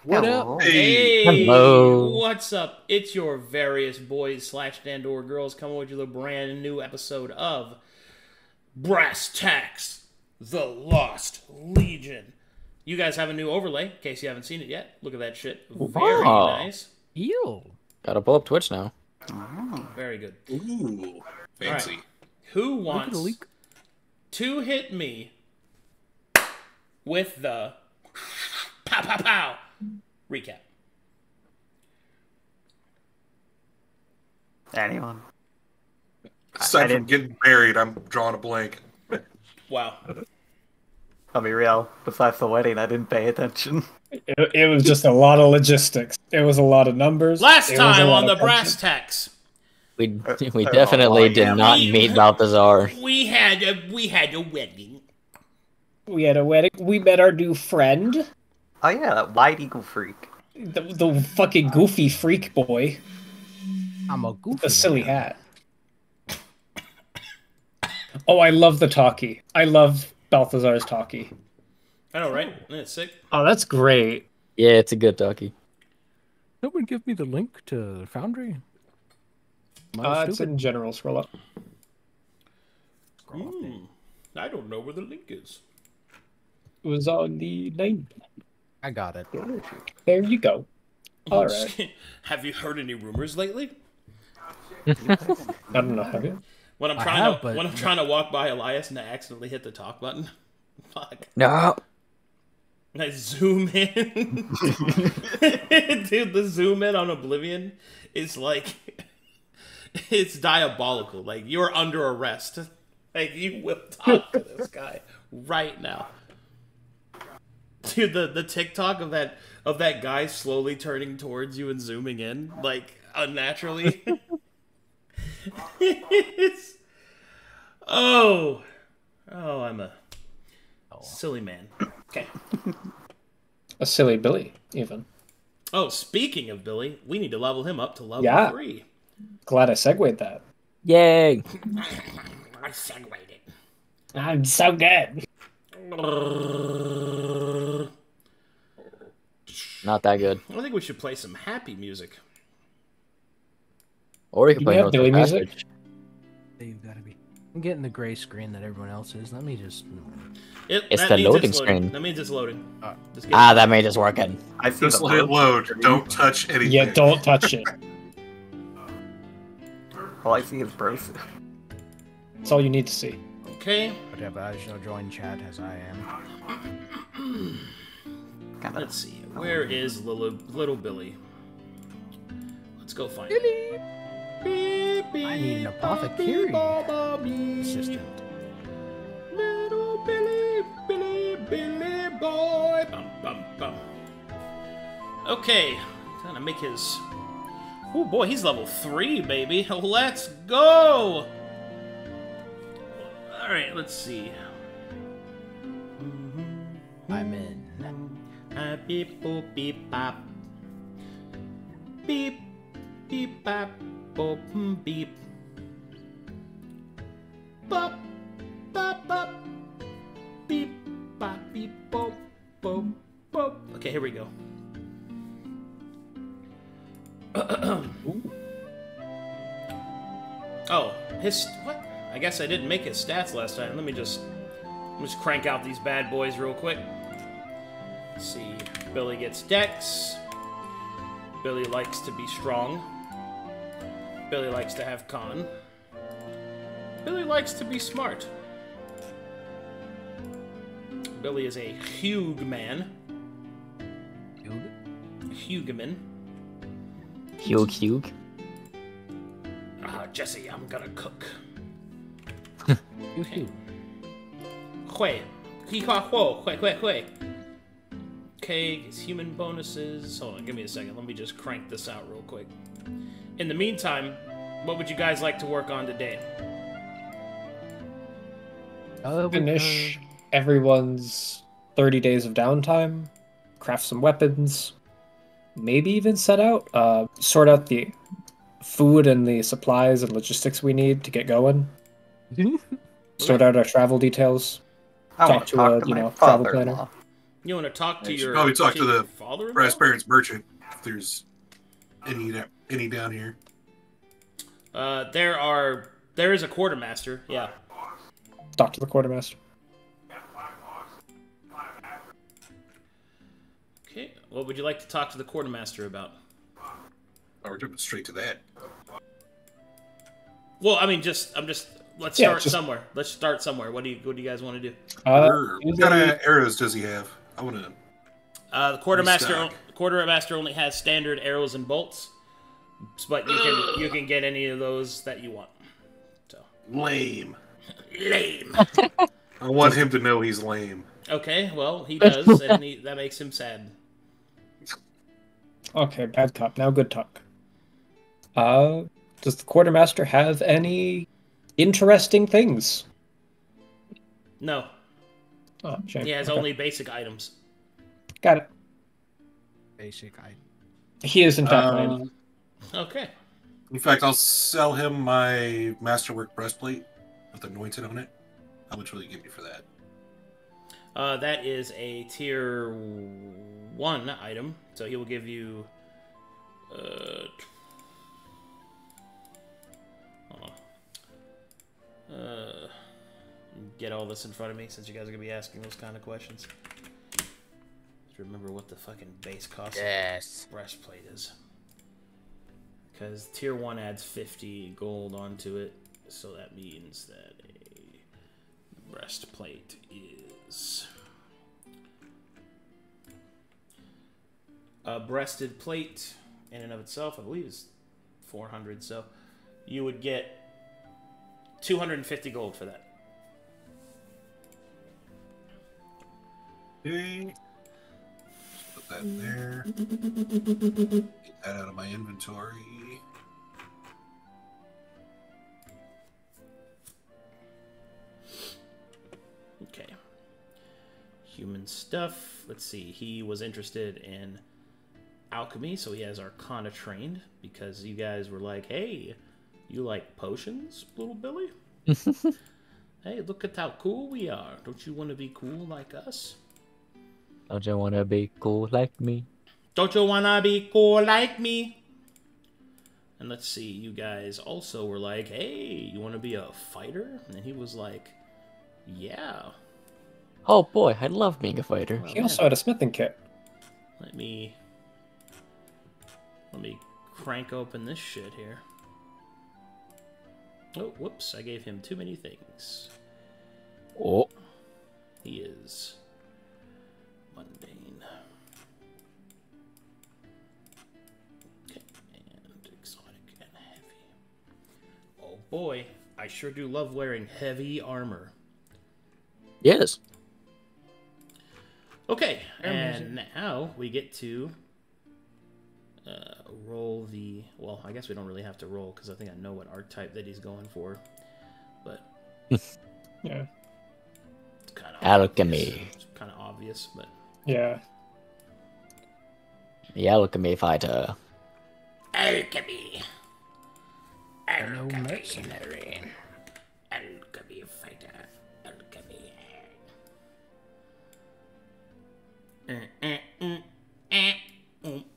What Hello. up? Hey, Hello. What's up? It's your various boys slash Dandor girls coming with you with a brand new episode of Brass Tacks, The Lost Legion. You guys have a new overlay, in case you haven't seen it yet. Look at that shit. Very Wow. nice. Ew. Gotta pull up Twitch now. Very good. ooh, fancy. Alright. Who wants to hit me with the pow pow pow recap? Anyone? Aside from didn't- getting married, I'm drawing a blank. Wow. I'll be real. Besides the wedding, I didn't pay attention. It was just a lot of logistics. It was a lot of numbers. Last It was a time lot on the of Brass punching. Tacks, We they're definitely all did lying. not meet Balthazar. we had a wedding. We had a wedding. We met our new friend, Oh yeah, that white eagle freak. the fucking goofy freak boy, I'm a goofy. the silly hat. Oh, I love the talkie. I love Balthazar's talkie. I know, right? Isn't it sick? Oh, that's great. Yeah, it's a good talkie. Someone give me the link to Foundry. It's in general. Scroll up. I don't know where the link is. It was on the 9th. I got it. There you go. All right. Have you heard any rumors lately? I don't know. Have you? When I'm I trying have, to but- when I'm trying to walk by Elias and I accidentally hit the talk button. Fuck. No. And I zoom in. Dude, the zoom in on Oblivion is like it's diabolical. Like you're under arrest. Like you will talk to this guy right now. Dude, the TikTok of that guy slowly turning towards you and zooming in, like unnaturally. It's... Oh, I'm a silly man. Okay. A silly Billy, even. Oh, speaking of Billy, we need to level him up to level Yeah. 3. Glad I segued that. Yay. I segued it. I'm so good. Not that good. I think we should play some happy music. Or you can Do play you have North Billy Passage. music? You've got to be. I'm getting the gray screen that everyone else is. Let me just. It's That the means loading loading. screen. That means it's loading. Just get Ah, that made us working. I see Just the let it load. screen. Don't touch anything. Yeah, don't touch it. All I see is Broseph. That's all you need to see. Okay, Whatever, I shall join chat as I am. let's see. Where is little Billy? Let's go find him. I need an apothecary assistant. Little Billy, Billy boy. Bum, bum, bum. Okay, trying to make his. Oh boy, he's level 3, baby. Let's go. All right, let's see. I'm in. Beep boop beep bop. Beep beep bop boop beep. Bop bop bop. Beep bop beep boop boop boop. Okay, here we go. Oh, his what? I guess I didn't make his stats last time. Let me just crank out these bad boys real quick. Let's see, Billy gets Dex. Billy likes to be strong. Billy likes to have con. Billy likes to be smart. Billy is a Hugman. Hugeman. Hugh. Jesse, I'm gonna cook. Hugh. Hui. Hui. Okay, his human bonuses. Hold on, give me a second. Let me just crank this out real quick. In the meantime, what would you guys like to work on today? Finish everyone's 30 days of downtime, craft some weapons, maybe even set out, sort out the food and the supplies and logistics we need to get going, sort out our travel details. I Talk want to to a, talk to you my know, travel father-in-law. You want to talk to You should your probably talk to the father? Brass Parents merchant if there's any down here. There is a quartermaster. Yeah. Talk to the quartermaster. Okay. What would you like to talk to the quartermaster about? Oh, we're jumping straight to that. Well, I mean, let's start somewhere. Let's start somewhere. What do you guys want to do? What kind of arrows does he have? I want to. The quartermaster only has standard arrows and bolts, but you can get any of those that you want. So Lame. lame. I want him to know he's lame. Okay, well he does, and that makes him sad. Okay, bad cop. Now good talk. Does the quartermaster have any interesting things? No, Oh, shame. he has Okay. only basic items. Got it. Basic. He is in fact lame. Okay. In fact, I'll sell him my masterwork breastplate with anointed on it. How much will you give me for that? That is a tier 1 item, so he will give you. Hold on. Get all this in front of me since you guys are gonna be asking those kind of questions. Just remember what the fucking base cost of breastplate is. Because tier 1 adds 50 gold onto it, so that means that a breastplate is a breasted plate in and of itself, I believe, is 400. So you would get 250 gold for that. Okay. Just put that in there. Get that out of my inventory. Okay. Human stuff. Let's see. He was interested in alchemy, so he has Arcana trained because you guys were like, hey, you like potions, little Billy? Hey, look at how cool we are. Don't you want to be cool like us? Don't you want to be cool like me? Don't you want to be cool like me? And let's see, you guys also were like, hey, you want to be a fighter? And he was like, yeah. Oh boy, I love being a fighter. Oh, He also had a smithing kit. Let me crank open this shit here. Oh, whoops, I gave him too many things. Oh, He is mundane. Okay, and exotic and heavy. Oh boy, I sure do love wearing heavy armor. yes. Okay, and now we get to roll the... Well, I guess we don't really have to roll, because I think I know what archetype that he's going for. But... Yeah. It's kind of Alchemy. It's kind of obvious, but... Yeah. The alchemy fighter. Alchemy! No mercenary. Alchemy fighter. Alchemy.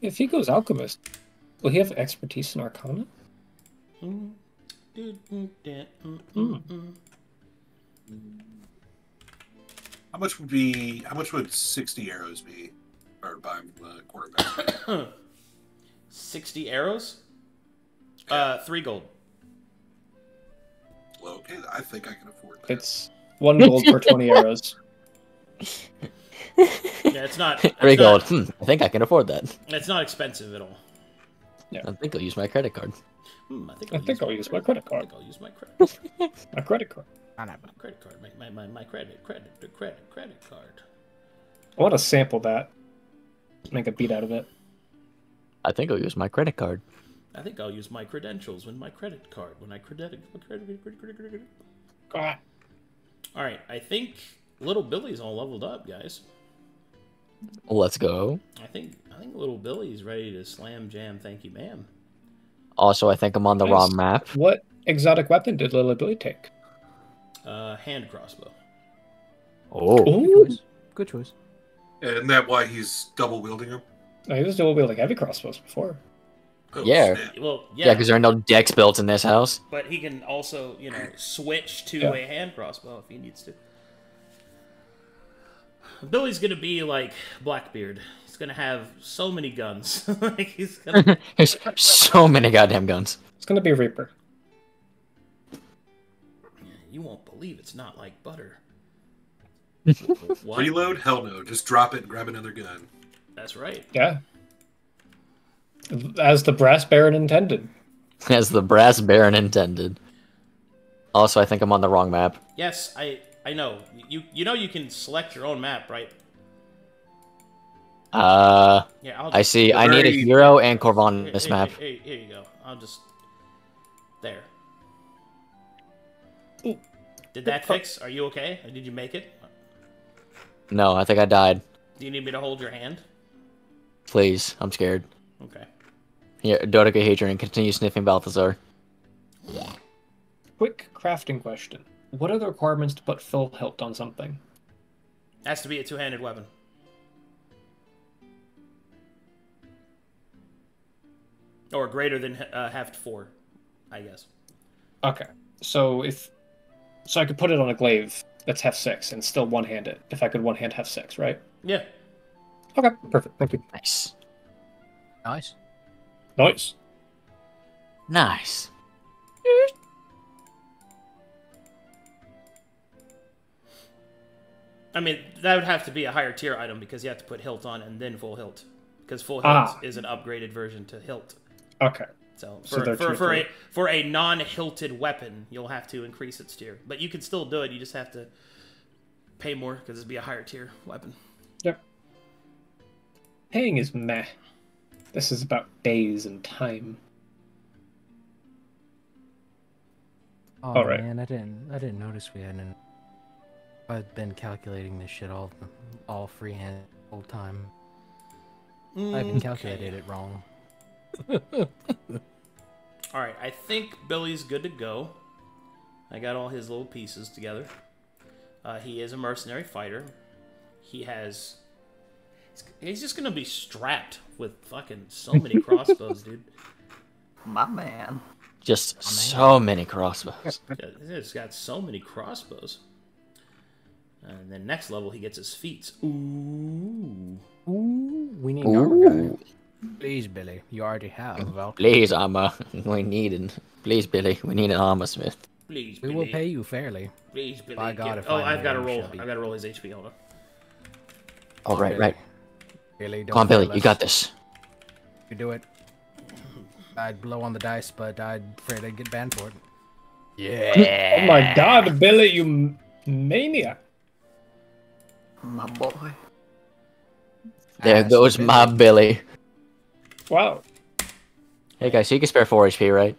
If he goes alchemist, will he have expertise in Arcana? How much would 60 arrows be? Or by quarterback? 60 arrows? 3 gold. Well, okay, I think I can afford that. It's 1 gold per 20 arrows. Yeah, it's not... 3 gold. I think I can afford that. It's not expensive at all. I think I'll use my credit card. I think I'll use my credit card. I think I'll use my credit. My credit card. My credit card. My credit card. I want to sample that. Make a beat out of it. I think I'll use my credit card. I think I'll use my credentials when my credit card. When I credit. Ah. Alright, I think little Billy's all leveled up, guys. Let's go. I think little Billy's ready to slam jam. Thank you, ma'am. Also, I think I'm on the wrong Nice. map. What exotic weapon did Little Billy take? Hand crossbow. Oh. Ooh. Good choice. Isn't that why he's double wielding them? No, he was dual wielding heavy crossbows before. Oh, Yeah. snap. Well, Yeah, because there are no decks built in this house. but he can also, switch to a hand crossbow if he needs to. Billy's gonna be like Blackbeard. He's gonna have so many guns. Like he's gonna. There's so many goddamn guns. It's gonna be Reaper. You won't believe it's not like butter. Reload? Hell no. Just drop it and grab another gun. That's right. Yeah. As the Brass Baron intended. As the Brass Baron intended. Also, I think I'm on the wrong map. Yes, I know. You know you can select your own map, right? Yeah, I see. I need a hero and Corvan on this map. Here you go. I'll just... There. Ooh. Did that fix? Are you okay? Did you make it? No, I think I died. Do you need me to hold your hand? Please, I'm scared. Okay. Here, Dodica Hadrian, continue sniffing Balthazar. Quick crafting question. What are the requirements to put full hilt on something? Has to be a two-handed weapon. Or greater than heft 4, I guess. Okay. So I could put it on a glaive that's heft 6 and still one-hand it. If I could one-hand heft 6, right? Yeah. Okay, perfect. Thank you. Nice. Nice. Nice. Nice. I mean, that would have to be a higher tier item because you have to put hilt on and then full hilt. Because full hilt is an upgraded version to hilt. Okay. So they're for a non-hilted weapon, you'll have to increase its tier. But you can still do it. You just have to pay more because it'd be a higher tier weapon. Yep. Paying is meh. This is about days and time. Oh All right. man, I didn't notice we hadn't. I've been calculating this shit all freehand the whole time. I haven't calculated it wrong. Alright, I think Billy's good to go. I got all his little pieces together. He is a mercenary fighter. He's just gonna be strapped with fucking so many crossbows, dude. My man. Just so many crossbows. He's got so many crossbows. And then next level, he gets his feats. Ooh. Ooh, we need armor guy. Please, Billy. You already have. Well, Please, armor. We need it. Please, Billy. We need an armor smith. Please, we Billy. will pay you fairly. Please, Billy. By God, if oh, I I've got to know, roll. shall be. I've got to roll his HP. Hold on. Oh, right, Billy. right. Billy, don't Come on, Billy. fail You us. got this. You do it. I'd blow on the dice, but I'm afraid I'd get banned for it. Yeah. Oh my god, Billy, you maniac. My boy. There goes my Billy. Wow. Hey, guys, so you can spare 4 HP, right?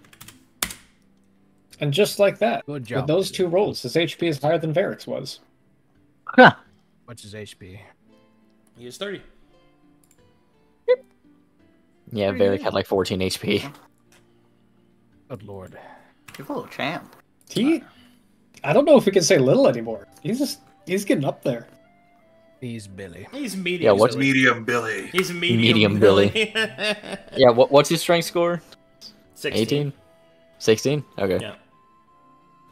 And just like that, Good job. with those two rolls, his HP is higher than Varric's was. Huh. What's his HP? He is 30. Yeah, Varric had like 14 HP. Good lord. You're a little champ. I don't know if we can say little anymore. He's getting up there. He's Billy. He's medium. Yeah, what's Billy. Medium Billy. He's medium, Medium Billy. Yeah, what's his strength score? 16. 18? 16? Okay. Yeah.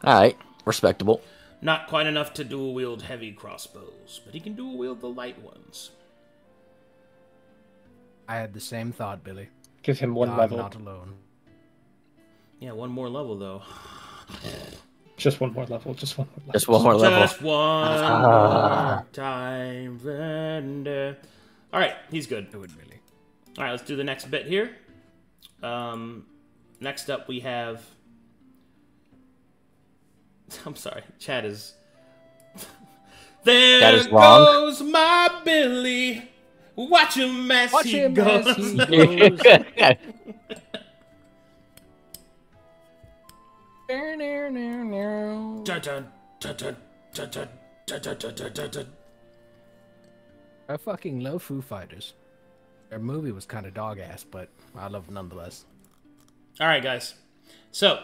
Alright, respectable. Not quite enough to dual wield heavy crossbows, but he can dual wield the light ones. I had the same thought, Billy. Give him one I'm level. not alone. Yeah, one more level though. Just one more level. Just one more level. Just one more level. Just one more time, Vander. All right, he's good. Do it, Billy. All right, let's do the next bit here. Next up we have. I'm sorry, Chad is. There That is wrong. goes my Billy. Watch him as Watch he him goes. as he goes. Dun, dun, dun, dun, dun, dun, dun, dun, dun, dun, dun, dun. I fucking love Foo Fighters. Their movie was kind of dog ass, but I love it nonetheless. All right, guys. So,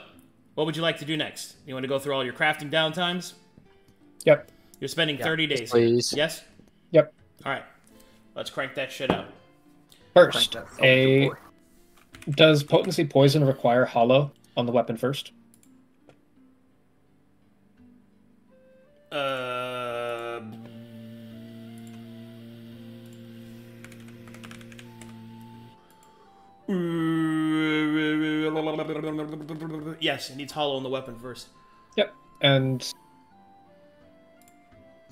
what would you like to do next? You want to go through all your crafting downtimes? Yep. You're spending 30 days. please. Yes? Yep. All right. Let's crank that shit out. First, Crank that soldier boy. does potency poison require hollow on the weapon first? Yes, it needs hollow on the weapon first. Yep. And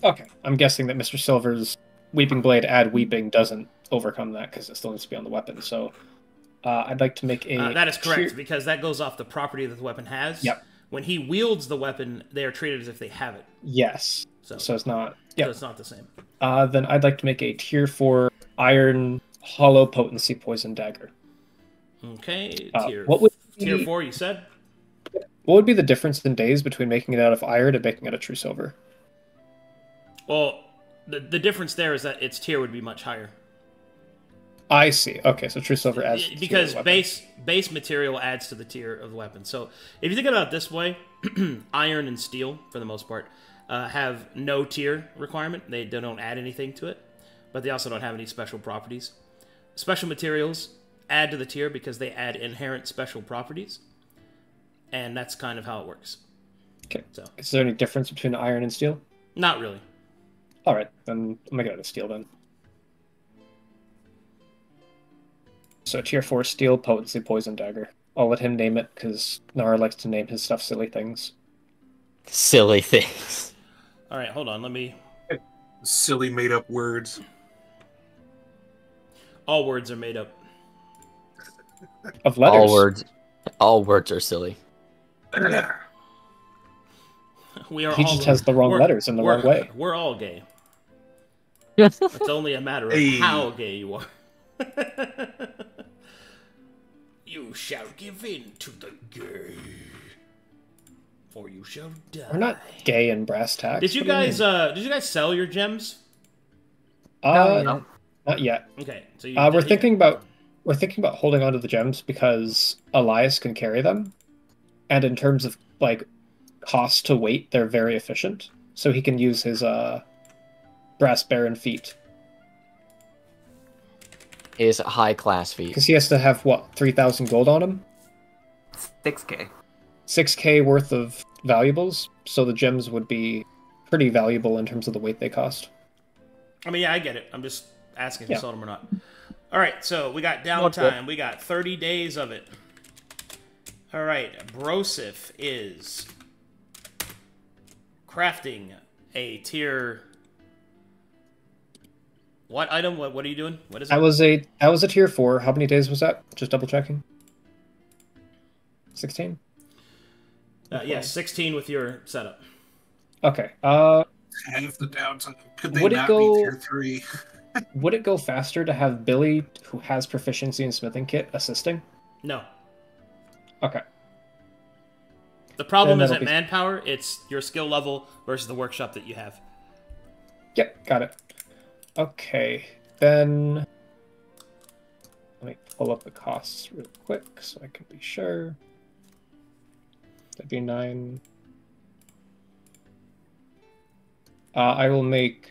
okay, I'm guessing that Mr. Silver's Weeping Blade add Weeping doesn't overcome that because it still needs to be on the weapon. So I'd like to make a. That is correct because that goes off the property that the weapon has. Yep. When he wields the weapon, they are treated as if they have it. Yes. So it's not. Yeah. So it's not the same. Then I'd like to make a tier 4 Iron Hollow Potency Poison Dagger. Okay. Tier 4, you said? What would be the difference in days between making it out of iron and making it a true silver? Well, the difference there is that its tier would be much higher. I see. Okay, so true silver adds because base material adds to the tier of the weapon. So if you think about it this way, iron and steel, for the most part, have no tier requirement. They don't add anything to it, but they also don't have any special properties. Special materials add to the tier because they add inherent special properties, and that's kind of how it works. Okay. So is there any difference between iron and steel? Not really. All right, then I'm gonna go to steel then. So tier 4 steel potency poison dagger. I'll let him name it because Nara likes to name his stuff silly things. Silly things. All right, hold on. Let me. Silly made-up words. All words are made up. Of letters. All words are silly. We are. He just has the wrong letters in the wrong way. We're all gay. It's only a matter of how gay you are. You shall give in to the gay, or you shall die. We're not gay in brass tacks. Did you guys sell your gems? No. Not yet. Okay, so we're thinking about holding on to the gems because Elias can carry them, and in terms of like cost to weight, they're very efficient. So he can use his brass baron feat. Is a high class feat. Because he has to have, what, 3,000 gold on him? 6k. 6k worth of valuables, so the gems would be pretty valuable in terms of the weight they cost. I mean, yeah, I get it. I'm just asking if you sold them or not. All right, so we got downtime. We got 30 days of it. All right, Broseph is crafting a tier... What item? What are you doing? What is it? That was a tier 4. How many days was that? Just double checking. 16? Yeah, 16 with your setup. Okay. Half the downtime. Could they not be tier 3? Would it go faster to have Billy, who has proficiency in smithing kit, assisting? No. Okay. The problem isn't manpower, it's your skill level versus the workshop that you have. Yep, got it. Okay, then let me pull up the costs real quick so I can be sure. That'd be 9. I will make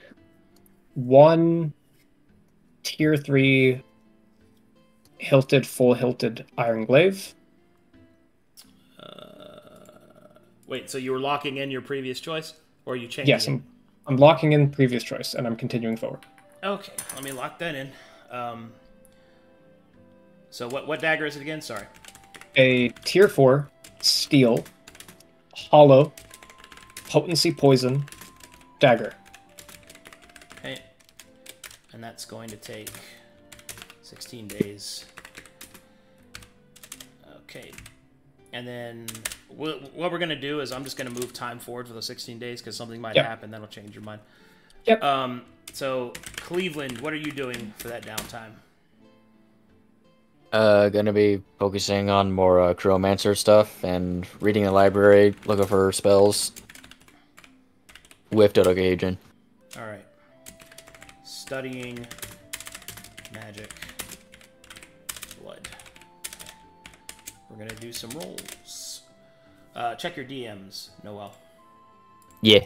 1 tier 3 full hilted iron glaive. Wait, so you were locking in your previous choice, or are you changing? Yes, I'm locking in previous choice, and I'm continuing forward. Okay, let me lock that in. So what dagger is it again? Sorry. A tier 4 steel hollow potency poison dagger. Okay, and that's going to take 16 days. Okay, and then what we're gonna do is I'm just gonna move time forward for the 16 days because something might happen that'll change your mind. Yep. So Cleavland, what are you doing for that downtime? Gonna be focusing on more Chromancer stuff and reading the library, looking for spells. With Dodogagen. Alright. Studying magic. Blood. We're gonna do some rolls. Check your DMs, Noel. Yeah.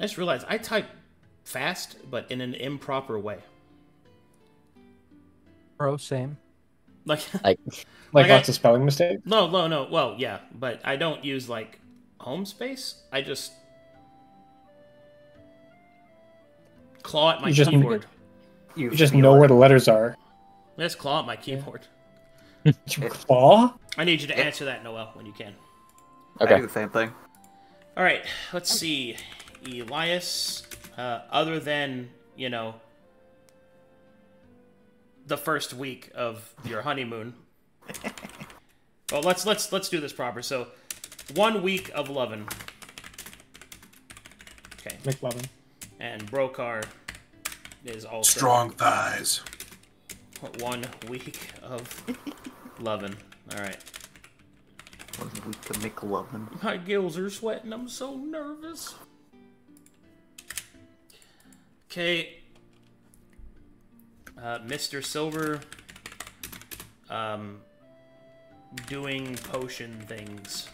I just realized I type fast, but in an improper way. Bro, same. Like, Like, Lots of spelling mistakes? no. Well, yeah, but I don't use, like, home space. I just claw at my keyboard. You just know where the letters are. I just claw at my keyboard. Claw? I need you to answer that, Noel, when you can. okay. I do the same thing. All right, let's see. Elias, other than, you know, the first week of your honeymoon. Well, let's do this proper. So, 1 week of lovin'. Okay. McLovin. And Brokhar is also Strong thighs. 1 week of lovin'. All right. 1 week to McLovin. My gills are sweating. I'm so nervous. Okay. Mr. Silver. Doing potion things.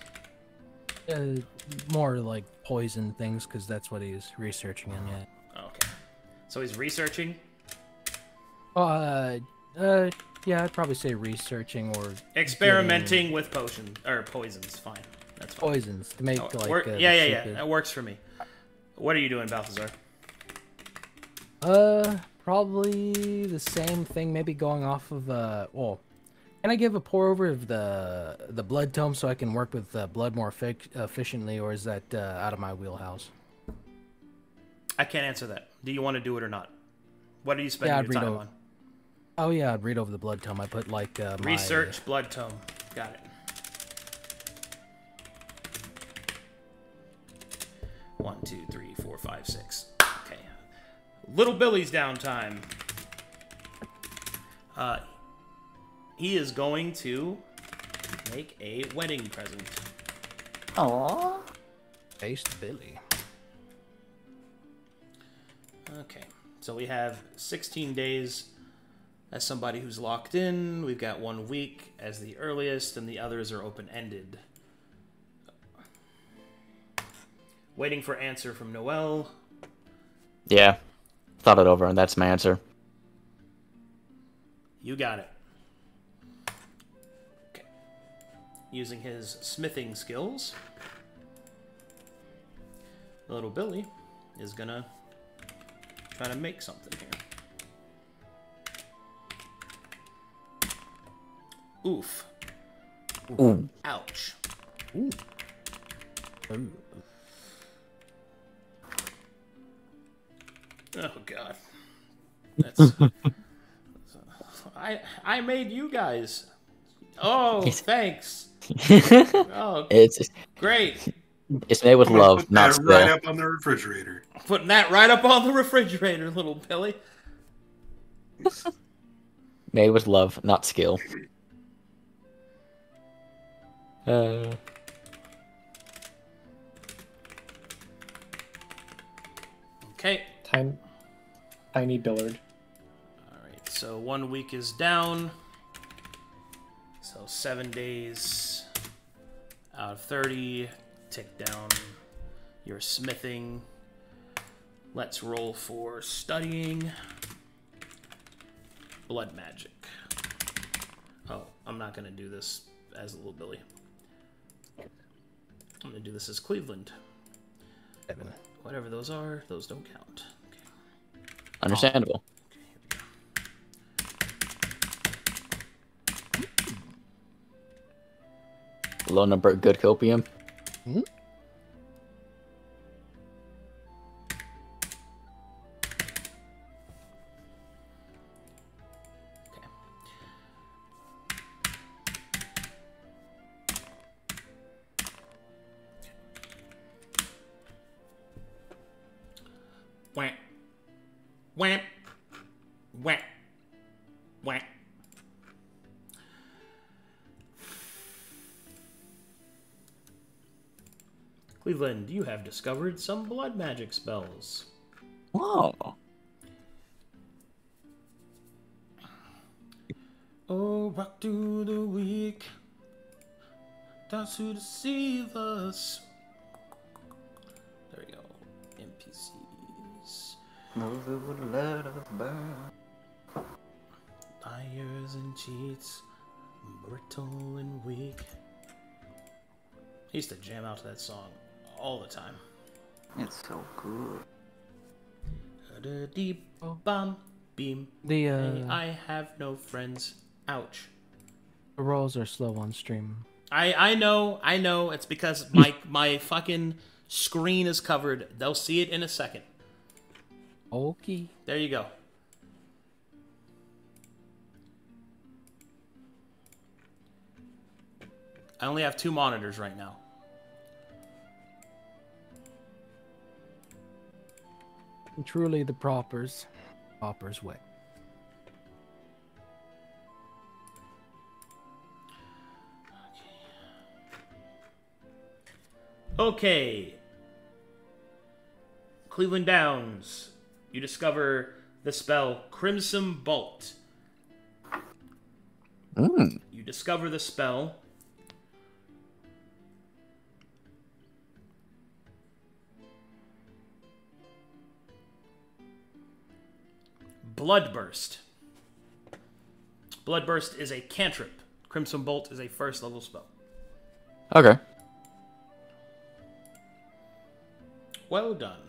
More like poison things, because that's what he's researching on yet. Okay. So he's researching? Yeah, I'd probably say researching or Experimenting with potions. Or poisons. Fine. That's fine. poisons to make Yeah. That works for me. What are you doing, Balthazar? Probably the same thing. Maybe going off of well, can I give a pour over of the blood tome so I can work with blood more efficiently, or is that out of my wheelhouse? I can't answer that. Do you want to do it or not? What are you spending your time on? Oh yeah, I'd read over the blood tome. I put like research blood tome. Got it. 1, 2, 3, 4, 5, 6. Okay. Little Billy's downtime. He is going to make a wedding present. Aww. Based Billy. Okay. So we have 16 days as somebody who's locked in. We've got 1 week as the earliest, and the others are open-ended. Waiting for answer from Noel. Yeah. Thought it over, and that's my answer. You got it. Okay. Using his smithing skills, little Billy is gonna try to make something here. Oof. Ooh. Ouch. Ooh. Oh god. That's I made you guys. Oh, thanks. Oh, It's great. It's made with love, Put not that right skill. up on the refrigerator. Putting that right up on the refrigerator, little Billy. Made with love, not skill. Okay. Tiny Billard. Alright, so 1 week is down. So 7 days out of 30. Tick down your smithing. Let's roll for studying. Blood magic. Oh, I'm not going to do this as little Billy. I'm going to do this as Cleavland. Whatever those are, those don't count. Okay. Understandable. Low number, good copium. Hmm? Whack. Whack. Whack. Whack. Cleavland, you have discovered some blood magic spells. Whoa. Oh, rock to the weak, down to deceive us. There we go. NPC. Those who would let us burn. Liars and cheats, brittle and weak. I used to jam out to that song all the time. It's so good. A deep bomb beam. The Hey, I have no friends. Ouch. rolls are slow on stream. I know. It's because my fucking screen is covered. They'll see it in a second. Okay. There you go. I only have 2 monitors right now. Truly the Pauper's way. Okay. Cleveland Downs. You discover the spell Crimson Bolt. You discover the spell. Bloodburst. Bloodburst is a cantrip. Crimson Bolt is a 1st level spell. Okay. Well done.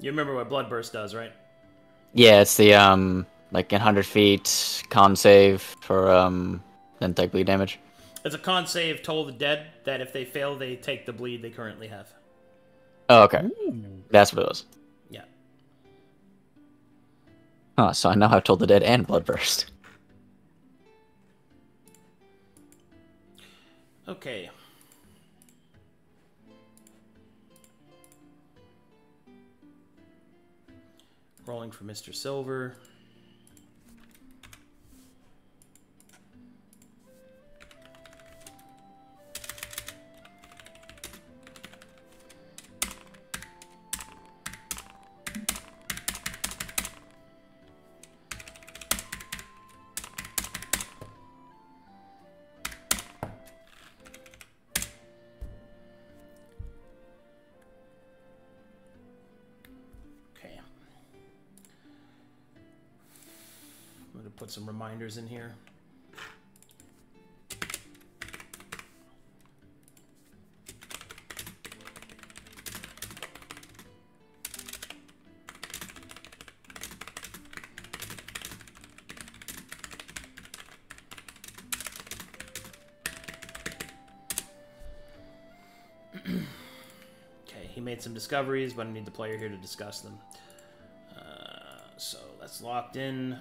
You remember what Bloodburst does, right? Yeah, it's the like 100 feet con save for then take bleed damage. It's a con save, Toll the Dead, that if they fail, they take the bleed they currently have. Oh, okay. That's what it was. Yeah. Oh, so I now have Told the Dead and Bloodburst. Okay. Rolling for Mr. Silver. Put some reminders in here. Okay, he made some discoveries, but I need the player here to discuss them. So that's locked in.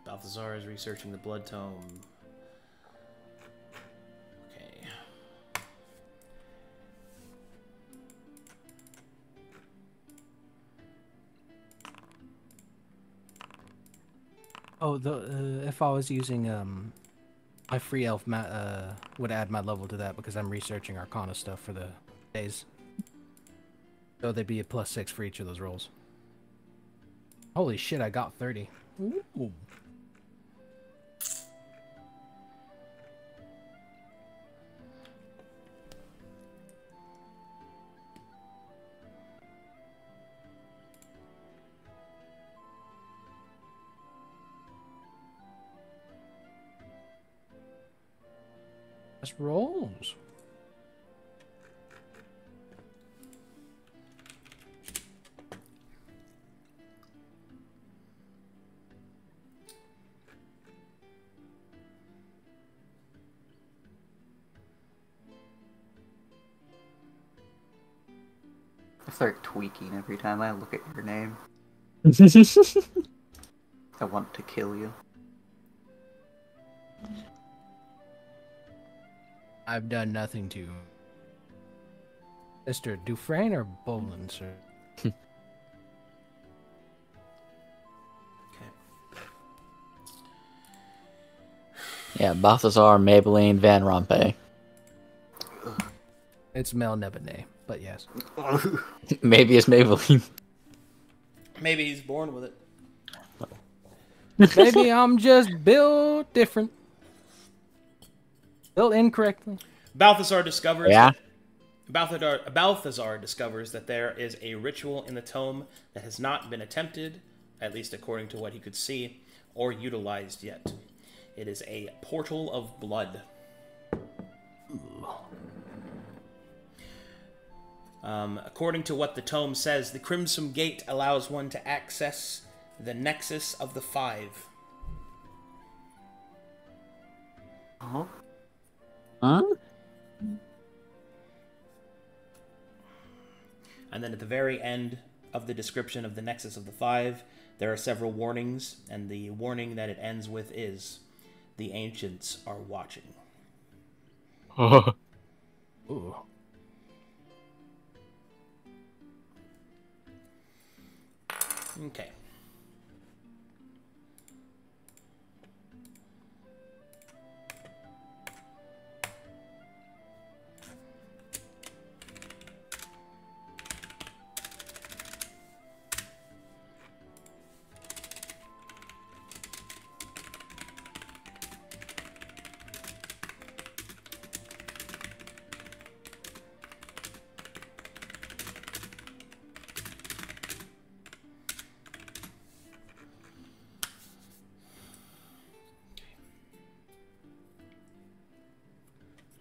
Balthazar is researching the Blood Tome. Okay. Oh, if I was using my free elf would add my level to that because I'm researching Arcana stuff for the days. So they'd be a +6 for each of those rolls. Holy shit! I got 30. Ooh. Just rolls. I start tweaking every time I look at your name. I want to kill you. I've done nothing to Mr. Dufresne or Bolan, sir. Okay. Yeah, Balthazar, Maybelline, Van Rompuy. It's Mel Nebene, but yes. Maybe it's Maybelline. Maybe he's born with it. Maybe I'm just built different. Built incorrectly. Balthazar discovers Yeah. Balthazar discovers that there is a ritual in the tome that has not been attempted, at least according to what he could see, or utilized yet. It is a portal of blood. According to what the tome says, the Crimson Gate allows one to access the Nexus of the Five. Oh. Huh? And then at the very end of the description of the Nexus of the Five, there are several warnings, and the warning that it ends with is, the Ancients are watching. Ooh. Okay.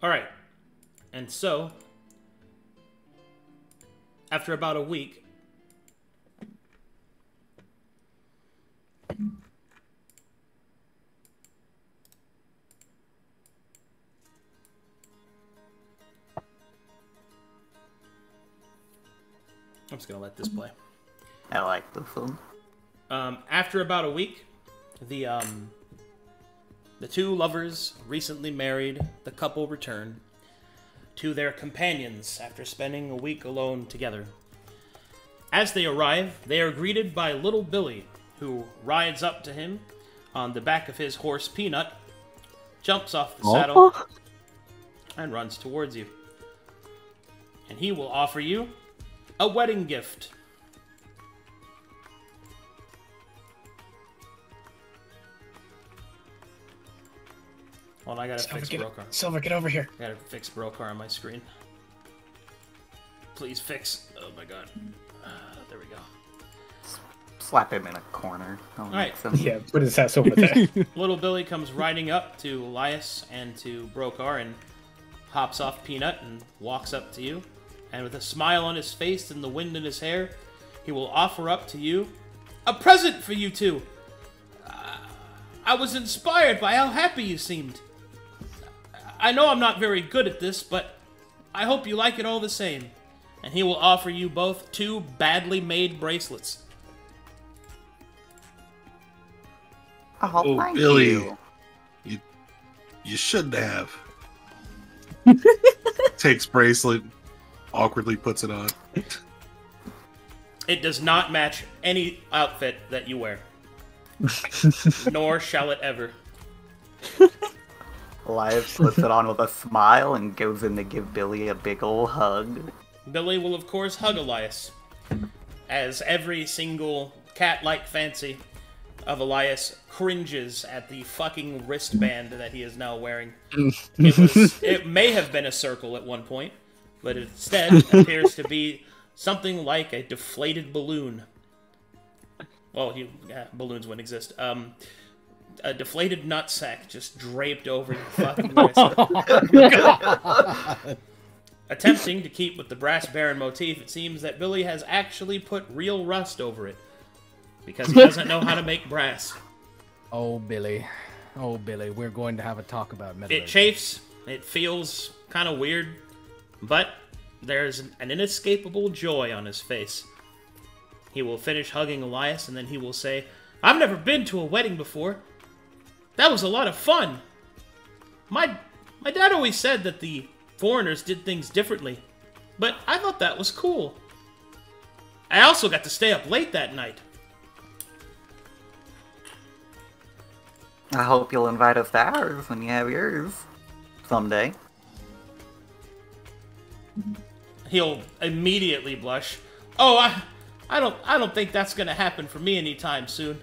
Alright, and so, after about a week, I'm just going to let this play. I like the film. After about a week, the two lovers, recently married, the couple return to their companions after spending a week alone together. As they arrive, they are greeted by little Billy, who rides up to him on the back of his horse Peanut, jumps off the saddle, and runs towards you. And he will offer you a wedding gift. Hold on, I gotta fix Brokhar. Silver, get over here. I gotta fix Brokhar on my screen. Please fix. Oh my god. There we go. Slap him in a corner. Alright. Yeah, put his ass over there. Little Billy comes riding up to Elias and to Brokhar and hops off Peanut and walks up to you. And with a smile on his face and the wind in his hair, he will offer up to you a present for you two. I was inspired by how happy you seemed. I know I'm not very good at this, but I hope you like it all the same. And he will offer you both 2 badly made bracelets. Oh, thank Billy, you. you shouldn't have. Takes bracelet, awkwardly puts it on. It does not match any outfit that you wear. Nor shall it ever. Elias puts it on with a smile and goes in to give Billy a big ol' hug. Billy will, of course, hug Elias, as every single cat-like fancy of Elias cringes at the fucking wristband that he is now wearing. It may have been a circle at one point, but it instead appears to be something like a deflated balloon. Well, balloons wouldn't exist. A deflated nutsack just draped over your fucking wrist. Attempting to keep with the brass baron motif, it seems that Billy has actually put real rust over it. Because he doesn't know how to make brass. Oh, Billy. Oh, Billy, we're going to have a talk about metal. It chafes. It feels kind of weird. But there's an inescapable joy on his face. He will finish hugging Elias, and then he will say, I've never been to a wedding before. That was a lot of fun. My dad always said that the foreigners did things differently, but I thought that was cool. I also got to stay up late that night. I hope you'll invite us to ours when you have yours. Someday. He'll immediately blush. Oh, I don't think that's gonna happen for me anytime soon.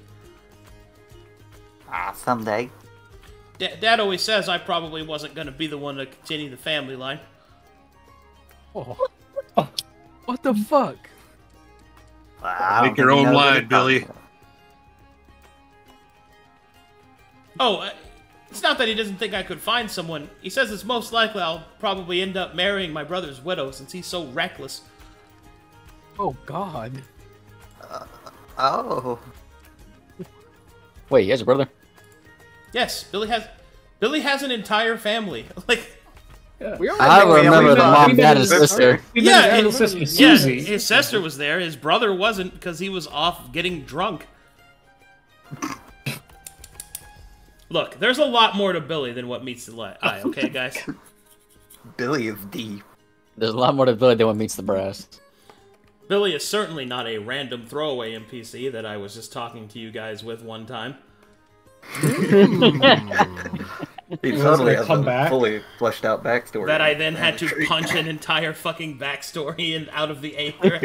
Someday. Dad always says I probably wasn't gonna be the one to continue the family line. Oh. What the fuck? I don't Make your think he own knows what line, he's talking Billy. about. Oh, it's not that he doesn't think I could find someone. He says it's most likely I'll probably end up marrying my brother's widow since he's so reckless. Oh God. Oh. Wait, he has a brother? Yes, Billy has an entire family. Like, We I remember the mom, we dad, and met his sister. We met his little sister, Susie. his sister was there. His brother wasn't because he was off getting drunk. Look, there's a lot more to Billy than what meets the eye, okay, guys? Billy is deep. There's a lot more to Billy than what meets the brass. Billy is certainly not a random throwaway NPC that I was just talking to you guys with one time. He Was totally gonna has come a back? fully fleshed out backstory. That I then had to punch an entire fucking backstory and out of the aether.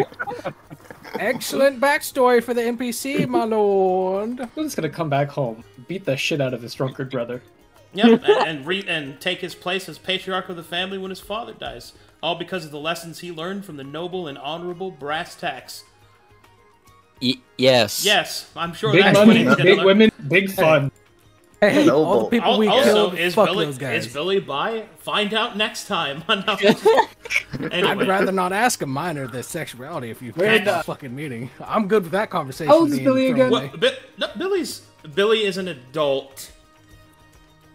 Excellent backstory for the NPC, my lord. He's just gonna come back home, beat the shit out of his drunkard brother. Yep, and take his place as patriarch of the family when his father dies. All because of the lessons he learned from the noble and honorable Brass Tax. Yes. Yes, I'm sure Big that's what money, he's gonna big learn. women, big fun. Hey, all Noble. the people we Also, killed, is fuck Billy those guys. is Billy bi? Find out next time. I'd Anyway, rather not ask a minor their sexuality if you've Where had the- a fucking meeting. I'm good with that conversation. How old is being Billy thrown again? away. Billy is an adult.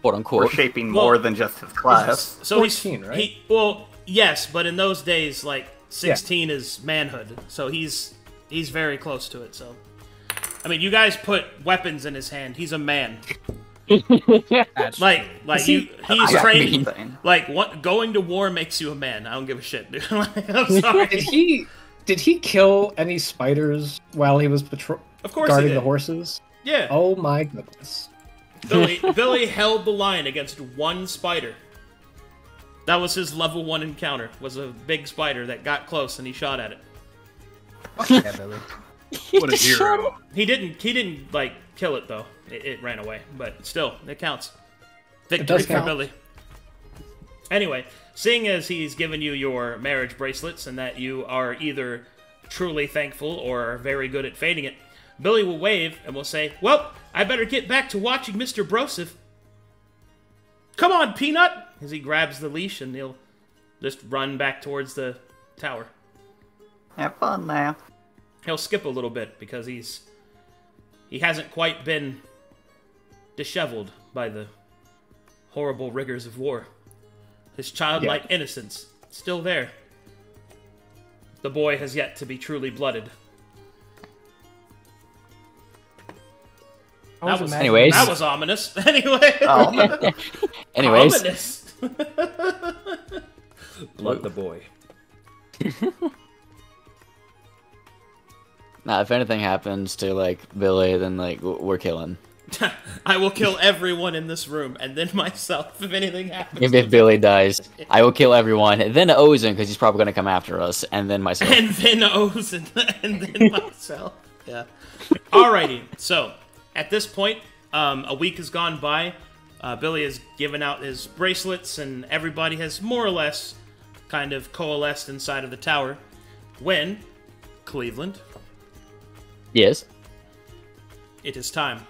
Quote We're unquote. shaping Well, more than just his class. So 14, right? Well, yes, but in those days, like 16 is manhood, so he's very close to it. So, I mean, you guys put weapons in his hand. He's a man. That's Like he's I trained. mean, Like what? Going to war makes you a man. I don't give a shit, dude. Like, I'm sorry. Did he kill any spiders while he was Of course he guarding did. the horses? Yeah. Oh my goodness. Billy held the line against one spider. That was his level 1 encounter. Was a big spider that got close and he shot at it. yeah, Billy. What a hero. He didn't like kill it though. It ran away, but still, it counts. Victory does for count. Billy. Anyway, seeing as he's given you your marriage bracelets and that you are either truly thankful or are very good at fading it, Billy will wave and will say, "Well, I better get back to watching Mr. Broseph. Come on, Peanut!" As he grabs the leash and he'll just run back towards the tower. have fun now. He'll skip a little bit because he hasn't quite been disheveled by the horrible rigors of war. His childlike innocence still there. The boy has yet to be truly blooded. That was Anyways. That was ominous. Anyway. Oh. Anyways, Ominous. Blood the boy. nah, if anything happens to like Billy, then like we're killing. I will kill everyone in this room, and then myself if anything happens. If Billy dies, I will kill everyone. Then Ozen, because he's probably gonna come after us, and then myself. And then Ozen, and then myself. Yeah. Alrighty, so, at this point, a week has gone by. Billy has given out his bracelets, and everybody has more or less kind of coalesced inside of the tower. When, Cleavland, Yes. it is time.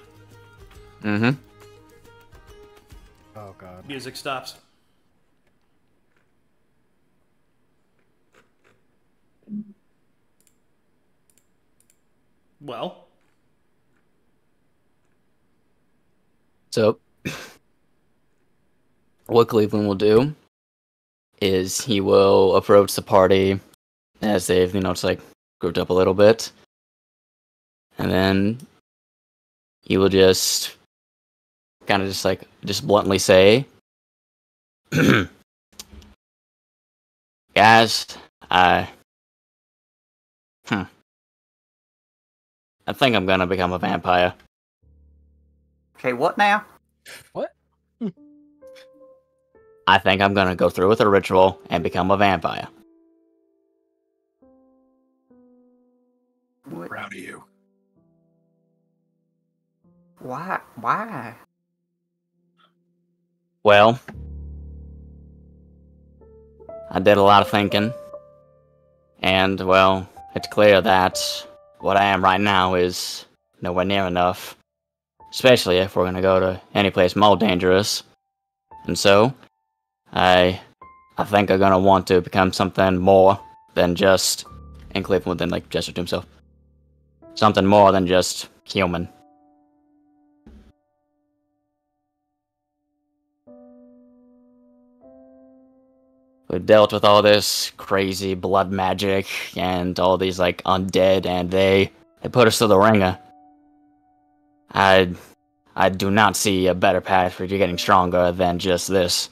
Mm-hmm. Oh god. Music stops. Well, So, what Cleveland will do is he will approach the party as they've, just like grouped up a little bit. And then he will just kind of just bluntly say, guys, I think I'm gonna become a vampire. Okay, what now? What? I think I'm gonna go through with a ritual and become a vampire. What? Proud of you. Why? Why? Well, I did a lot of thinking, And, well, it's clear that what I am right now is nowhere near enough. Especially if we're gonna go to any place more dangerous. And so, I think I'm gonna want to become something more than just... And Cleavland then, like, gestured to himself. Something more than just human. We dealt with all this crazy blood magic and all these, like, undead, and they put us through the ringer. I do not see a better path for you getting stronger than just this.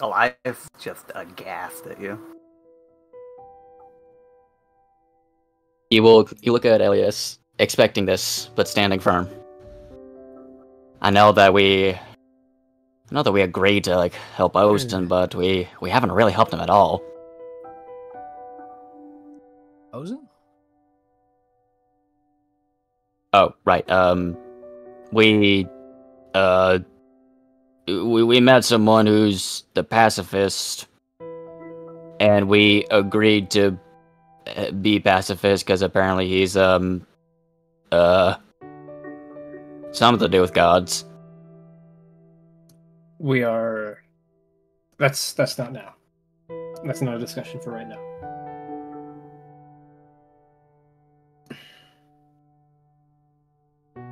Elias just aghast at you. You look at Elias, expecting this, but standing firm. I know that we agreed to, like, help Osten, but we haven't really helped him at all. Osten? Oh, right. We met someone who's the pacifist, and we agreed to be pacifist because apparently he's something to do with gods. We are. That's not now. That's not a discussion for right now.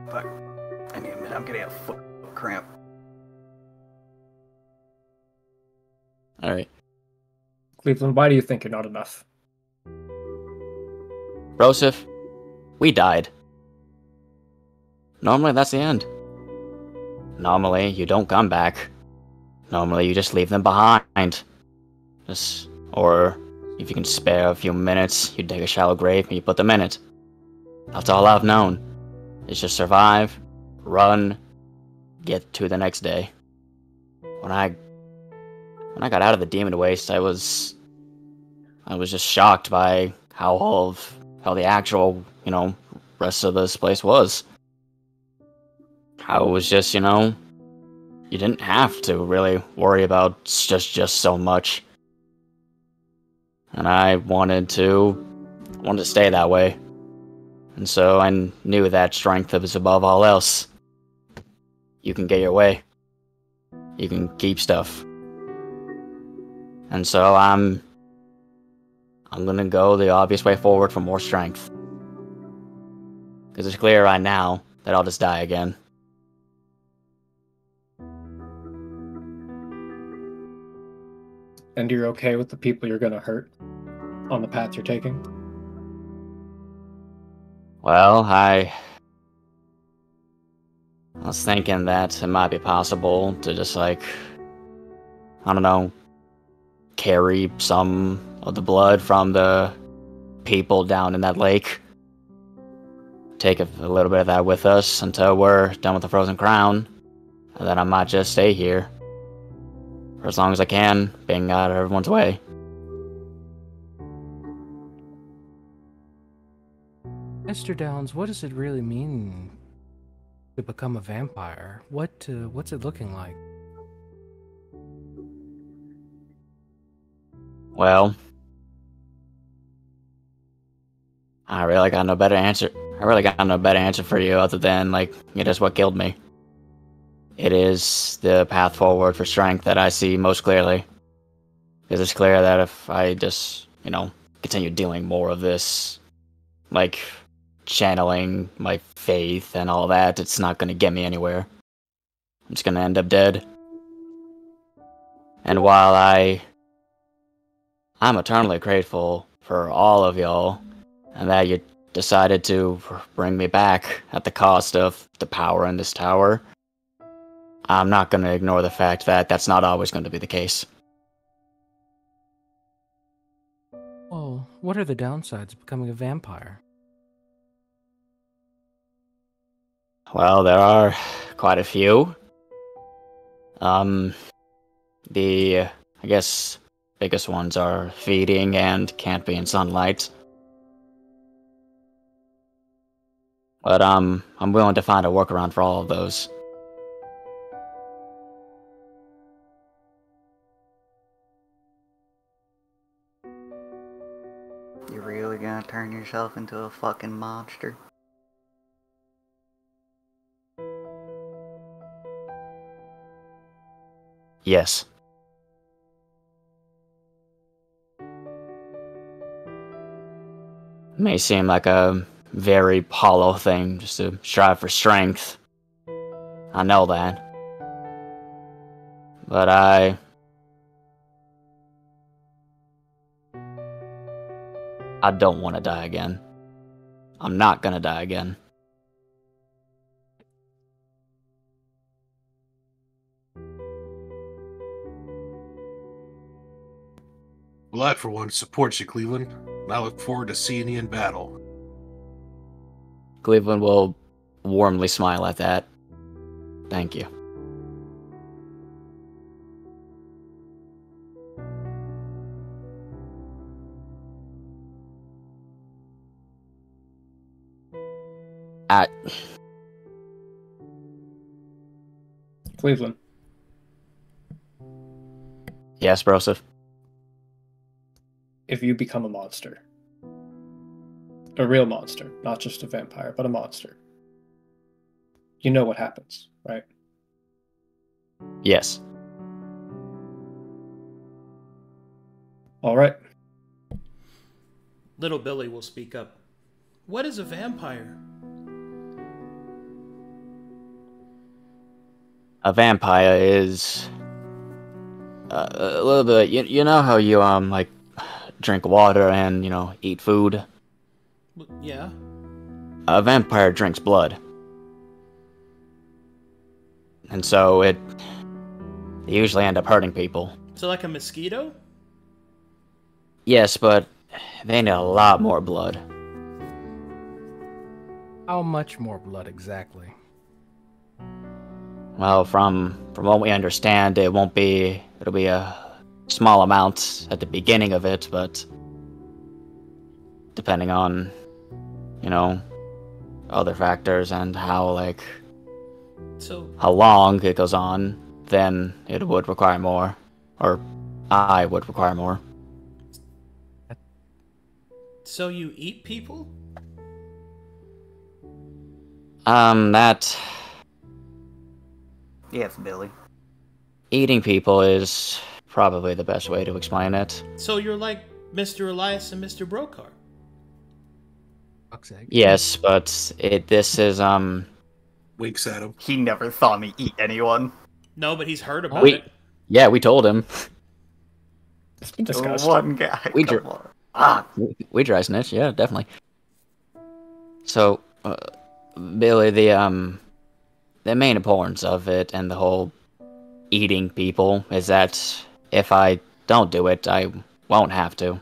Fuck. I need a minute. I'm getting a foot cramp. Alright. Cleavland, why do you think you're not enough? Broseph, we died. Normally that's the end. Normally you don't come back. Normally you just leave them behind. Or if you can spare a few minutes, you dig a shallow grave and you put them in it. That's all I've known. It's just survive, run, get to the next day. When I got out of the demon waste, I was just shocked by how the actual, rest of this place was. How it was just, you didn't have to really worry about just so much. And I wanted to stay that way. And so I knew that strength was above all else. You can get your way. You can keep stuff. And so I'm gonna go the obvious way forward for more strength. Because it's clear right now that I'll just die again. And you're okay with the people you're gonna hurt on the path you're taking? Well, I was thinking that it might be possible to just, carry some of the blood from the people down in that lake. Take a little bit of that with us until we're done with the Frozen Crown. And then I might just stay here. For as long as I can, being out of everyone's way. Mr. Downs, what does it really mean to become a vampire? What's it looking like? Well, I really got no better answer. I really got no better answer for you other than, it is what killed me. It is the path forward for strength that I see most clearly. Because it's clear that if I just, continue doing more of this, channeling my faith and all that, it's not going to get me anywhere. I'm just going to end up dead. And while I'm eternally grateful for all of y'all, and that you decided to bring me back at the cost of the power in this tower, I'm not going to ignore the fact that that's not always going to be the case. Well, what are the downsides of becoming a vampire? Well, there are quite a few. The, biggest ones are feeding and can't be in sunlight. But, I'm willing to find a workaround for all of those. You really gonna turn yourself into a fucking monster? Yes. May seem like a very hollow thing just to strive for strength. I know that. But I don't want to die again. I'm not gonna die again. Well, I, for one, support you, Cleveland. And I look forward to seeing you in battle. Cleveland will warmly smile at that. Thank you. Cleveland. Yes, Broseph. If you become a monster, a real monster, not just a vampire, but a monster, you know what happens, right? Yes. All right. Little Billy will speak up. What is a vampire? A vampire is a little bit. You know how you like drink water and eat food. Yeah. A vampire drinks blood, and so they usually end up hurting people. So like a mosquito? Yes, but they need a lot more blood. How much more blood exactly? Well, from what we understand, it'll be a small amount at the beginning of it, but depending on, other factors and how long it goes on, then it would require more, or I would require more. So you eat people? That Yes, Billy. eating people is probably the best way to explain it. So you're like Mr. Elias and Mr. Brokhar? Yes, but this is Winks at him. He never saw me eat anyone. No, but he's heard about it. Yeah, we told him. It's been discussed. One guy. We Come on. We dry snitch, yeah, definitely. So, Billy, the main importance of it and the whole eating people is that if I don't do it, I won't have to.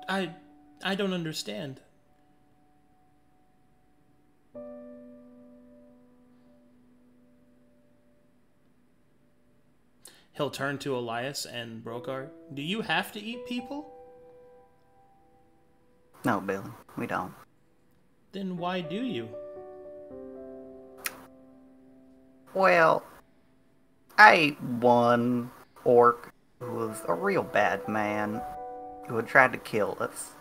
I don't understand. He'll turn to Elias and Brokhar. Do you have to eat people? No, Billy, we don't. Then why do you? Well, I ate one orc who was a real bad man who had tried to kill us.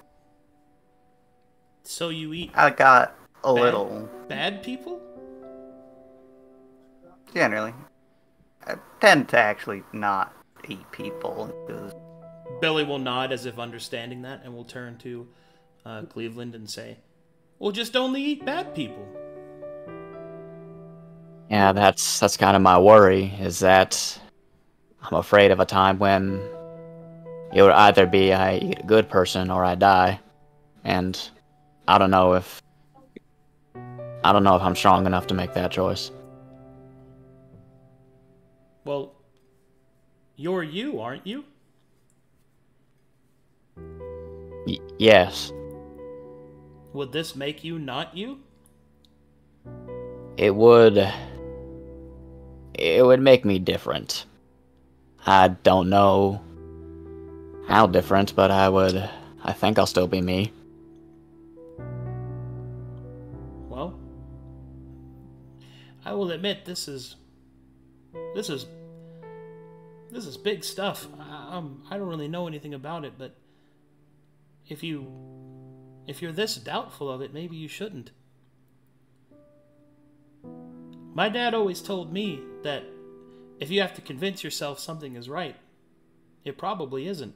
So you eat I got a little... bad people? Generally. I tend to actually not eat people, because... Billy will nod as if understanding that, and will turn to Cleveland and say, well, just only eat bad people. Yeah, that's kind of my worry, is that I'm afraid of a time when it would either be I eat a good person or I die. And I don't know if I'm strong enough to make that choice. Well, you're you, aren't you? Yes. Would this make you not you? It would make me different. I don't know how different, but I think I'll still be me. Well, I will admit this is This is big stuff. I don't really know anything about it, but if you're this doubtful of it, maybe you shouldn't. My dad always told me that if you have to convince yourself something is right, it probably isn't.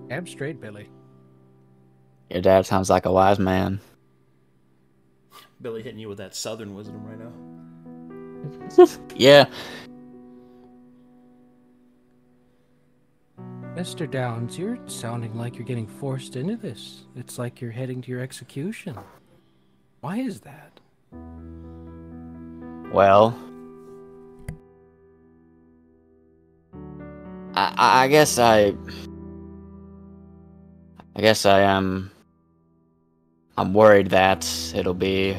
Damn straight, Billy. Your dad sounds like a wise man. Billy hitting you with that southern wisdom right now. Yeah. Mr. Downs, you're sounding like you're getting forced into this. It's like you're heading to your execution. Why is that? Well, I guess I am. I'm worried that it'll be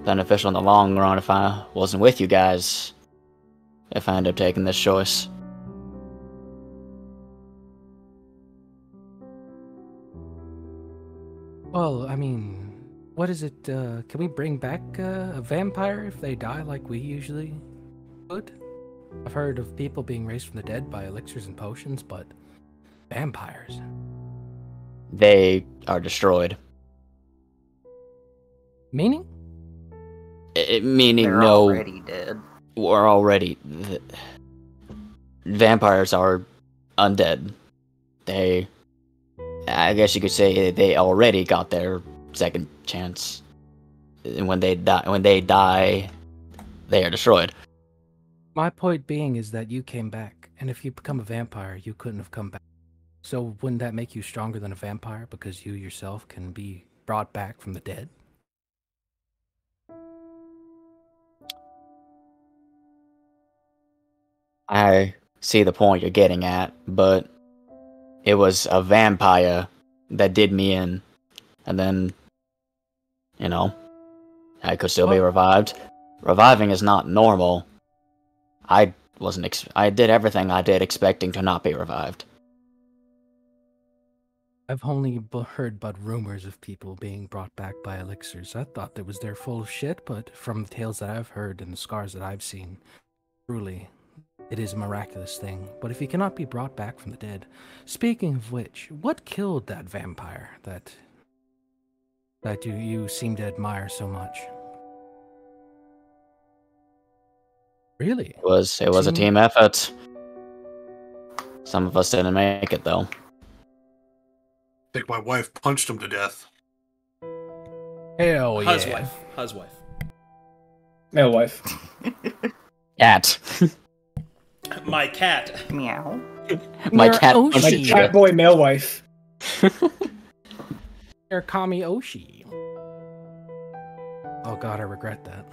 beneficial in the long run if I wasn't with you guys. If I end up taking this choice. Well, I mean, what is it? Can we bring back a vampire if they die like we usually would? I've heard of people being raised from the dead by elixirs and potions, but vampires? They are destroyed. Meaning? Meaning They're no. already dead. We're already. Vampires are undead. I guess you could say they already got their second chance. And when they die, they are destroyed. My point being is that you came back, and if you become a vampire, you couldn't have come back. So wouldn't that make you stronger than a vampire because you yourself can be brought back from the dead? I see the point you're getting at, but it was a vampire that did me in, and then, I could still be revived. Reviving is not normal. I did everything I did expecting to not be revived. I've only heard but rumors of people being brought back by elixirs. I thought that was they're full of shit, but from the tales that I've heard and the scars that I've seen, truly, it is a miraculous thing. But if you cannot be brought back from the dead, speaking of which, what killed that vampire that you seem to admire so much? Really? It was a team effort. Some of us didn't make it though. I think my wife punched him to death. Hell yeah. Huswife. Male wife. Cat. My cat. Meow. My cat. Oshi. My cat boy male wife. Kami Oshi. Oh god, I regret that.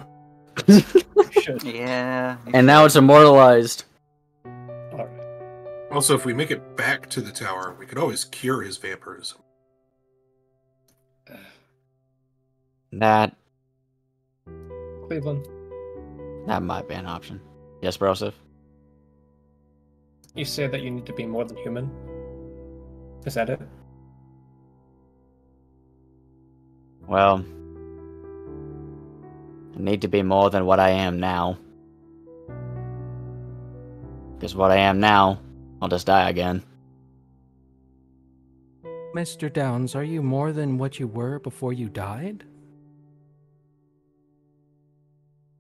Should. Yeah. And now it's immortalized. Alright. Also, if we make it back to the tower, we could always cure his vampirism. That Cleveland, might be an option. Yes, Broseph? you say that you need to be more than human. Is that it? Well, I need to be more than what I am now. Because what I am now, I'll just die again. Mr. Downs, are you more than what you were before you died?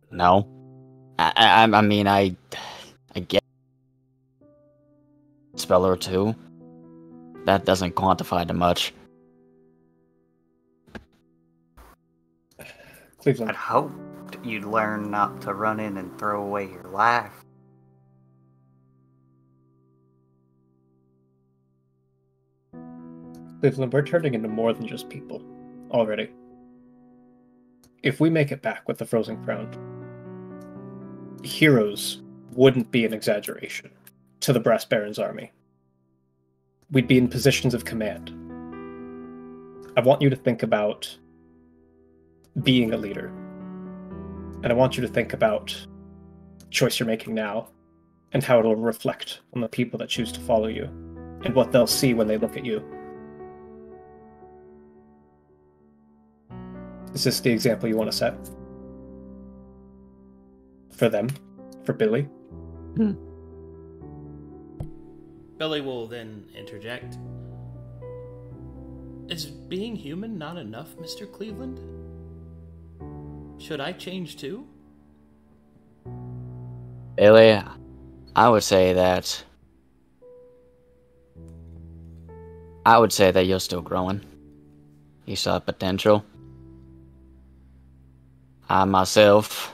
No. I mean, I get a spell or two. That doesn't quantify to much. Cleveland. I'd hoped you'd learn not to run in and throw away your life. Cleveland, we're turning into more than just people already. If we make it back with the Frozen Crown, heroes wouldn't be an exaggeration to the Brass Baron's army. We'd be in positions of command. I want you to think about being a leader. And I want you to think about the choice you're making now and how it'll reflect on the people that choose to follow you and what they'll see when they look at you. Is this the example you want to set? For them? for Billy. Billy will then interject. Is being human not enough, Mr. Cleavland? Should I change too? Billy, I would say that you're still growing. You still have potential. I myself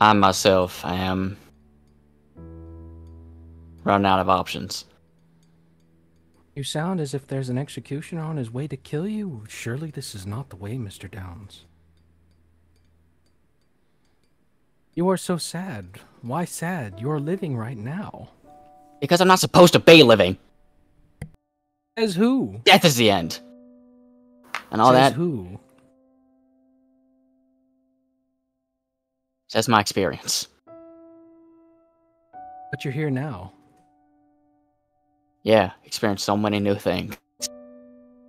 I am running out of options. You sound as if there's an executioner on his way to kill you. Surely this is not the way, Mr. Downs. You are so sad. Why sad? You're living right now. Because I'm not supposed to be living. Says who? Death is the end. And all Says that who? says my experience. But you're here now. Yeah, experienced so many new things.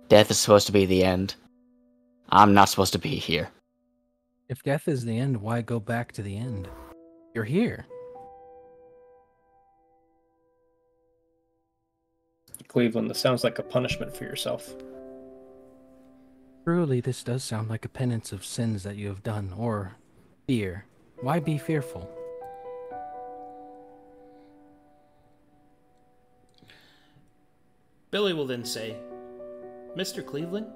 Death is supposed to be the end. I'm not supposed to be here. If death is the end, why go back to the end? You're here. Cleavland, this sounds like a punishment for yourself. Truly, this does sound like a penance of sins that you have done, or fear. Why be fearful? Billy will then say, Mr. Cleavland?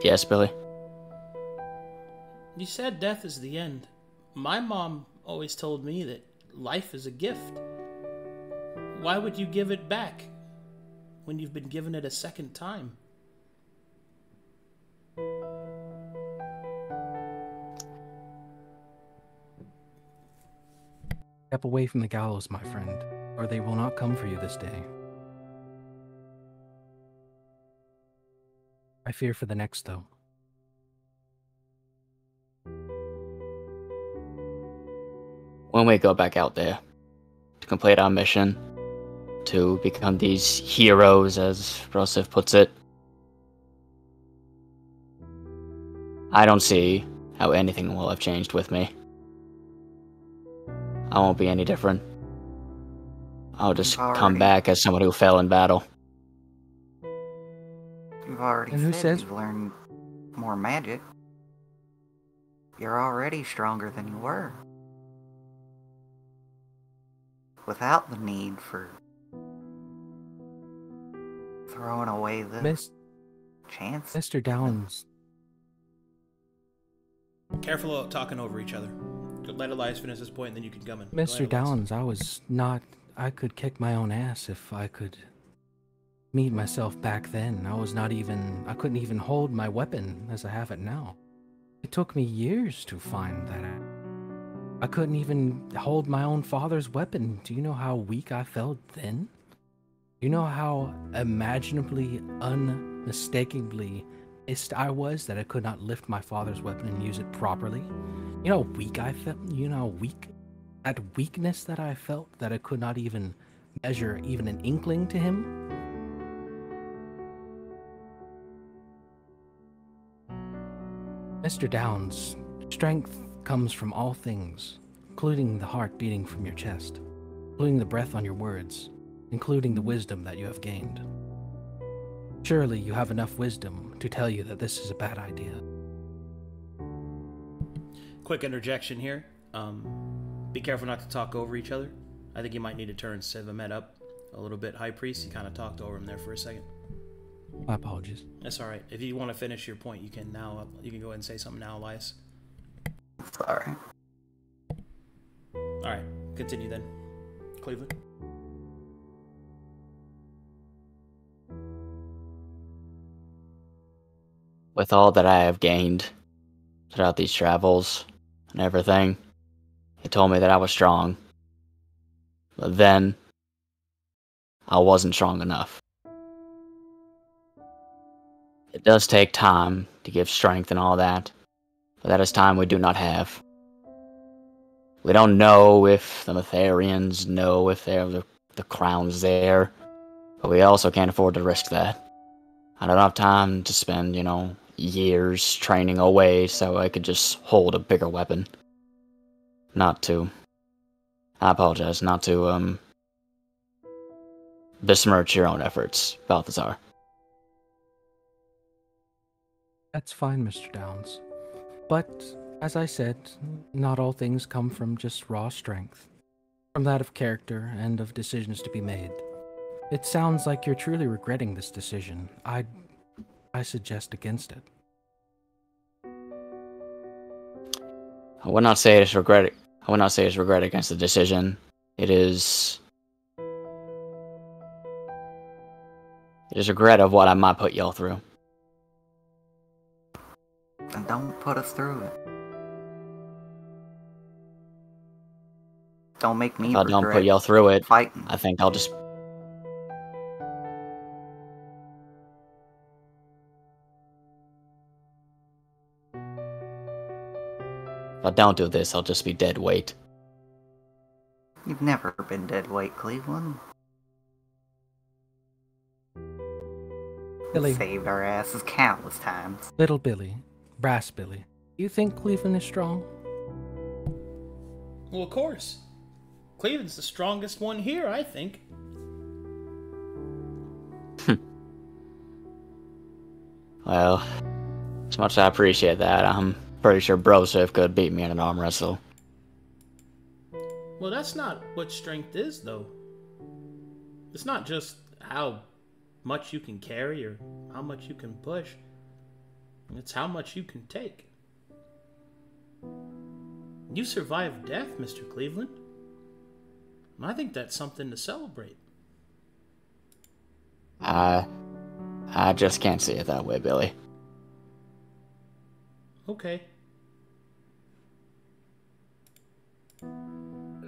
Yes, Billy. You said death is the end. My mom always told me that life is a gift. Why would you give it back when you've been given it a second time? Step away from the gallows, my friend, or they will not come for you this day. I fear for the next, though. When we go back out there to complete our mission, to become these heroes, as Broseph puts it, I don't see how anything will have changed with me. I won't be any different. I'll just come back as someone who fell in battle. You've already And who said says- you've learned more magic. You're already stronger than you were. Without the need for throwing away the chance. Mr. Downs, Careful about talking over each other. Let Elias finish this point, and then you can come in. Go Mr. ahead, Elias. Downs, I could kick my own ass if I could meet myself back then. I couldn't even hold my weapon as I have it now. It took me years to find that out. I couldn't even hold my own father's weapon. Do you know how weak I felt then? You know how imaginably, unmistakably pissed I was that I could not lift my father's weapon and use it properly? You know how weak I felt? You know how weak? That weakness that I felt that I could not even measure even an inkling to him? Mr. Downs, strength comes from all things, including the heart beating from your chest, including the breath on your words, including the wisdom that you have gained. Surely you have enough wisdom to tell you that this is a bad idea. Quick interjection here. Be careful not to talk over each other. I think you might need to turn Sivamet up a little bit. Hyghpriest, you kind of talked over him there for a second. My apologies. That's all right. If you want to finish your point, you can now. You can go ahead and say something now, Elias. Sorry. All right, continue then, Cleveland. With all that I have gained throughout these travels and everything, he told me that I was strong. But then, I wasn't strong enough. It does take time to give strength and all that, but that is time we do not have. We don't know if the Metharians know if the crown's there, but we also can't afford to risk that. I don't have time to spend, years training away so I could just hold a bigger weapon. I apologize, not to, besmirch your own efforts, Balthazar. That's fine, Mr. Downs. But, as I said, not all things come from just raw strength. From that of character and of decisions to be made. It sounds like you're truly regretting this decision. I suggest against it. I would not say it's regret. I would not say it's regret against the decision. It is regret of what I might put y'all through. And don't put us through it. Don't make me If I don't put y'all through it, fighting. I think I'll just... If I don't do this, I'll just be dead weight. You've never been dead weight, Cleveland. Billy. Saved our asses countless times. Little Billy, Brass Billy, you think Cleveland is strong? Well, of course. Cleveland's the strongest one here, I think. Well, as much as I appreciate that, I'm pretty sure Broseph could beat me in an arm wrestle. Well, that's not what strength is, though. It's not just how much you can carry or how much you can push. It's how much you can take. You survived death, Mr. Cleveland. And I think that's something to celebrate. I just can't see it that way, Billy. Okay.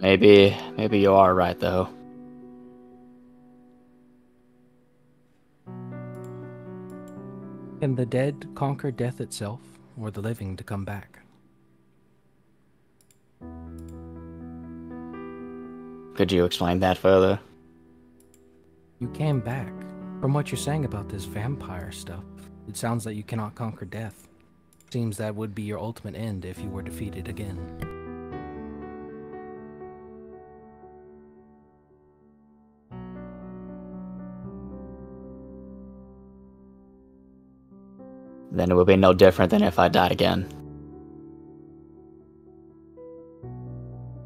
Maybe you are right, though. Can the dead conquer death itself, or the living to come back? Could you explain that further? You came back. From what you're saying about this vampire stuff, it sounds like you cannot conquer death. Seems that would be your ultimate end if you were defeated again. Then it would be no different than if I died again.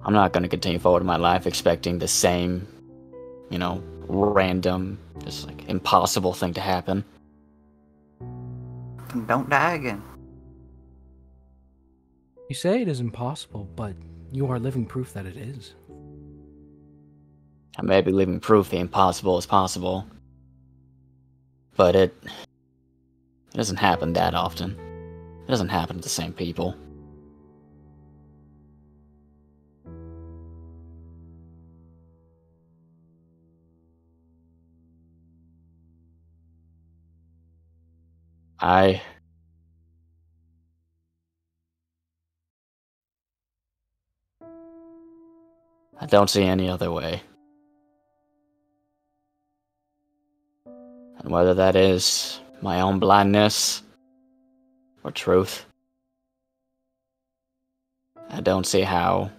I'm not going to continue forward in my life expecting the same, random, just like impossible thing to happen. Then don't die again. You say it is impossible, but you are living proof that it is. I may be living proof the impossible is possible, but it doesn't happen that often. It doesn't happen to the same people. I don't see any other way. And whether that is my own blindness or truth, I don't see how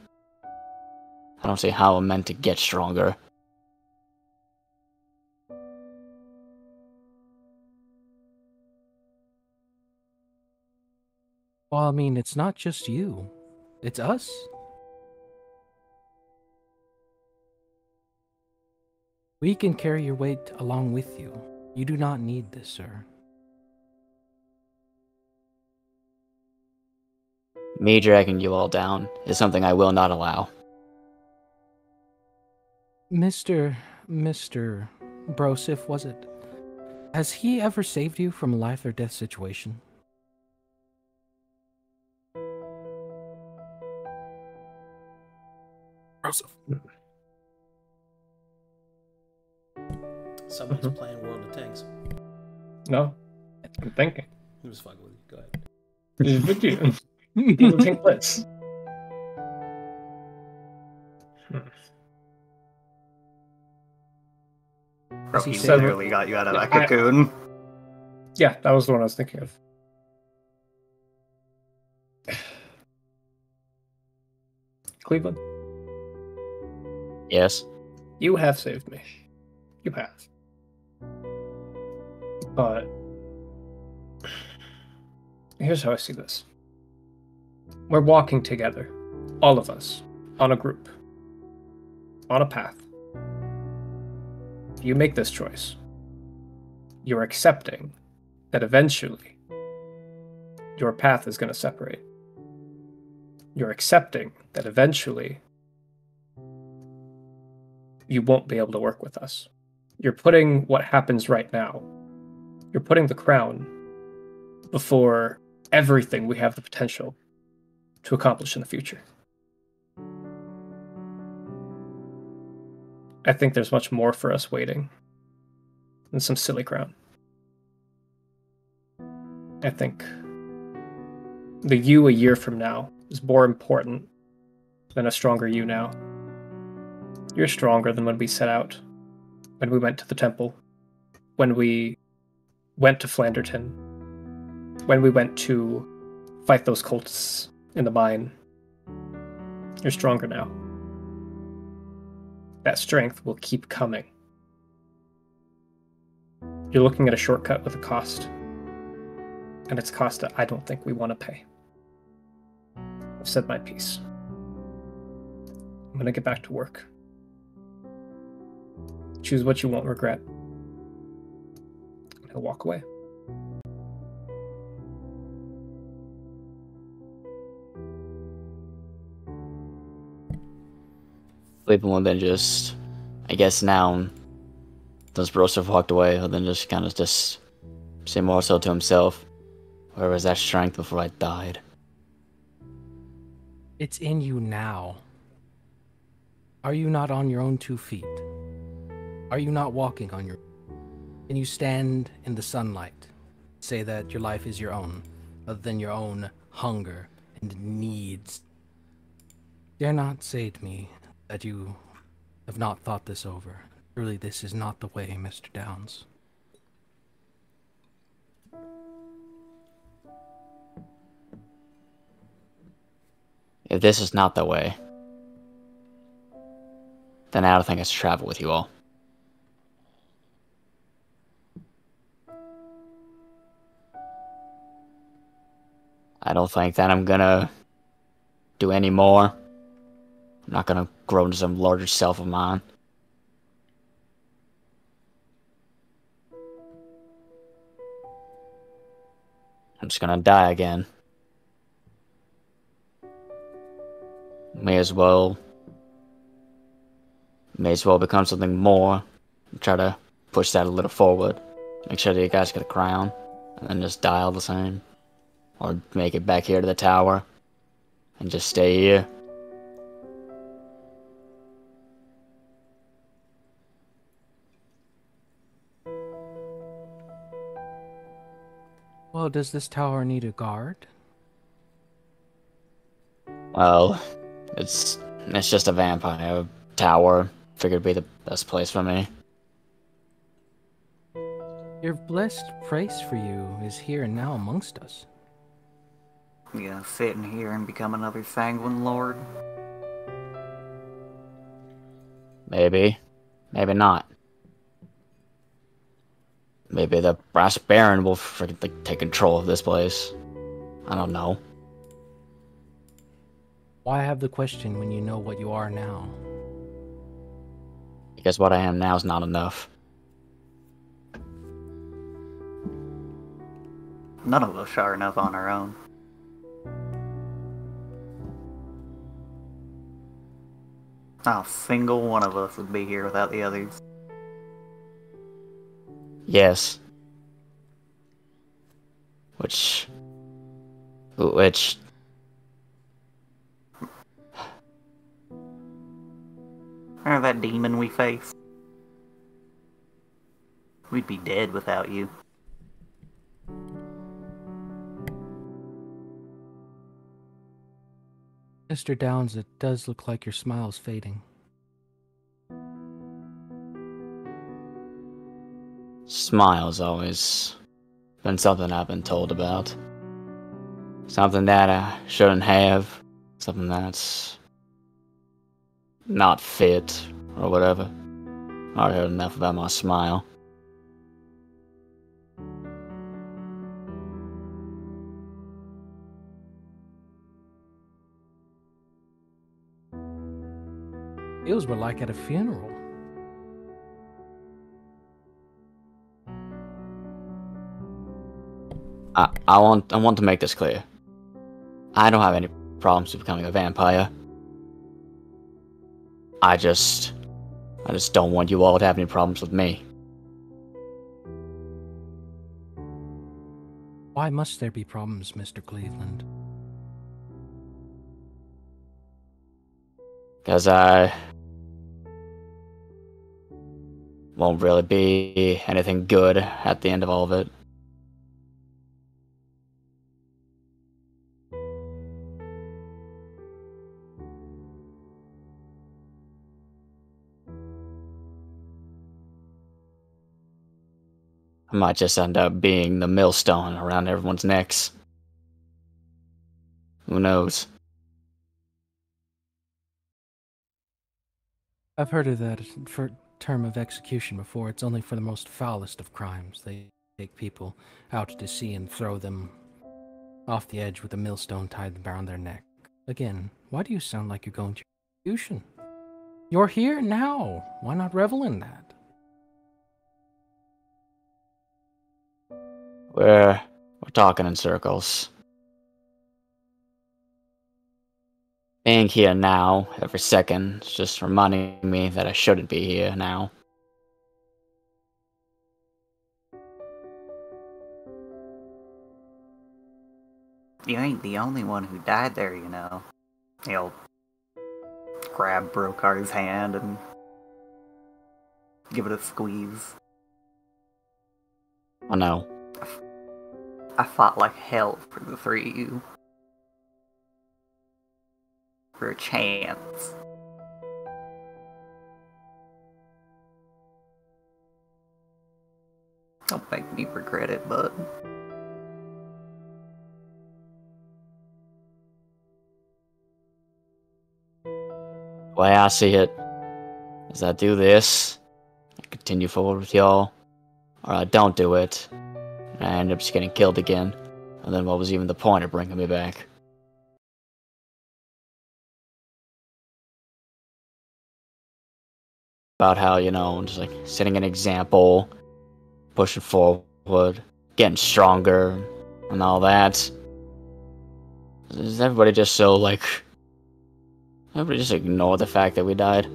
I'm meant to get stronger. Well, I mean, it's not just you. It's us. We can carry your weight along with you. You do not need this, sir. Me dragging you all down is something I will not allow. Mr. Broseph, was it? Has he ever saved you from a life or death situation? Broseph. Someone's playing World of Tanks. No, I'm thinking. He was fucking with you. Go ahead. Just with you. It'll take place. Bro, he said- literally got you out of that cocoon. Yeah, that was the one I was thinking of. Cleveland? Yes. You have saved me. You have. But here's how I see this. We're walking together, all of us, on a group, on a path. If you make this choice, you're accepting that eventually your path is going to separate. You're accepting that eventually you won't be able to work with us. You're putting what happens right now, you're putting the crown before everything we have the potential to accomplish in the future. I think there's much more for us waiting than some silly crown. I think the you a year from now is more important than a stronger you now. You're stronger than when we set out, when we went to the temple, when we went to Flanderton, when we went to fight those cultists in the mine. You're stronger now. That strength will keep coming. You're looking at a shortcut with a cost, and it's a cost that I don't think we want to pay. I've said my piece. I'm going to get back to work. Choose what you won't regret. And he'll walk away. Cleveland will then just, I guess now, since Broseph walked away, he'll then just kind of just say more so to himself, where was that strength before I died? It's in you now. Are you not on your own 2 feet? Are you not walking on your... Can you stand in the sunlight, say that your life is your own, other than your own hunger and needs? Dare not say to me that you have not thought this over. Truly, this is not the way, Mr. Downs. If this is not the way, then I don't think I should travel with you all. I don't think that I'm gonna do any more. I'm not gonna grow into some larger self of mine. I'm just gonna die again. May as well become something more. Try to push that a little forward. Make sure that you guys get a crown. And then just die all the same. Or make it back here to the tower. And just stay here. Well, does this tower need a guard? Well, it's just a vampire tower. Figured it'd be the best place for me. Your blessed place for you is here and now amongst us. You gonna sit in here and become another Sanguine Lord? Maybe. Maybe not. Maybe the Brass Baron will take control of this place. I don't know. Why have the question when you know what you are now? Because what I am now is not enough. None of us are enough on our own. Not a single one of us would be here without the others. Yes. Which... Or that demon we face. We'd be dead without you. Mr. Downs, it does look like your smile's fading. Smile's always been something I've been told about. Something that I shouldn't have. Something that's not fit, or whatever. I already heard enough about my smile. Feels we're like at a funeral. I want to make this clear. I don't have any problems with becoming a vampire. I just don't want you all to have any problems with me. Why must there be problems, Mr. Cleavland? Because I won't really be anything good at the end of all of it. I might just end up being the millstone around everyone's necks. Who knows? I've heard of that term of execution before. It's only for the most foulest of crimes. They take people out to sea and throw them off the edge with a millstone tied around their neck. Again, why do you sound like you're going to execution? You're here now. Why not revel in that? We're talking in circles. Being here now, every second, is just reminding me that I shouldn't be here now. You ain't the only one who died there, you know. He'll grab Brokhar's hand and give it a squeeze. I know. I fought like hell for the three of you. For a chance. Don't make me regret it, bud. The way I see it is I do this, I continue forward with y'all, or I don't do it, and I end up just getting killed again, and then what was even the point of bringing me back? About how, you know, just like setting an example, pushing forward, getting stronger, and all that. Is everybody just so, like... Everybody just ignore the fact that we died?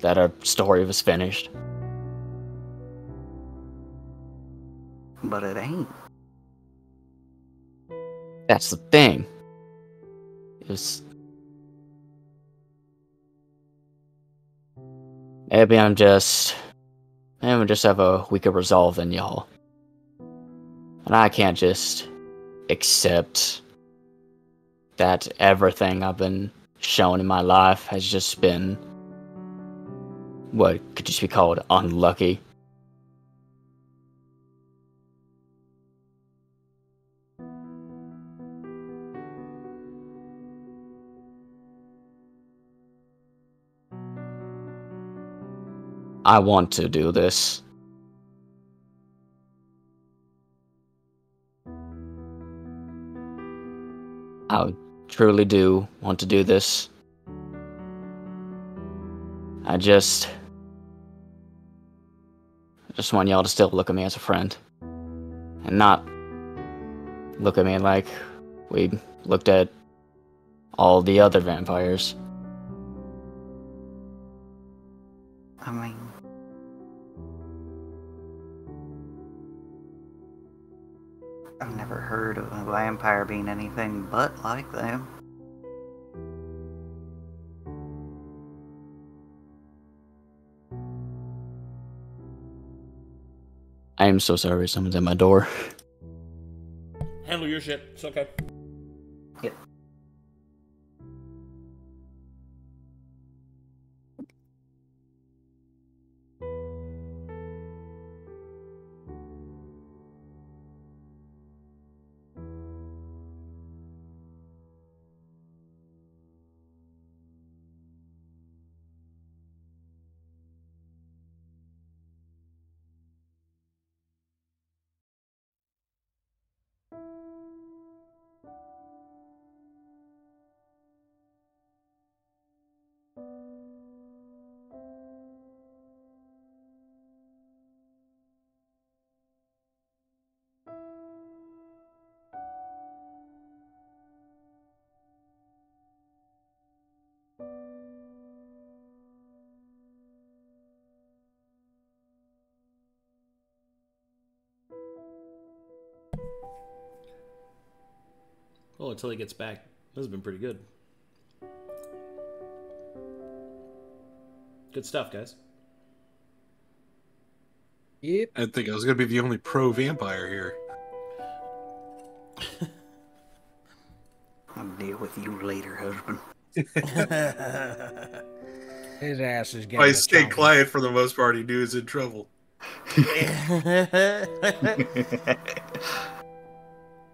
That our story was finished? But it ain't. That's the thing. It was... Maybe I just have a weaker resolve than y'all. And I can't just accept that everything I've been shown in my life has just been what could just be called unlucky. I want to do this. I truly do want to do this. I just want y'all to still look at me as a friend. And not look at me like we looked at all the other vampires. I mean... I've never heard of a vampire being anything but like them. I am so sorry someone's at my door. Handle your shit. It's okay. Yep. Well, until he gets back. This has been pretty good. Good stuff, guys. Yep. I think I was going to be the only pro vampire here. I'll deal with you later, husband. His ass is getting. If I stay quiet for the most part, he knew he's in trouble.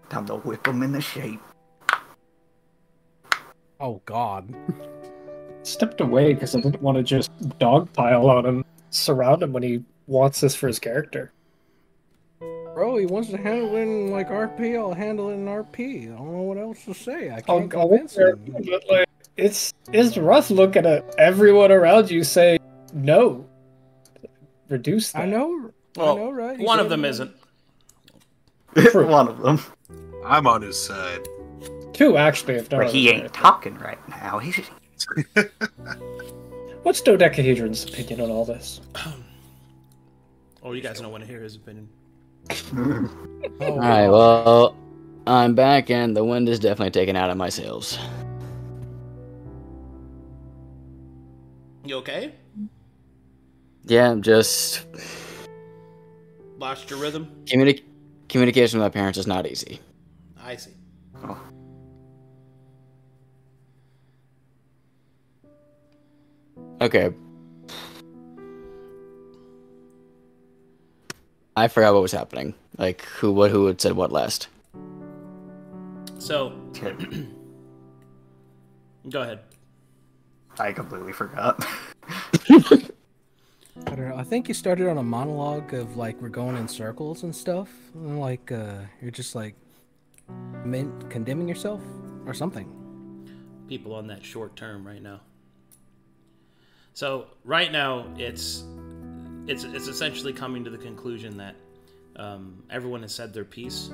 Time to whip him into shape. Oh God. Stepped away because I didn't want to just dogpile on him, surround him when he wants this for his character. Bro, he wants to handle it in like RP. I'll handle it in RP. I don't know what else to say. I can't convince him. But like, it's rough looking at everyone around you say no. Reduce that. I know. Well, I know, right? One of them isn't. One of them. I'm on his side. Two actually, if not. But he ain't talking right now. He's What's Dodecahedron's opinion on all this? Oh, you guys don't want to hear his opinion. Alright, well, I'm back and the wind is definitely taken out of my sails. You okay? Yeah, I'm just... Lost your rhythm? Communication with my parents is not easy. I see. Oh. Okay. I forgot what was happening. Like, who had said what last. So, go ahead. I completely forgot. I don't know. I think you started on a monologue of like we're going in circles and stuff. And, like you're just like condemning yourself or something. People on that short term right now. So right now it's essentially coming to the conclusion that everyone has said their piece,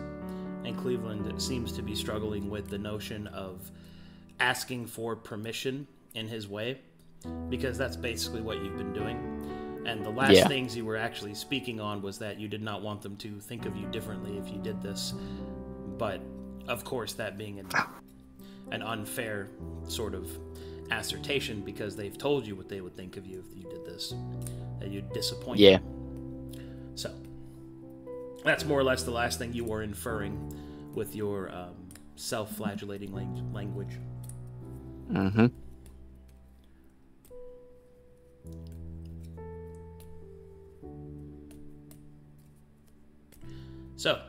and Cleavland seems to be struggling with the notion of asking for permission in his way, because that's basically what you've been doing. And the last things you were actually speaking on was that you did not want them to think of you differently if you did this. But, of course, that being an unfair sort of assertion, because they've told you what they would think of you if you did this. That you'd disappoint them. So, that's more or less the last thing you were inferring with your self-flagellating language. Mm-hmm. So,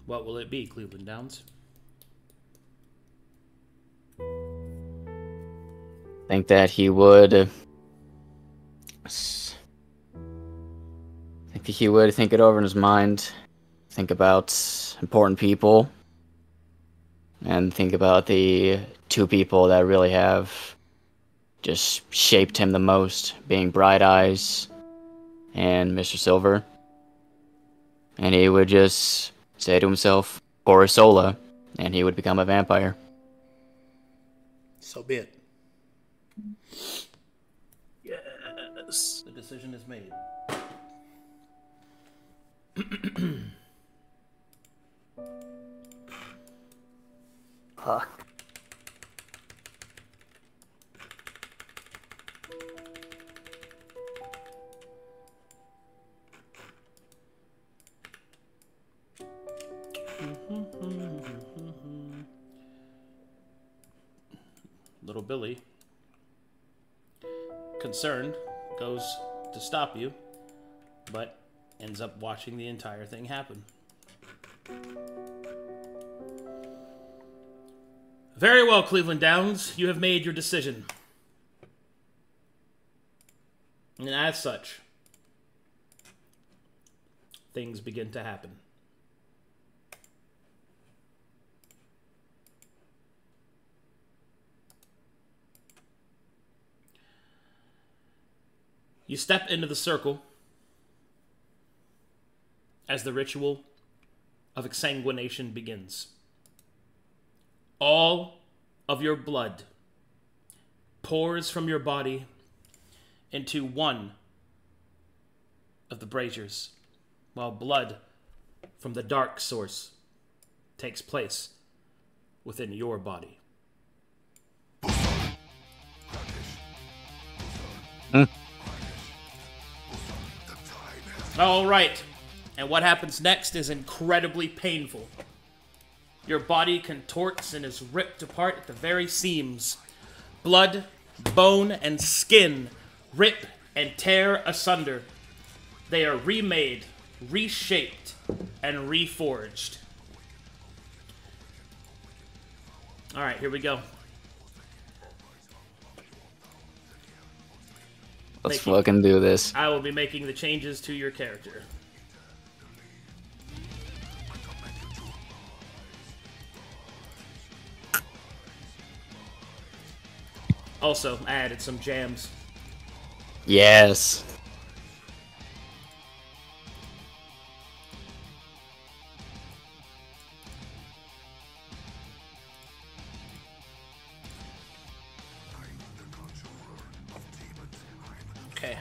what will it be, Cleveland Downs? I think that he would... think it over in his mind, think about important people, and think about the two people that really have just shaped him the most, being Bright Eyes and Mr. Silver. And he would just say to himself, Borisola, and he would become a vampire. So be it. Yes. The decision is made. Fuck. Little Billy, concerned, goes to stop you, but ends up watching the entire thing happen. Very well, Cleveland Downs, you have made your decision. And as such, things begin to happen. You step into the circle as the ritual of exsanguination begins. All of your blood pours from your body into one of the braziers, while blood from the dark source takes place within your body. All right. And what happens next is incredibly painful. Your body contorts and is ripped apart at the very seams. Blood, bone, and skin rip and tear asunder. They are remade, reshaped, and reforged. All right, here we go. Let's fucking do this. I will be making the changes to your character. Also, I added some jams. Yes. Okay.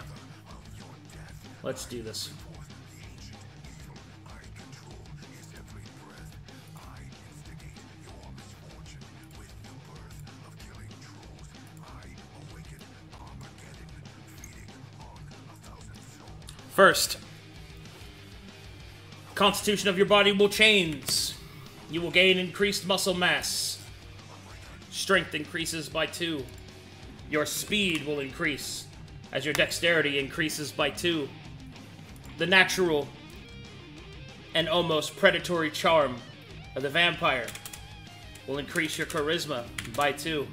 Let's do this. First, constitution of your body will change. You will gain increased muscle mass. Strength increases by 2. Your speed will increase as your dexterity increases by 2. The natural and almost predatory charm of the vampire will increase your charisma by 2.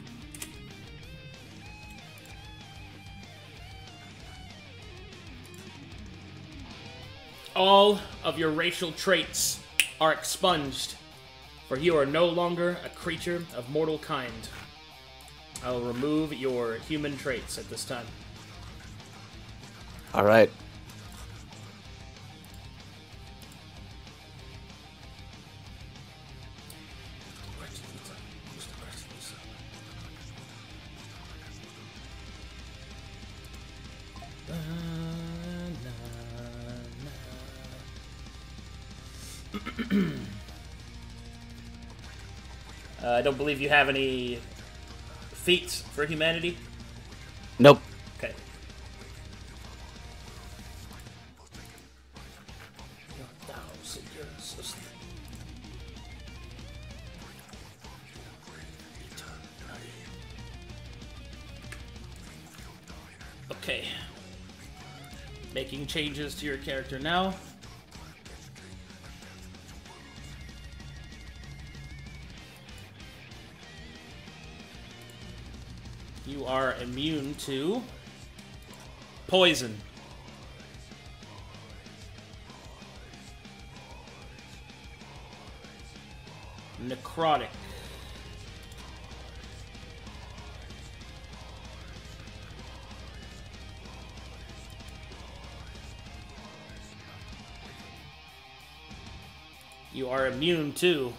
All of your racial traits are expunged, for you are no longer a creature of mortal kind. I will remove your human traits at this time. All right. I don't believe you have any feats for humanity. Nope. Okay. Okay. Making changes to your character now. You are immune to poison. Necrotic. You are immune to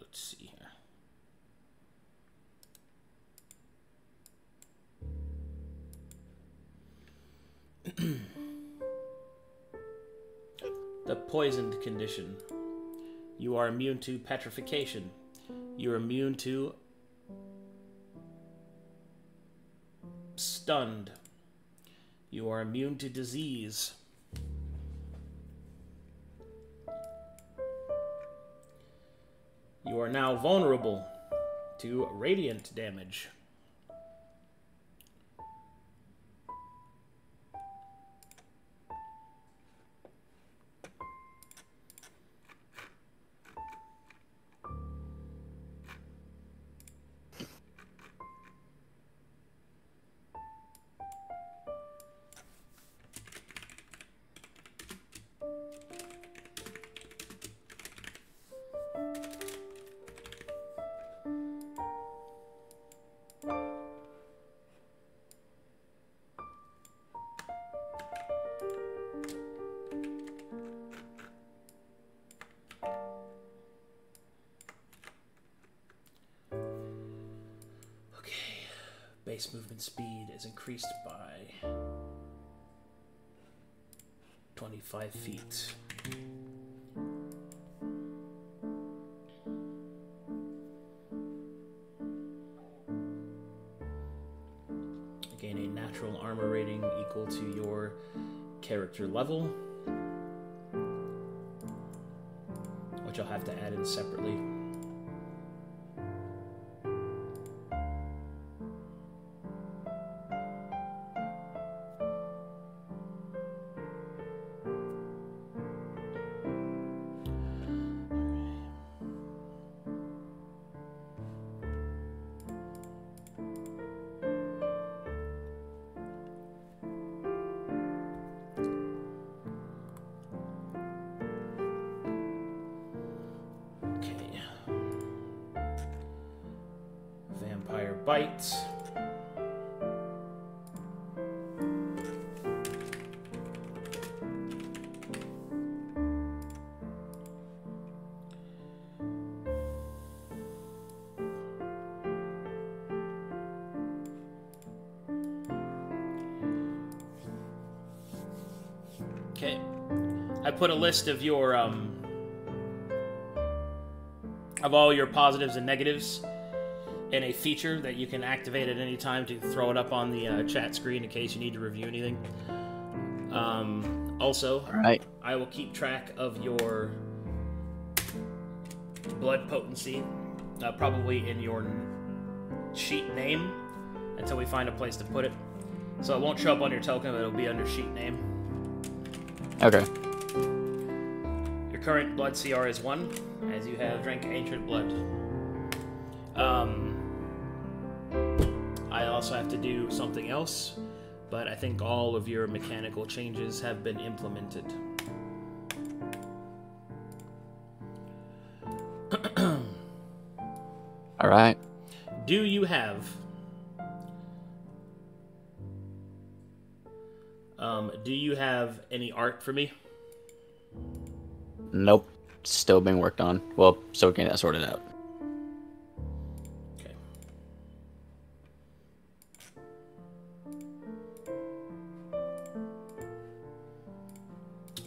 let's see here. The poisoned condition. You are immune to petrification. You are immune to stunned. You are immune to disease. You are now vulnerable to radiant damage. Base movement speed is increased by 25 feet. Gain a natural armor rating equal to your character level, which I'll have to add in separately. Bite. Okay. I put a list of your of all your positives and negatives in a feature that you can activate at any time to throw it up on the chat screen in case you need to review anything. Also, all right, I will keep track of your blood potency, probably in your sheet name, until we find a place to put it. So it won't show up on your token, but it'll be under sheet name. Okay. Your current blood CR is 1, as you have drank ancient blood. I also have to do something else, but I think all of your mechanical changes have been implemented. All right. Do you have any art for me? Nope. Still being worked on. Well, so we can get that sorted out. Okay.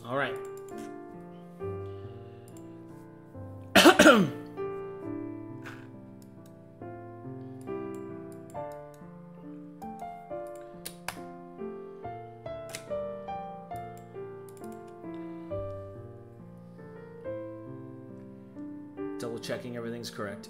All right. Double checking everything's correct.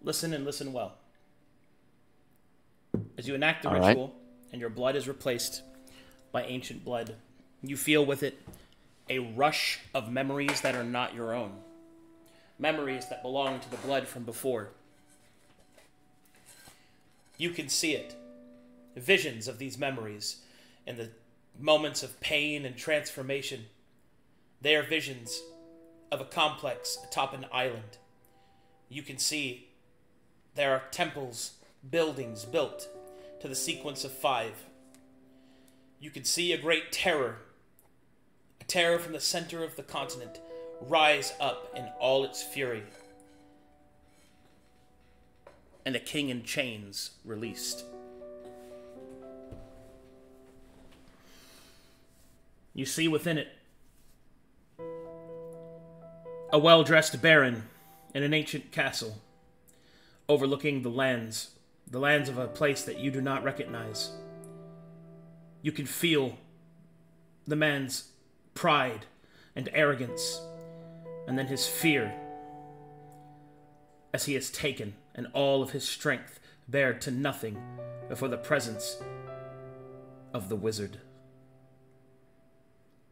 Listen and listen well. As you enact the ritual and your blood is replaced by ancient blood, you feel with it a rush of memories that are not your own. Memories that belong to the blood from before. You can see it. Visions of these memories in the moments of pain and transformation. They are visions of a complex atop an island. You can see there are temples, buildings built to the sequence of 5. You can see a great terror, a terror from the center of the continent, rise up in all its fury. And a king in chains released. You see within it a well-dressed baron in an ancient castle, overlooking the lands of a place that you do not recognize. You can feel the man's pride and arrogance, and then his fear, as he has taken and all of his strength bared to nothing before the presence of the wizard.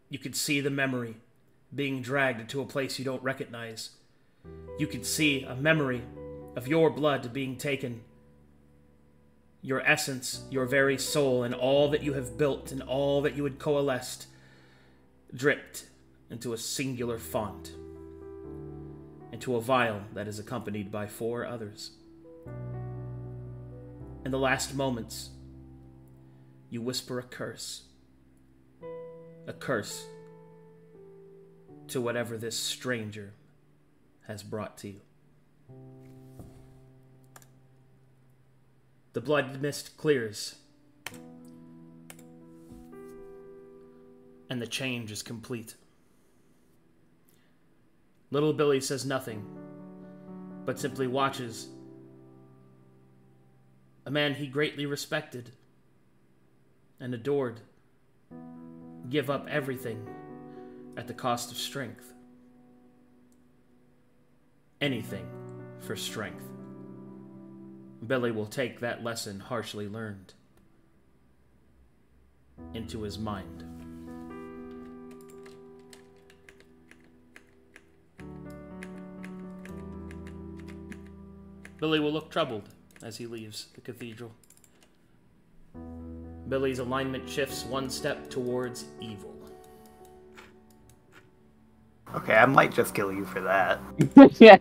You can see the memory being dragged into a place you don't recognize. You can see a memory of your blood being taken your essence, your very soul, and all that you have built and all that you had coalesced, dripped into a singular font, into a vial that is accompanied by 4 others. In the last moments, you whisper a curse to whatever this stranger has brought to you. The blood mist clears, and the change is complete. Little Billy says nothing, but simply watches a man he greatly respected and adored give up everything at the cost of strength. Anything for strength. Billy will take that lesson harshly learned into his mind. Billy will look troubled as he leaves the cathedral. Billy's alignment shifts one step towards evil. Okay, I might just kill you for that. Yeah.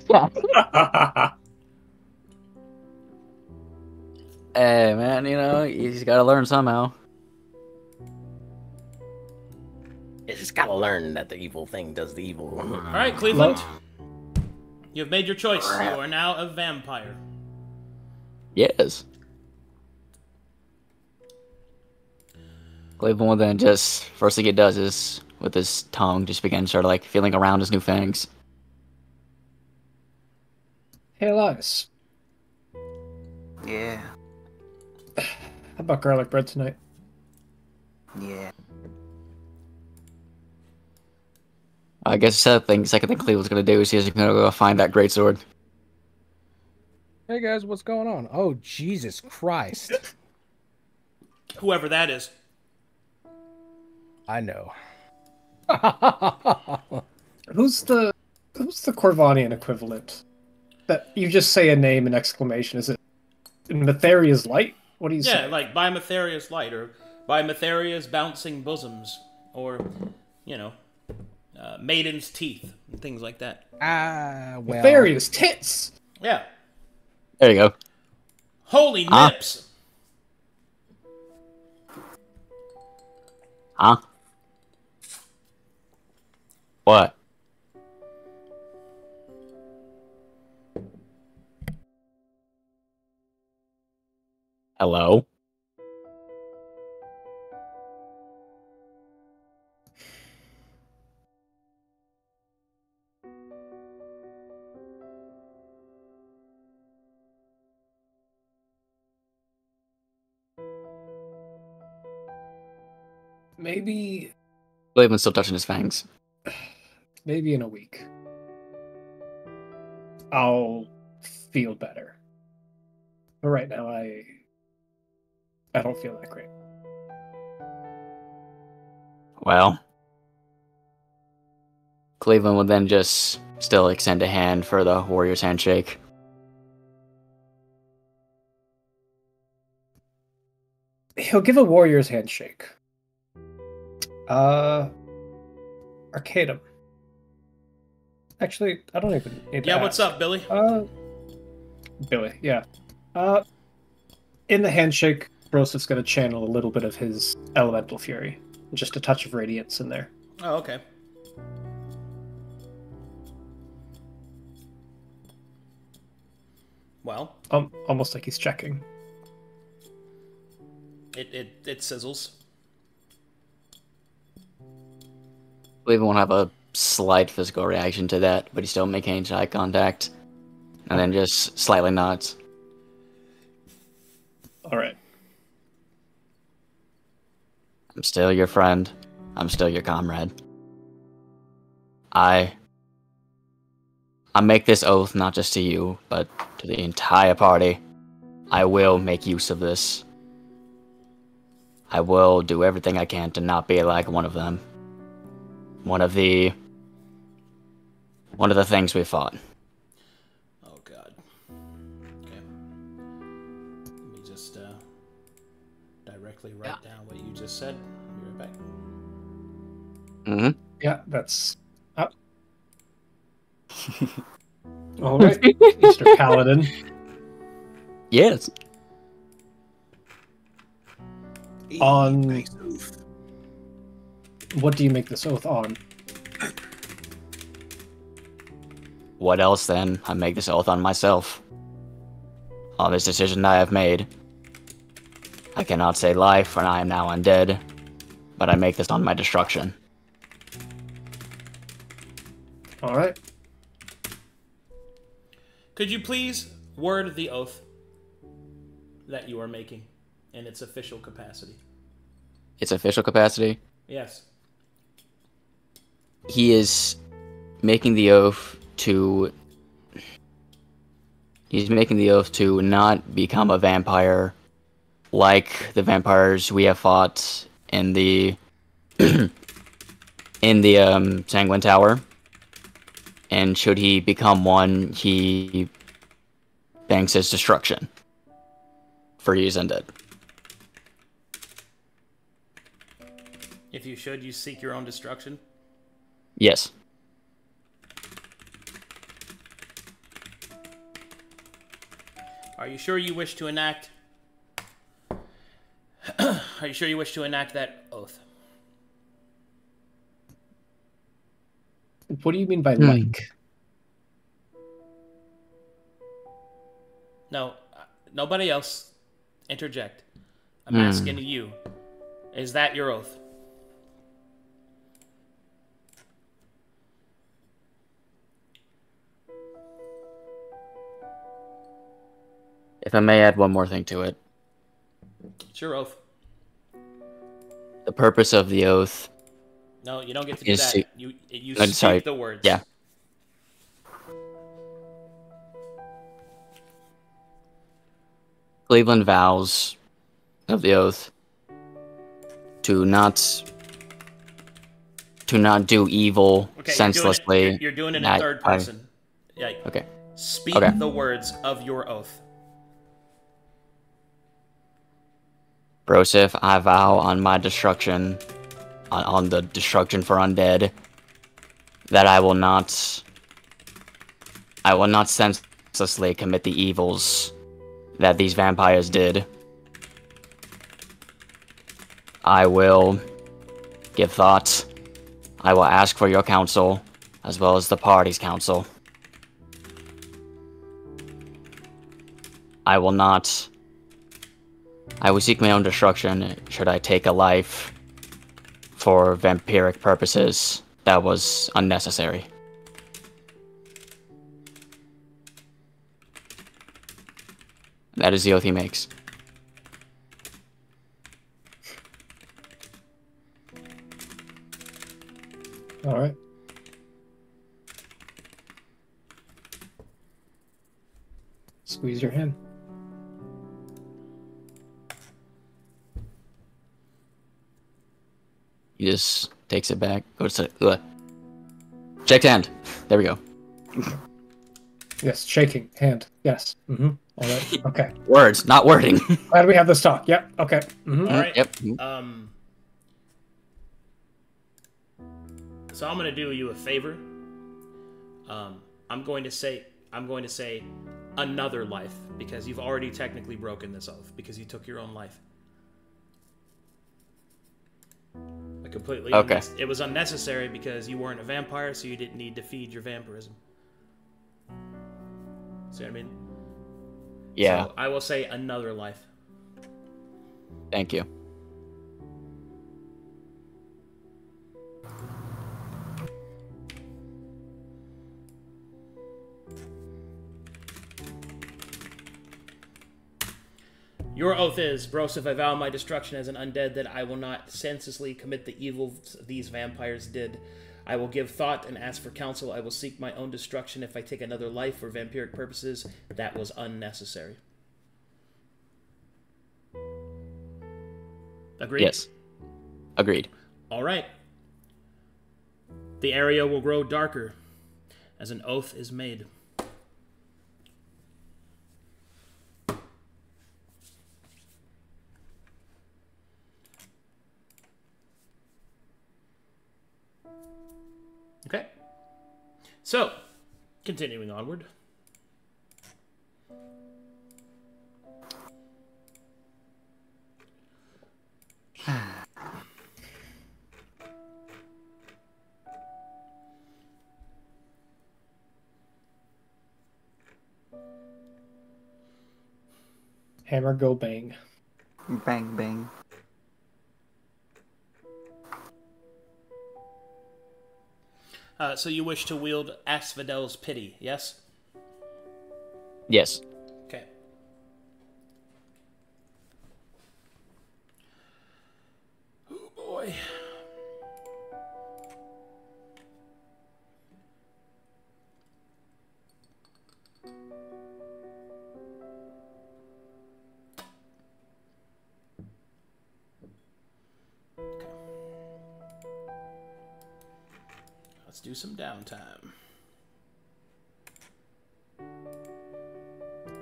Hey, man, you know, you just gotta learn somehow. You just gotta learn that the evil thing does the evil. Alright, Cleveland. You have made your choice. You are now a vampire. Yes. Cleveland will then just, first thing it does is, with his tongue, just begin sort of like feeling around his new fangs. Hey, Elias. Yeah. How about garlic bread tonight? Yeah. I guess the second thing Cleveland's gonna do is he's gonna go find that greatsword. Hey guys, what's going on? Oh, Jesus Christ. Whoever that is. I know. Who's the Corvanian equivalent? That you just say a name and exclamation. Is it Matheria's Light? What do you say? Yeah, like by Matheria's light, or by Matheria's bouncing bosoms, or, you know, maiden's teeth, and things like that. Well. Matheria's tits! Yeah. There you go. Holy nips! Huh? What? Hello? Maybe Cleveland's still touching his fangs. in a week. I'll feel better. But right now I don't feel that great. Well, Cleveland will then just still extend a hand for the warrior's handshake. He'll give a warrior's handshake. Arcadum. Actually, I don't even need to Yeah, ask. what's up, Billy? Billy, yeah. In the handshake, Broseph's gonna channel a little bit of his elemental fury. Just a touch of radiance in there. Oh, okay. Well, Almost like he's checking. it sizzles. Cleveland won't have a slight physical reaction to that, but he still maintains eye contact. And then just slightly nods. Alright. I'm still your friend. I'm still your comrade. I make this oath not just to you, but to the entire party. I will make use of this. I will do everything I can to not be like one of them. One of the things we fought. Oh, God. Okay. Let me just directly write down what you just said. Be right back. Mm-hmm. Yeah, that's up. All right, Mr. Paladin. Yes. On Nice oath. what do you make this oath on? What else then? I make this oath on myself. On this decision I have made. I cannot say life when I am now undead, but I make this on my destruction. All right. Could you please word the oath that you are making in its official capacity? Its official capacity? Yes. He is making the oath to... He's making the oath to not become a vampire like the vampires we have fought in the... Sanguine Tower. And should he become one, he banks his destruction. For he is undead. If you should, you seek your own destruction? Yes. Are you sure you wish to enact... Are you sure you wish to enact that oath? What do you mean by like? No, nobody else interject. I'm asking you. Is that your oath? If I may add one more thing to it. It's your oath. The purpose of the oath... No, you don't get to do Is that. to- You I'm speak sorry. the words. Yeah. Cleavland vows of the oath to not do evil Okay, senselessly. you're doing it in third person. Yeah. Okay. Speak Okay. the words of your oath. Broseph, I vow on my destruction, on the destruction for undead, that I will not senselessly commit the evils that these vampires did. I will give thought. I will ask for your counsel, as well as the party's counsel. I will seek my own destruction should I take a life for vampiric purposes that was unnecessary. That is the oath he makes. All right. Squeeze your hand. He just takes it back. Goes to checked hand. There we go. Yes, shaking hand. Yes. Mm-hmm. All right. Okay. Words, not wording. Glad we have this talk. Yep. Okay. Mm-hmm. All right. Yep. So I'm going to do you a favor. I'm going to say another life, because you've already technically broken this oath because you took your own life. Completely. Okay. It was unnecessary because you weren't a vampire, so you didn't need to feed your vampirism. See what I mean? Yeah. So I will say another life. Thank you. Your oath is, Broseph, I vow my destruction as an undead that I will not senselessly commit the evils these vampires did. I will give thought and ask for counsel. I will seek my own destruction if I take another life for vampiric purposes. That was unnecessary. Agreed? Yes. Agreed. All right. The area will grow darker as an oath is made. So, continuing onward. Hammer, go bang. Bang, bang. So you wish to wield Asphodel's Pity, yes? Yes. Okay. Oh boy. Let's do some downtime.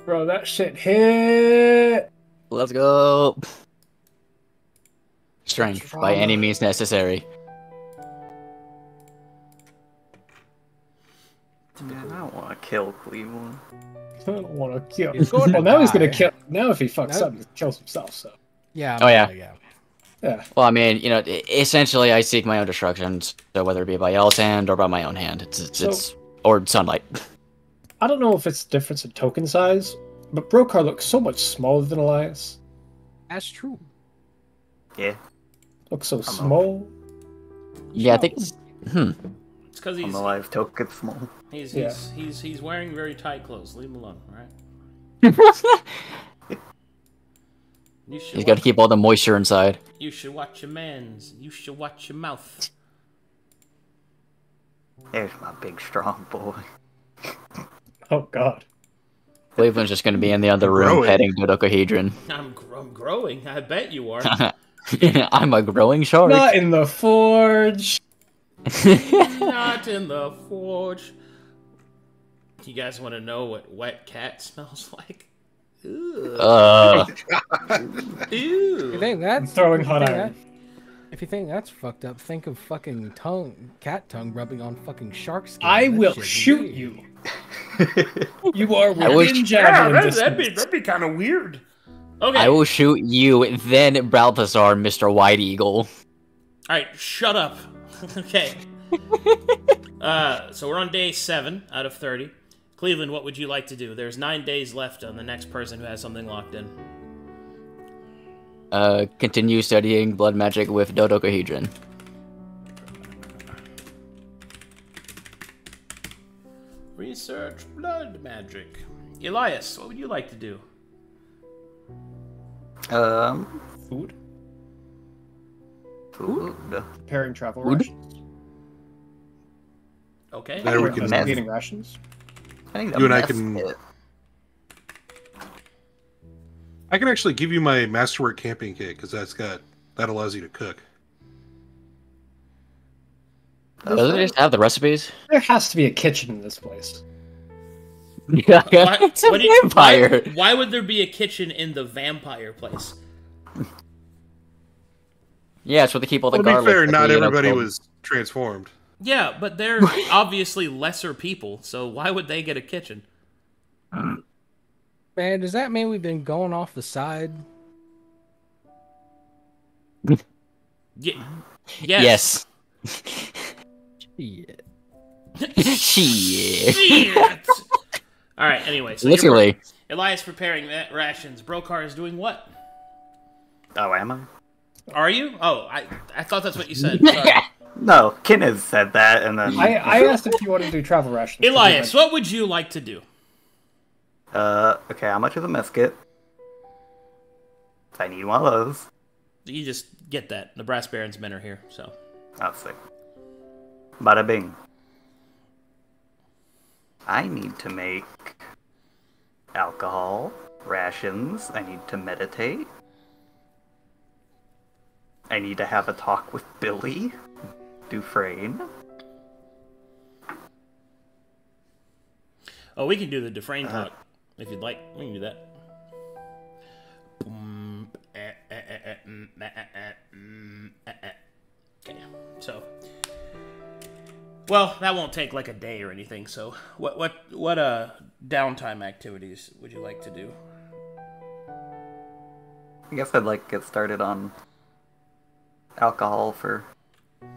Bro, that shit hit! Let's go. Strength by any means necessary. Man, I don't want to kill Cleveland. I don't want to kill. He's going to Well, now he's die. gonna kill. Now if he fucks No. up, he kills himself. So Yeah. Oh, yeah. yeah. Well, I mean, essentially, I seek my own destruction, so whether it be by L's hand or by my own hand, it's or sunlight. I don't know if it's the difference in token size, but Brokhar looks so much smaller than Elias. That's true. Yeah. Looks so small. Yeah, I think it's. It's because On he's the live token small. he's wearing very tight clothes. Leave him alone, all right? You should He's got to keep all the moisture inside. You should watch your mans. You should watch your mouth. There's my big strong boy. Oh God. Cleveland's just going to be in the other room Growing. petting dodecahedron. I'm growing. I bet you are. I'm a growing shark. Not in the forge. Not in the forge. You guys want to know what wet cat smells like? Ew. You think that's Throwing hot iron. If you think that's fucked up, think of fucking cat tongue rubbing on fucking shark skin. I That will shit's shoot weird. you. You are I wish- within javelin that'd distance. be kind of weird. Okay. I will shoot you, then Balthazar, Mr. White Eagle. All right, shut up. Okay. So we're on day 7 out of 30. Cleveland, what would you like to do? There's 9 days left on the next person who has something locked in. Continue studying blood magic with dodecahedron. Research blood magic. Elias, what would you like to do? Food. Food. Preparing travel Food? rations. Okay. There we We're can- investigating rations. I think You and I mess can- kit. I can actually give you my masterwork camping kit because that allows you to cook. Doesn't it just have the recipes? There has to be a kitchen in this place. Yeah, it's a what do you- vampire. Why would there be a kitchen in the vampire place? Yeah, it's where they keep all the Well, to be garlic. fair, that not they, everybody cook. was transformed. Yeah, but they're obviously lesser people, so why would they get a kitchen? Man, does that mean we've been going off the side? Yeah. Yes. Shit. Shit. Shit. All right. Anyway, so Literally. Elias preparing rations. Brokhar is doing what? Oh, am I? Are you? Oh, I thought that's what you said. Sorry. No, Kiniz said that, and then... I asked if you wanted to do travel rations. Elias, what would you like to do? Okay, how much is a mess kit? I need one of those. You just get that. The Brass Barons men are here, so. Oh, sick. Bada bing. I need to make alcohol, rations, I need to meditate. I need to have a talk with Billy Dufresne. Oh, we can do the Dufresne talk if you'd like. We can do that. Okay, so Well, that won't take like a day or anything. So, what downtime activities would you like to do? I guess I'd like to get started on alcohol for so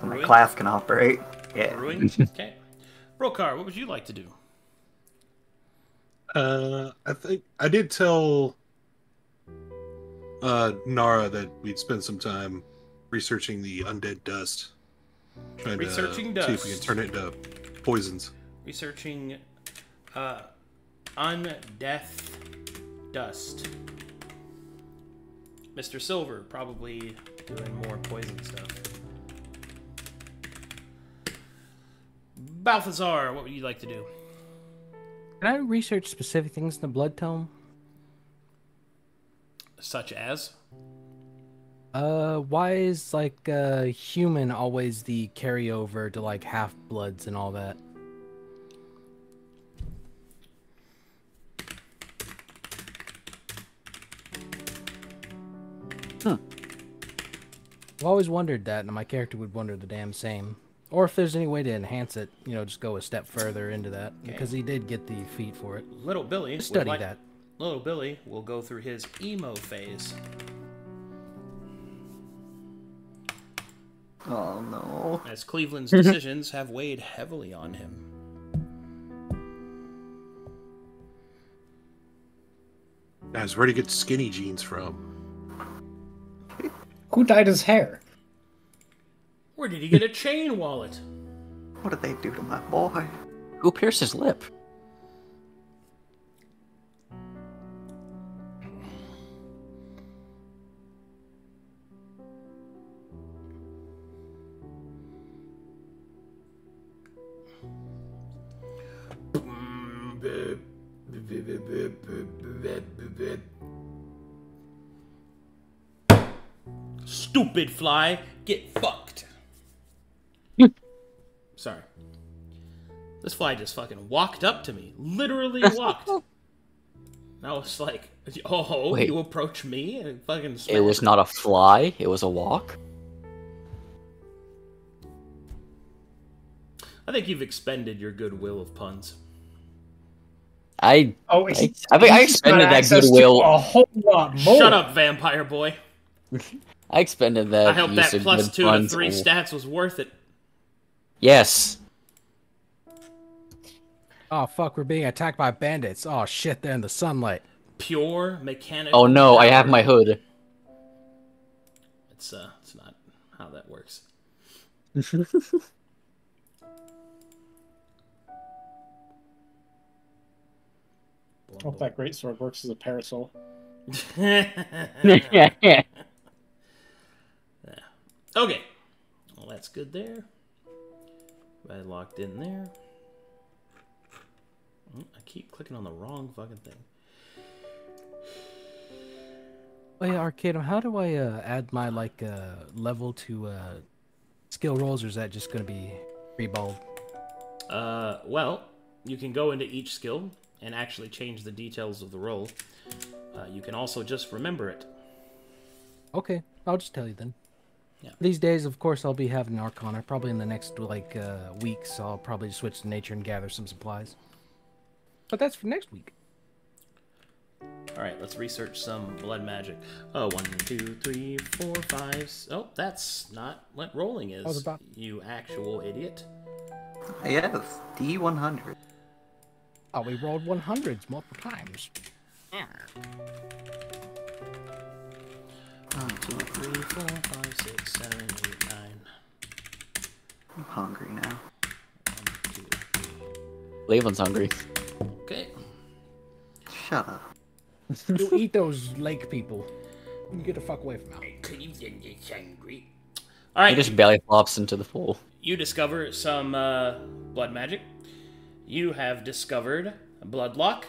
my Brewing? class can operate. Yeah. Brewing? Okay. Brokhar, what would you like to do? I think I did tell Nara that we'd spend some time researching the undead dust. Trying Researching to dust. see if we can turn it into poisons. Researching undeath dust. Mr. Silver probably doing more poison stuff. Balthazar, what would you like to do? Can I research specific things in the blood tome? Such as? Why is like human always the carryover to like half-bloods and all that? I've always wondered that, and my character would wonder the damn same. Or if there's any way to enhance it, you know, just go a step further into that, because he did get the feat for it. Little Billy Just study would that. Little Billy will go through his emo phase. Oh no. As Cleveland's decisions have weighed heavily on him. Guys, where to get skinny jeans from? Who dyed his hair? Where did he get a chain wallet? What did they do to my boy? Who pierced his lip? Stupid fly, get fucked. Sorry. This fly just fucking walked up to me. Literally walked. I was like, oh, Wait. you approach me and fucking It was not a fly, it was a walk? I think you've expended your goodwill of puns. I Oh, think I expended that goodwill. A whole lot more. Shut up, vampire boy. I expended that. I hope that use of plus good 2 to puns. 3 stats was worth it. Yes. Oh fuck, we're being attacked by bandits. Oh shit, they're in the sunlight. Pure mechanical. Oh no, I have power. my hood. It's not how that works. I hope that greatsword works as a parasol. Okay. Well, that's good there. I locked in there. I keep clicking on the wrong fucking thing. Oh yeah, Arcadum, how do I add my like level to skill rolls, or is that just gonna be free-balled? Well, you can go into each skill and actually change the details of the roll. You can also just remember it. Okay, I'll just tell you then. Yeah. These days, of course, I'll be having Arcana. Probably in the next like weeks, I'll probably switch to nature and gather some supplies. But that's for next week. Alright, let's research some blood magic. Oh, 1, 2, 3, 4, 5. Oh, that's not what rolling is. was about- You actual idiot. Yes, D100. Oh, we rolled 100s multiple times. 1, 2, 3, 4, 5, 6, 7, 8, 9. I'm hungry now. 1, 2, 3. Cleveland's hungry. Okay. Shut up. You eat those lake people. You get the fuck away from me. Cleveland is hungry. He Alright, just belly flops into the pool. you discover some blood magic. You have discovered a bloodlock.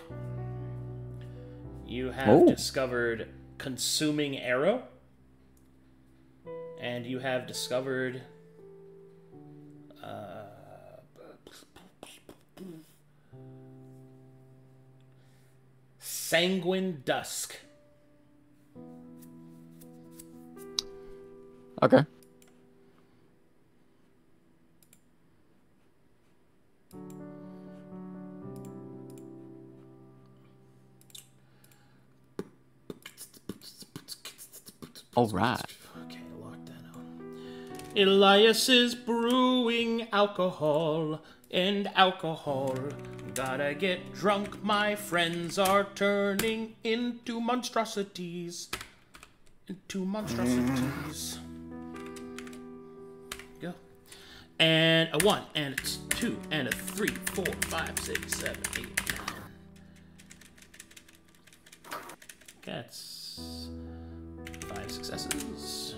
You have Oh. discovered consuming arrow. And you have discovered sanguine dusk. Okay. All right. Okay, lock that on. Elias is brewing alcohol and alcohol. Gotta get drunk, my friends are turning into monstrosities. Into monstrosities. Go. And a 1, and a 2, and a 3, 4, 5, 6, 7, 8, 9. That's 5 successes.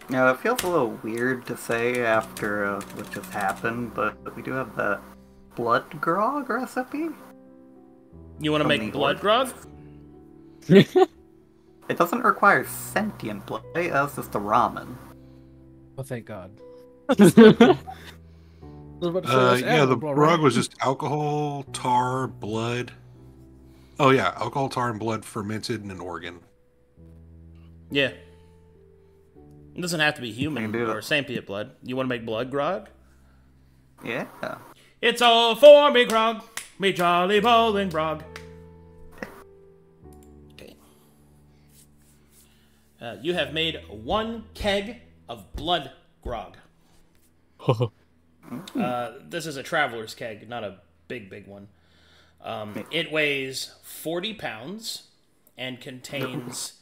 Now, it feels a little weird to say after what just happened, but we do have that blood grog recipe. You want to make blood grog? It doesn't require sentient blood, it's just the ramen. Oh, thank God. Yeah, the grog was just alcohol, tar, blood. Oh yeah, alcohol, tar, and blood fermented in an organ. Yeah. It doesn't have to be human or sentient blood. You want to make blood grog? Yeah. It's all for me grog, me jolly bowling grog. Okay. You have made 1 keg of blood grog. This is a traveler's keg, not a big one. It weighs 40 pounds and contains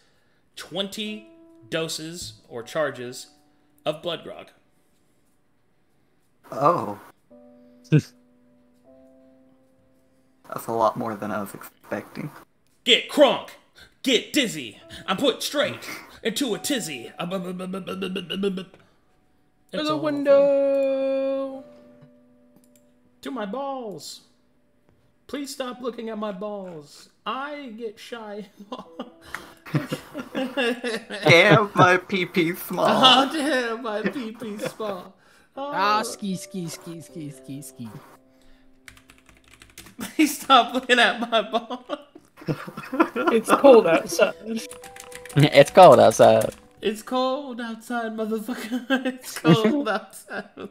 20 doses or charges of blood grog. Oh. That's a lot more than I was expecting. Get crunk! Get dizzy! I'm put straight into a tizzy. There's a window! To my balls. Please stop looking at my balls. I get shy. Damn, my pee-pee small. Oh, damn, my pee-pee small. Oh. Ski. Please stop looking at my balls. It's cold outside. It's cold outside. It's cold outside, motherfucker. It's cold outside.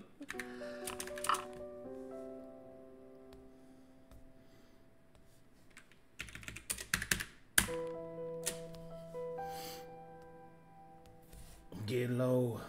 Get low.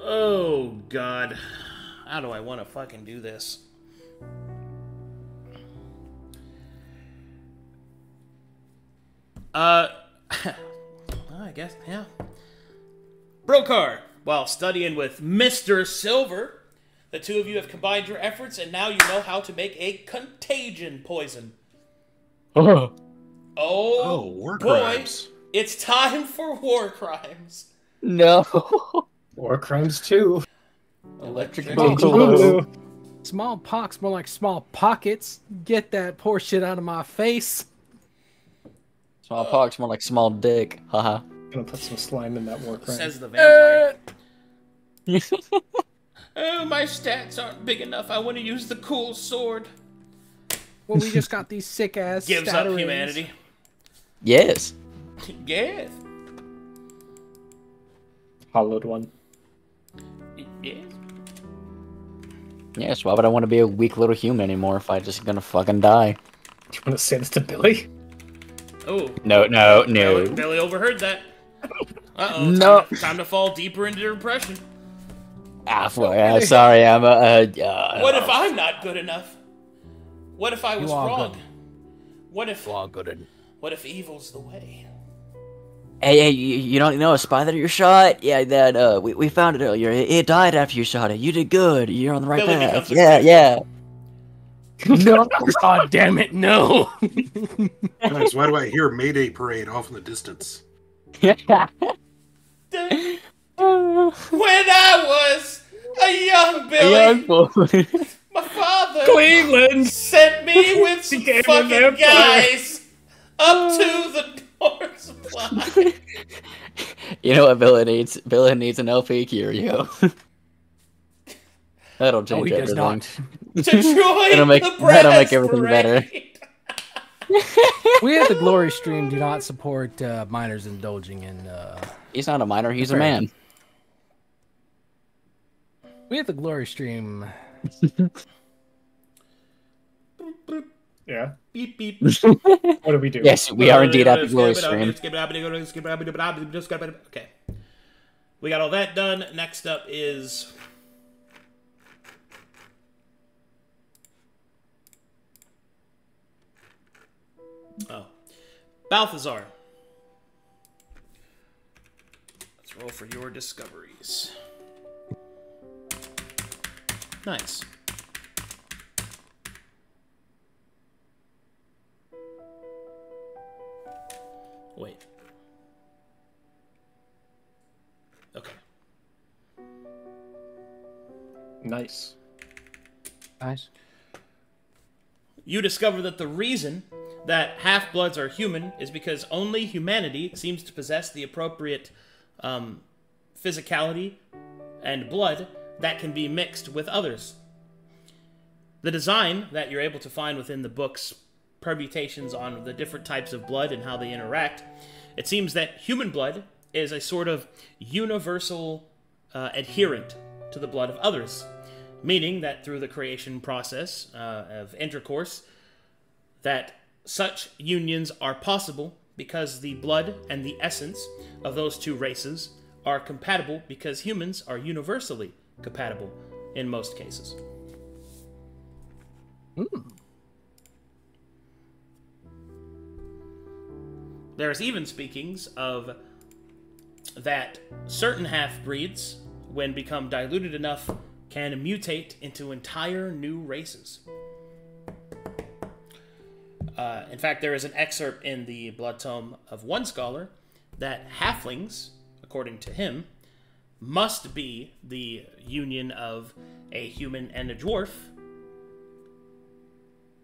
Oh, God. How do I want to fucking do this? I guess, yeah. Brokhar, while studying with Mr. Silver, the two of you have combined your efforts, and now you know how to make a contagion poison. Oh, Oh war boy, crimes. it's time for war crimes. No. War crimes too. Electric Boogaloo. Smallpox, more like small pockets. Get that poor shit out of my face. Smallpox, more like small dick. Haha. Gonna put some slime in that war crime. Says the vampire. Oh, my stats aren't big enough. I want to use the cool sword. Well, we just got these sick ass Gives up humanity. Yes. Yes. Hollowed one. Yes. Yes, why would I want to be a weak little human anymore if I just gonna fucking die? Do you want to say this to Billy? Oh. No. Billy overheard that. Uh-oh. No. Time to fall deeper into depression. Sorry, I'm What if I'm not good enough? What if I was wrong? Good. What if... You are good. What if evil's the way? Hey, you don't know a spy that you shot? Yeah, that, we found it earlier. It died after you shot it. You did good. You're on the right Billy path. becomes a Yeah. No. God damn it, no. Guys, why do I hear Mayday Parade off in the distance? When I was A young A Billy. young boy. My father Cleavland! sent me with some Became a fucking vampire. guys up to the door supply You know what Villa needs? Villa needs an LP curio. That'll change Oh, he does everything. not. to join That'll make- the brass that'll make everything better. parade. We at the Glory Stream do not support minors indulging in. He's not a minor, he's a Fair. man. We at the Glory Stream. Yeah. Beep beep. What do we do? Yes, we are indeed at the glory stream. Okay. We got all that done. Next up is... Oh. Balthazar. Let's roll for your discoveries. Nice. Wait. Okay. Nice. Nice. You discover that the reason that half-bloods are human is because only humanity seems to possess the appropriate physicality and blood that can be mixed with others. The design that you're able to find within the book's permutations on the different types of blood and how they interact, it seems that human blood is a sort of universal adherent to the blood of others, meaning that through the creation process of intercourse, that such unions are possible because the blood and the essence of those two races are compatible because humans are universally compatible in most cases. There's even speakings of that certain half-breeds, when become diluted enough, can mutate into entire new races. In fact, there is an excerpt in the Blood Tome of one scholar that halflings, according to him, must be the union of a human and a dwarf,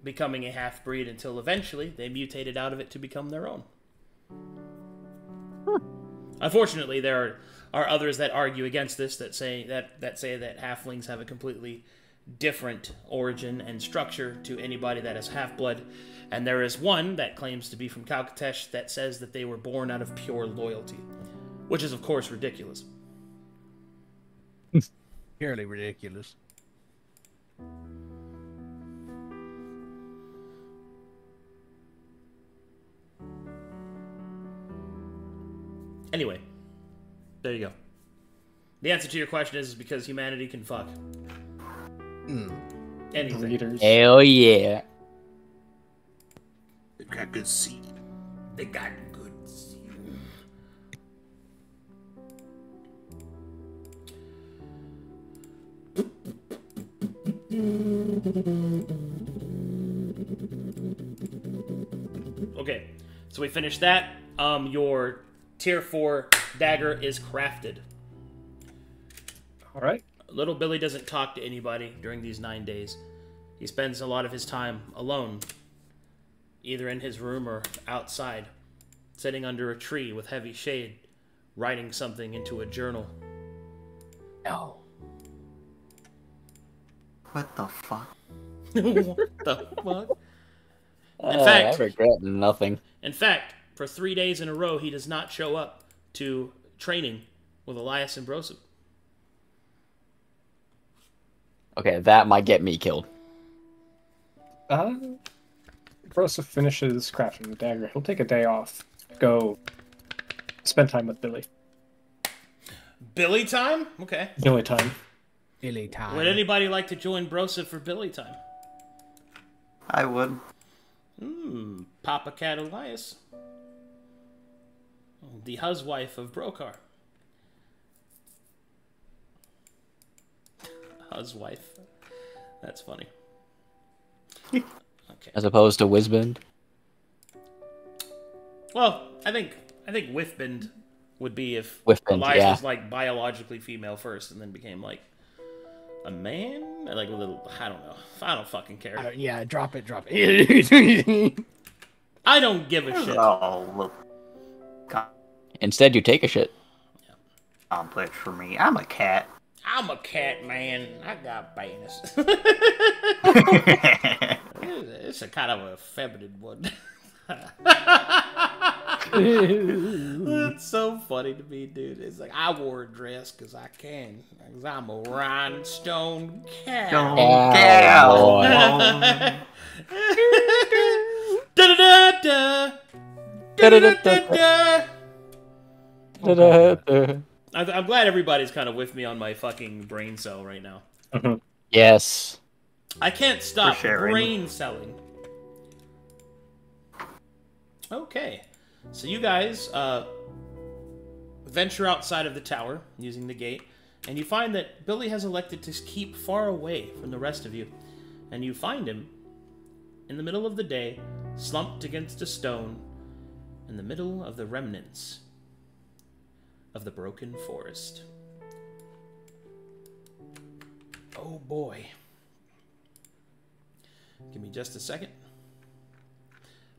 becoming a half-breed until eventually they mutated out of it to become their own. Unfortunately, there are others that argue against this, that say that halflings have a completely different origin and structure to anybody that is half-blood, and there is one that claims to be from Calcatesh that says that they were born out of pure loyalty, which is of course ridiculous. Purely ridiculous. Anyway, there you go. The answer to your question is because humanity can fuck. Anything. Leaders. Hell yeah. They've got good seed. They got good seed. Okay, so we finished that. Your tier 4 dagger is crafted. All right. Little Billy doesn't talk to anybody during these 9 days. He spends a lot of his time alone, either in his room or outside, sitting under a tree with heavy shade, writing something into a journal. No. What the fuck? What the fuck? I regret nothing. In fact, for 3 days in a row, he does not show up to training with Elias and Broseph. Okay, that might get me killed. Broseph finishes crafting the dagger. He'll take a day off. Go spend time with Billy. Billy time? Okay. Billy time. Billy time. Would anybody like to join Broseph for Billy time? I would. Papa Cat Elias. The huswife of Brokhar. Huswife. That's funny. Okay. As opposed to Wizbend. Well, I think Withbend would be if Withbend, Elias yeah. was like biologically female first and then became like A man? Like a little... I don't know. I don't fucking care. Yeah, drop it. I don't give a shit. Oh, look. Instead, you take a shit. Complex for me. I'm a cat. I'm a cat, man. I got penis. It's a kind of a feminine one. It's so funny to me, dude. It's like, I wore a dress because I can. Because I'm a rhinestone cat. Da-da-da-da. Da-da-da-da. I'm glad everybody's kind of with me on my fucking brain cell right now. Yes. I can't stop brain selling. Okay. So you guys venture outside of the tower using the gate, and you find that Billy has elected to keep far away from the rest of you. And you find him in the middle of the day, slumped against a stone, in the middle of the remnants of the broken forest. Oh boy. Give me just a second.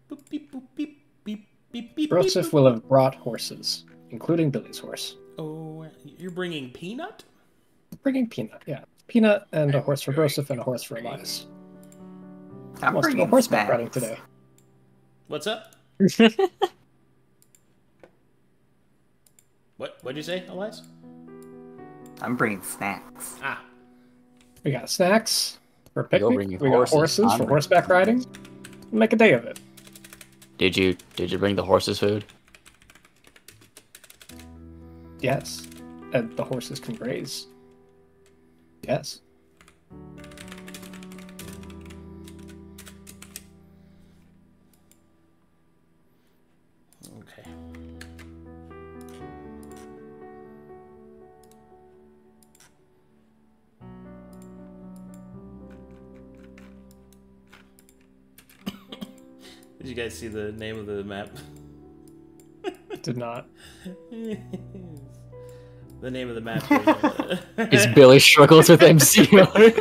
Boop, beep, boop, beep, beep, beep, beep, Broseph beep, will have brought horses, including Billy's horse. Oh, you're bringing Peanut? Bringing Peanut, yeah. Peanut and a horse for Broseph and a horse for Elias. I'm Wants to go bringing horseback snacks. riding today. What's up? What'd you say, Elias? I'm bringing snacks. Ah. We got snacks for picnic. bringing We got horses for horseback riding. Make a day of it. Did you bring the horses food? Yes. And the horses can graze. Yes. Okay. Did you guys see the name of the map? Did not. The name of the map Is Billy struggles with MCR?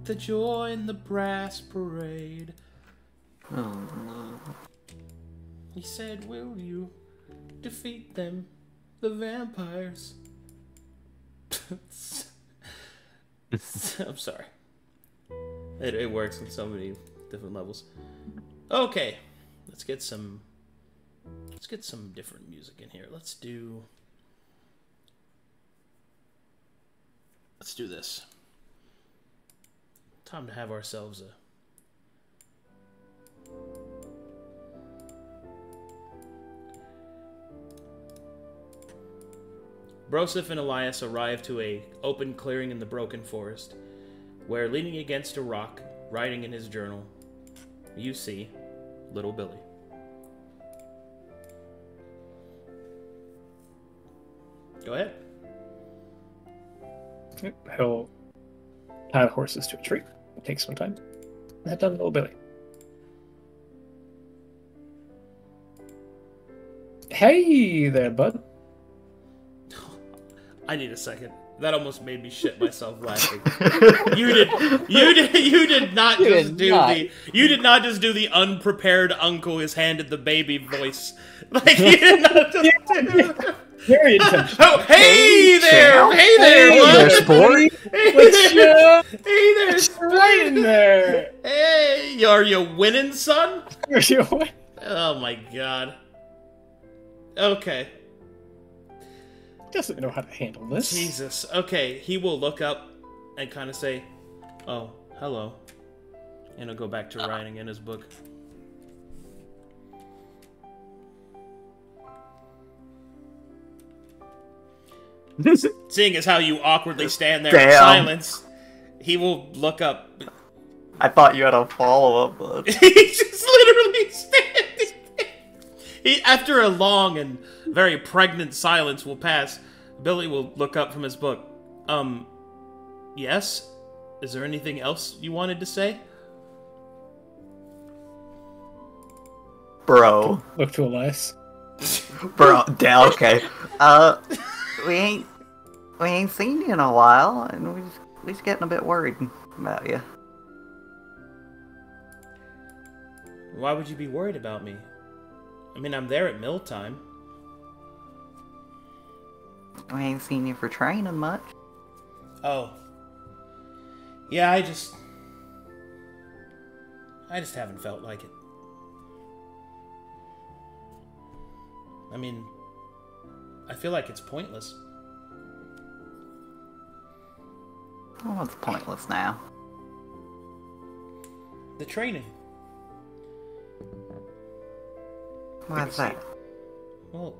The joy in the brass parade. Oh, no. He said, will you defeat them, the vampires? I'm sorry. It works on so many different levels. Okay, let's get some different music in here. Let's do this. Time to have ourselves a Broseph and Elias arrive to a open clearing in the broken forest, where, leaning against a rock, writing in his journal, you see little Billy. Go ahead. He'll tie the horses to a tree. It takes some time. Head down to little Billy. Hey there, bud. I need a second. That almost made me shit myself laughing. You did not just do the unprepared uncle is handed the baby voice. Like you did not just do. Very intentional. Oh, hey there, bud. Sport. Hey there, Right in there. Hey, are you winning, son? Are you what? Oh my god. Okay. Doesn't know how to handle this. Jesus. Okay, he will look up and kind of say, "Oh, hello," and he'll go back to writing in his book. Seeing as how you awkwardly stand there in silence, he will look up. I thought you had a follow-up, but He's just literally standing there. After a long and very pregnant silence will pass, Billy will look up from his book. Yes? Is there anything else you wanted to say? bro, Look to Elias. bro, okay. We ain't We ain't seen you in a while, and we just getting a bit worried about you. Why would you be worried about me? I mean, I'm there at mealtime. We ain't seen you for training much. Oh. Yeah, I just haven't felt like it. I mean, I feel like it's pointless. Oh, it's pointless now. The training. Why's that? Well,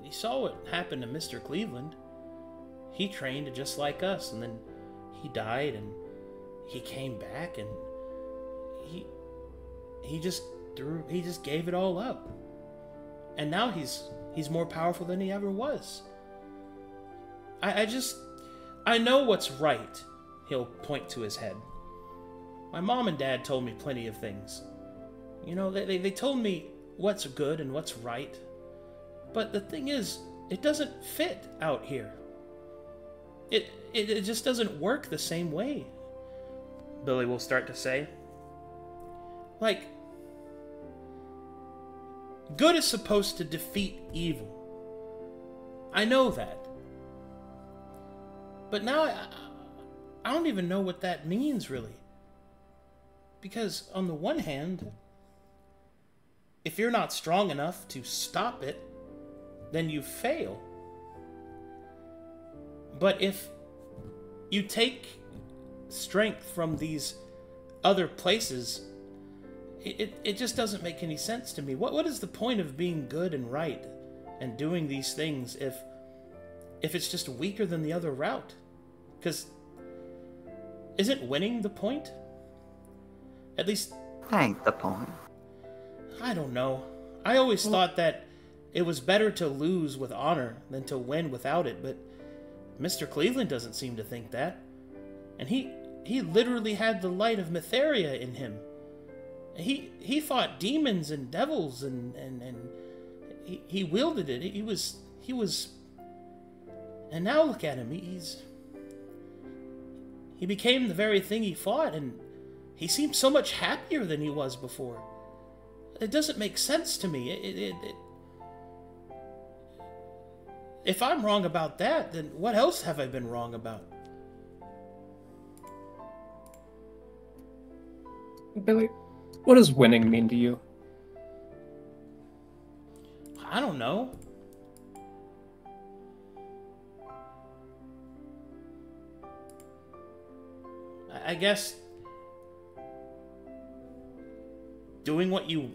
you saw what happened to Mr. Cleavland. He trained just like us, and then he died, and he came back, and he just gave it all up. And now he's more powerful than he ever was. I know what's right. He'll point to his head. My mom and dad told me plenty of things. You know, they told me what's good and what's right. But the thing is, it doesn't fit out here. It just doesn't work the same way, Billy will start to say. Like, good is supposed to defeat evil. I know that. But now I don't even know what that means, really. Because on the one hand, if you're not strong enough to stop it, then you fail. But if you take strength from these other places, it just doesn't make any sense to me. What is the point of being good and right and doing these things if it's just weaker than the other route? Because isn't winning the point? At least... Ain't the point. I don't know. I always thought that it was better to lose with honor than to win without it, but Mr. Cleavland doesn't seem to think that. And he literally had the light of Mytheria in him. He fought demons and devils and he wielded it. He was and now look at him. He became the very thing he fought, and he seems so much happier than he was before. It doesn't make sense to me. If I'm wrong about that, then what else have I been wrong about? Billy, what does winning mean to you? I don't know. I guess doing what you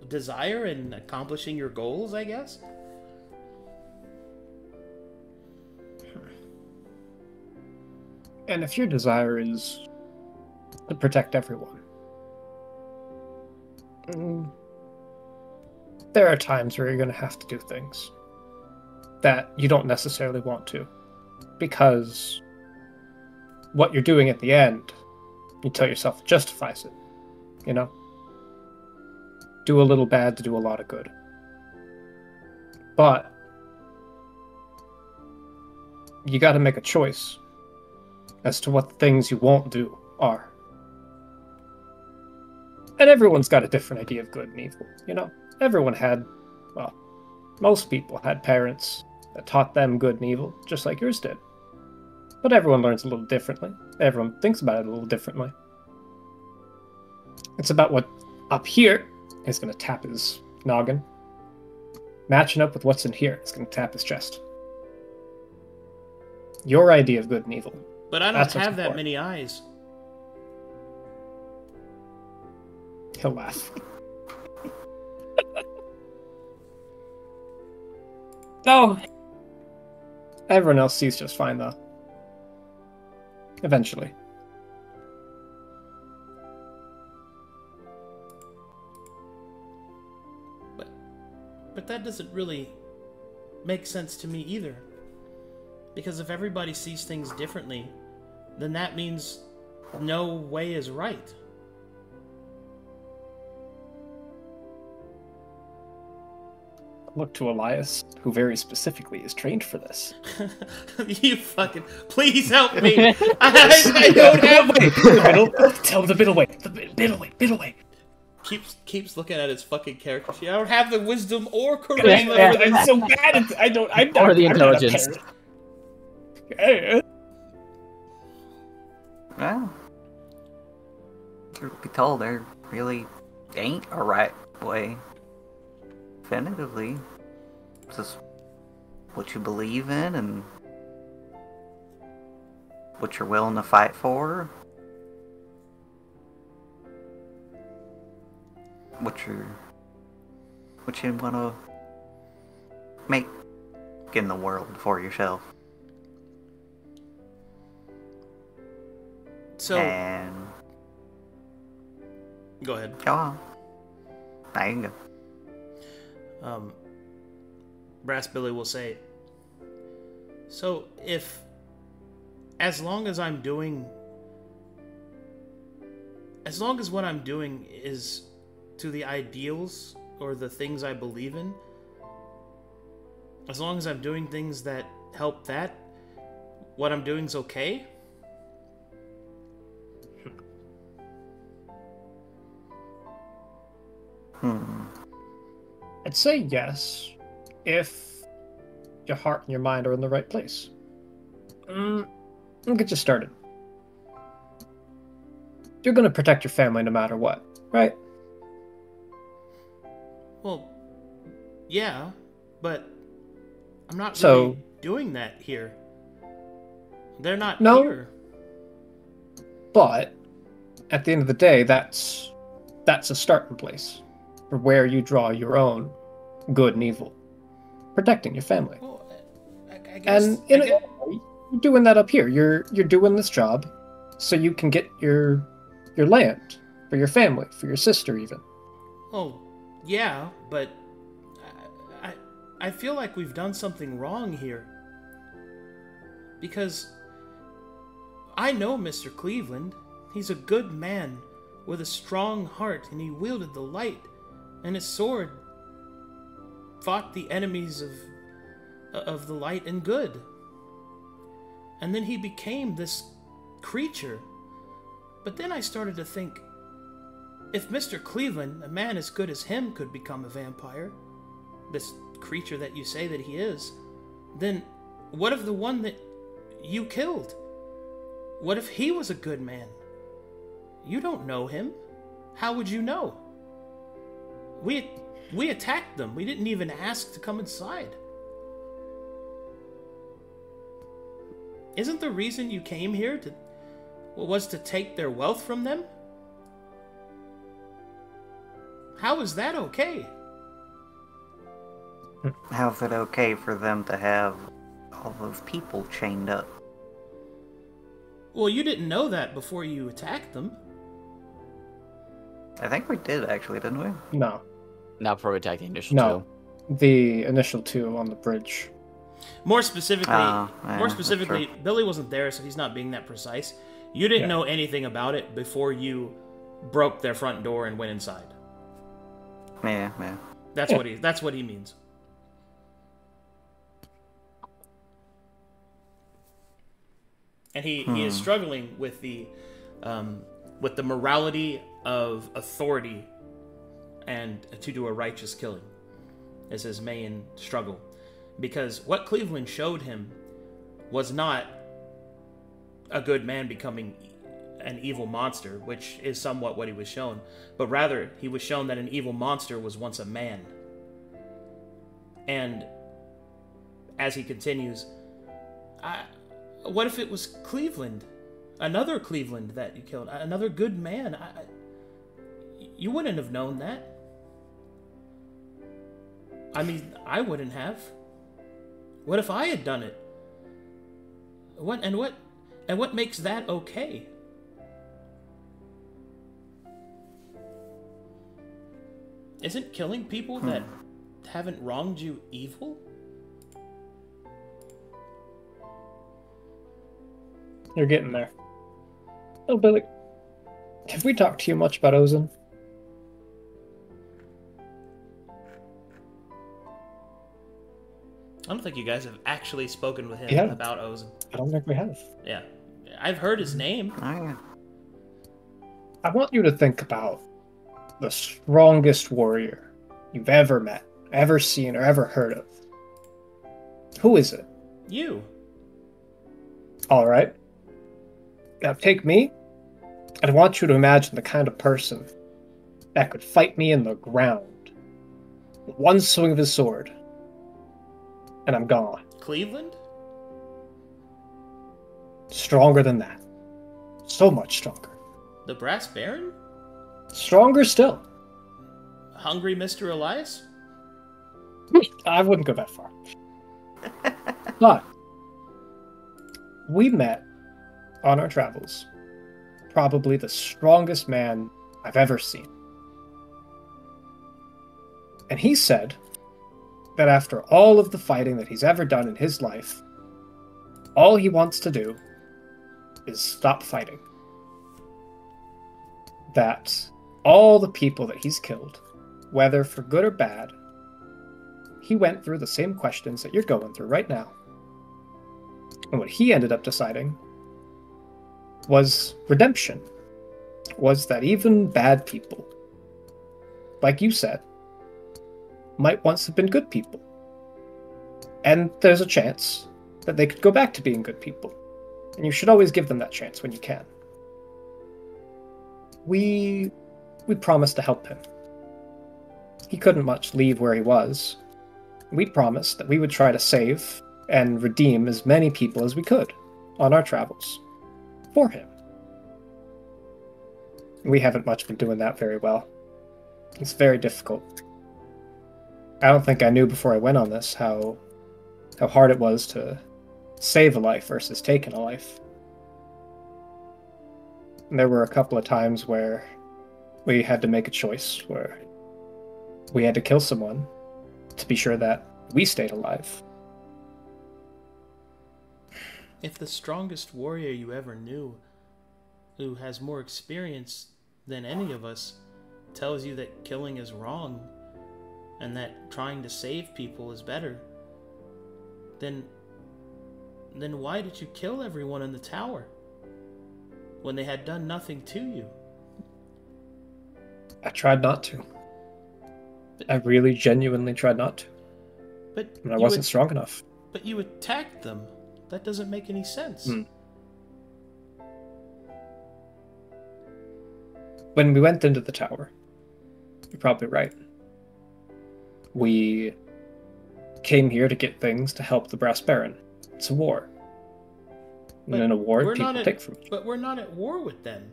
desire and accomplishing your goals, I guess. And if your desire is to protect everyone, there are times where you're going to have to do things that you don't necessarily want to, because what you're doing at the end, you tell yourself, justifies it. You know? Do a little bad to do a lot of good. But you got to make a choice as to what the things you won't do are. And everyone's got a different idea of good and evil, you know? Everyone had, well, most people had parents that taught them good and evil, just like yours did. But everyone learns a little differently. Everyone thinks about it a little differently. It's about what up here is going to tap his noggin. Matching up with what's in here is going to tap his chest. Your idea of good and evil. But I don't have that many eyes. He'll laugh. No. Everyone else sees just fine, though. Eventually. But that doesn't really make sense to me either. Because if everybody sees things differently, then that means no way is right. look to Elias, who very specifically is trained for this. You fucking... Please help me! I don't have... The middle. Tell him the middle way. The middle way. Keeps looking at his fucking character sheet. I don't have the wisdom or Yeah, charisma. I'm so bad at I don't. I'm not, Or the I'm not a intelligence. parent. Well, truth be told, there really ain't a right way. Definitively. It's just what you believe in and what you're willing to fight for. What you want to make in the world for yourself. So, And go ahead. go on. There you go. Brass Billy will say, so as long as what I'm doing is to the ideals or the things I believe in, as long as I'm doing things that help that, what I'm doing's okay? I'd say yes, if your heart and your mind are in the right place. I'll get you started. You're gonna protect your family no matter what, right? Well, yeah, but I'm not So- really doing that here. They're not No. here. But at the end of the day, that's a starting place for where you draw your own good and evil, protecting your family. Well, I guess... And you're doing that up here. You're doing this job so you can get your land for your family, for your sister even. Oh, yeah, but I feel like we've done something wrong here. Because I know Mr. Cleavland. He's a good man with a strong heart, and he wielded the light, and his sword fought the enemies of the light and good. And then he became this creature. But then I started to think, if Mr. Cleavland, a man as good as him, could become a vampire, this creature that you say that he is, then what of the one that you killed? What if he was a good man? You don't know him. How would you know? We attacked them. We didn't even ask to come inside. Isn't the reason you came here was to take their wealth from them? How is that okay? How's it okay for them to have all those people chained up? Well, you didn't know that before you attacked them. I think we did, actually, didn't we? No. Not before we attack the initial No. two. The initial two on the bridge. More specifically, yeah, that's Billy wasn't there, so he's not being that precise. You didn't know anything about it before you broke their front door and went inside. Yeah. That's what he means. And he is struggling with the morality of authority and to do a righteous killing is his main struggle. Because what Cleavland showed him was not a good man becoming an evil monster, which is somewhat what he was shown, but rather he was shown that an evil monster was once a man. And as he continues, what if it was Cleavland? Another Cleavland that you killed? Another good man? You wouldn't have known that. I mean, I wouldn't have. What if I had done it? What makes that okay? Isn't killing people that haven't wronged you evil? You're getting there. Oh, Billy, have we talked to you much about Ozin? I don't think you guys have actually spoken with him Yeah. about Ozen. I don't think we have. Yeah. I've heard his name. I want you to think about the strongest warrior you've ever met, ever seen, or ever heard of. Who is it? You. All right. Now take me, and I want you to imagine the kind of person that could fight me in the ground with one swing of his sword, and I'm gone. Cleavland? Stronger than that. So much stronger. The Brass Baron? Stronger still. Hungry Mr. Elias? I wouldn't go that far. But we met on our travels probably the strongest man I've ever seen. And he said that after all of the fighting that he's ever done in his life, all he wants to do is stop fighting. That all the people that he's killed, whether for good or bad, he went through the same questions that you're going through right now. And what he ended up deciding was redemption. Was that even bad people, like you said, might once have been good people. And there's a chance that they could go back to being good people. And you should always give them that chance when you can. We promised to help him. He couldn't much leave where he was. We promised that we would try to save and redeem as many people as we could on our travels for him. We haven't much been doing that very well. It's very difficult. I don't think I knew before I went on this how hard it was to save a life versus taking a life. And there were a couple of times where we had to make a choice, where we had to kill someone to be sure that we stayed alive. If the strongest warrior you ever knew, who has more experience than any of us, tells you that killing is wrong, and that trying to save people is better, then why did you kill everyone in the tower when they had done nothing to you? I tried not to. I really genuinely tried not to. But I wasn't strong enough. But you attacked them. That doesn't make any sense. When we went into the tower, you're probably right. We came here to get things to help the Brass Baron. It's a war. And in a war, people take from each other. But we're not at war with them.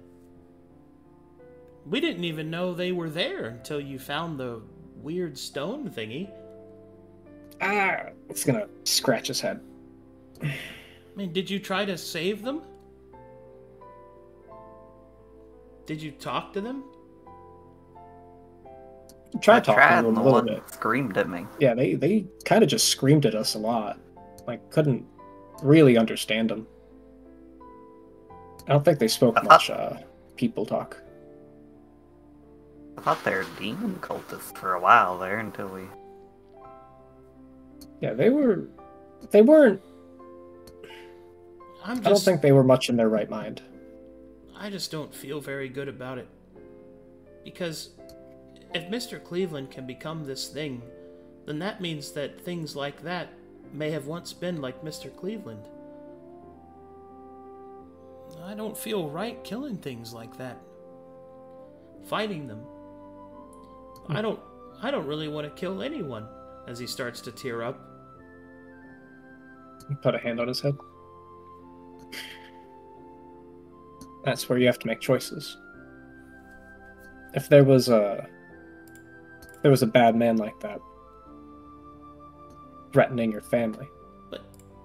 We didn't even know they were there until you found the weird stone thingy. It's gonna scratch his head. I mean, did you try to save them? Did you talk to them? Tried talking to them a little bit. Screamed at me. Yeah, they kind of just screamed at us a lot. Like, couldn't really understand them. I don't think they spoke much people talk. I thought they were demon cultists for a while there until we... Yeah, they weren't... I don't think they were much in their right mind. I just don't feel very good about it. Because if Mr. Cleavland can become this thing, then that means that things like that may have once been like Mr. Cleavland. I don't feel right killing things like that. Fighting them. I don't really want to kill anyone, as he starts to tear up. He put a hand on his head. That's where you have to make choices. If there was a bad man like that threatening your family.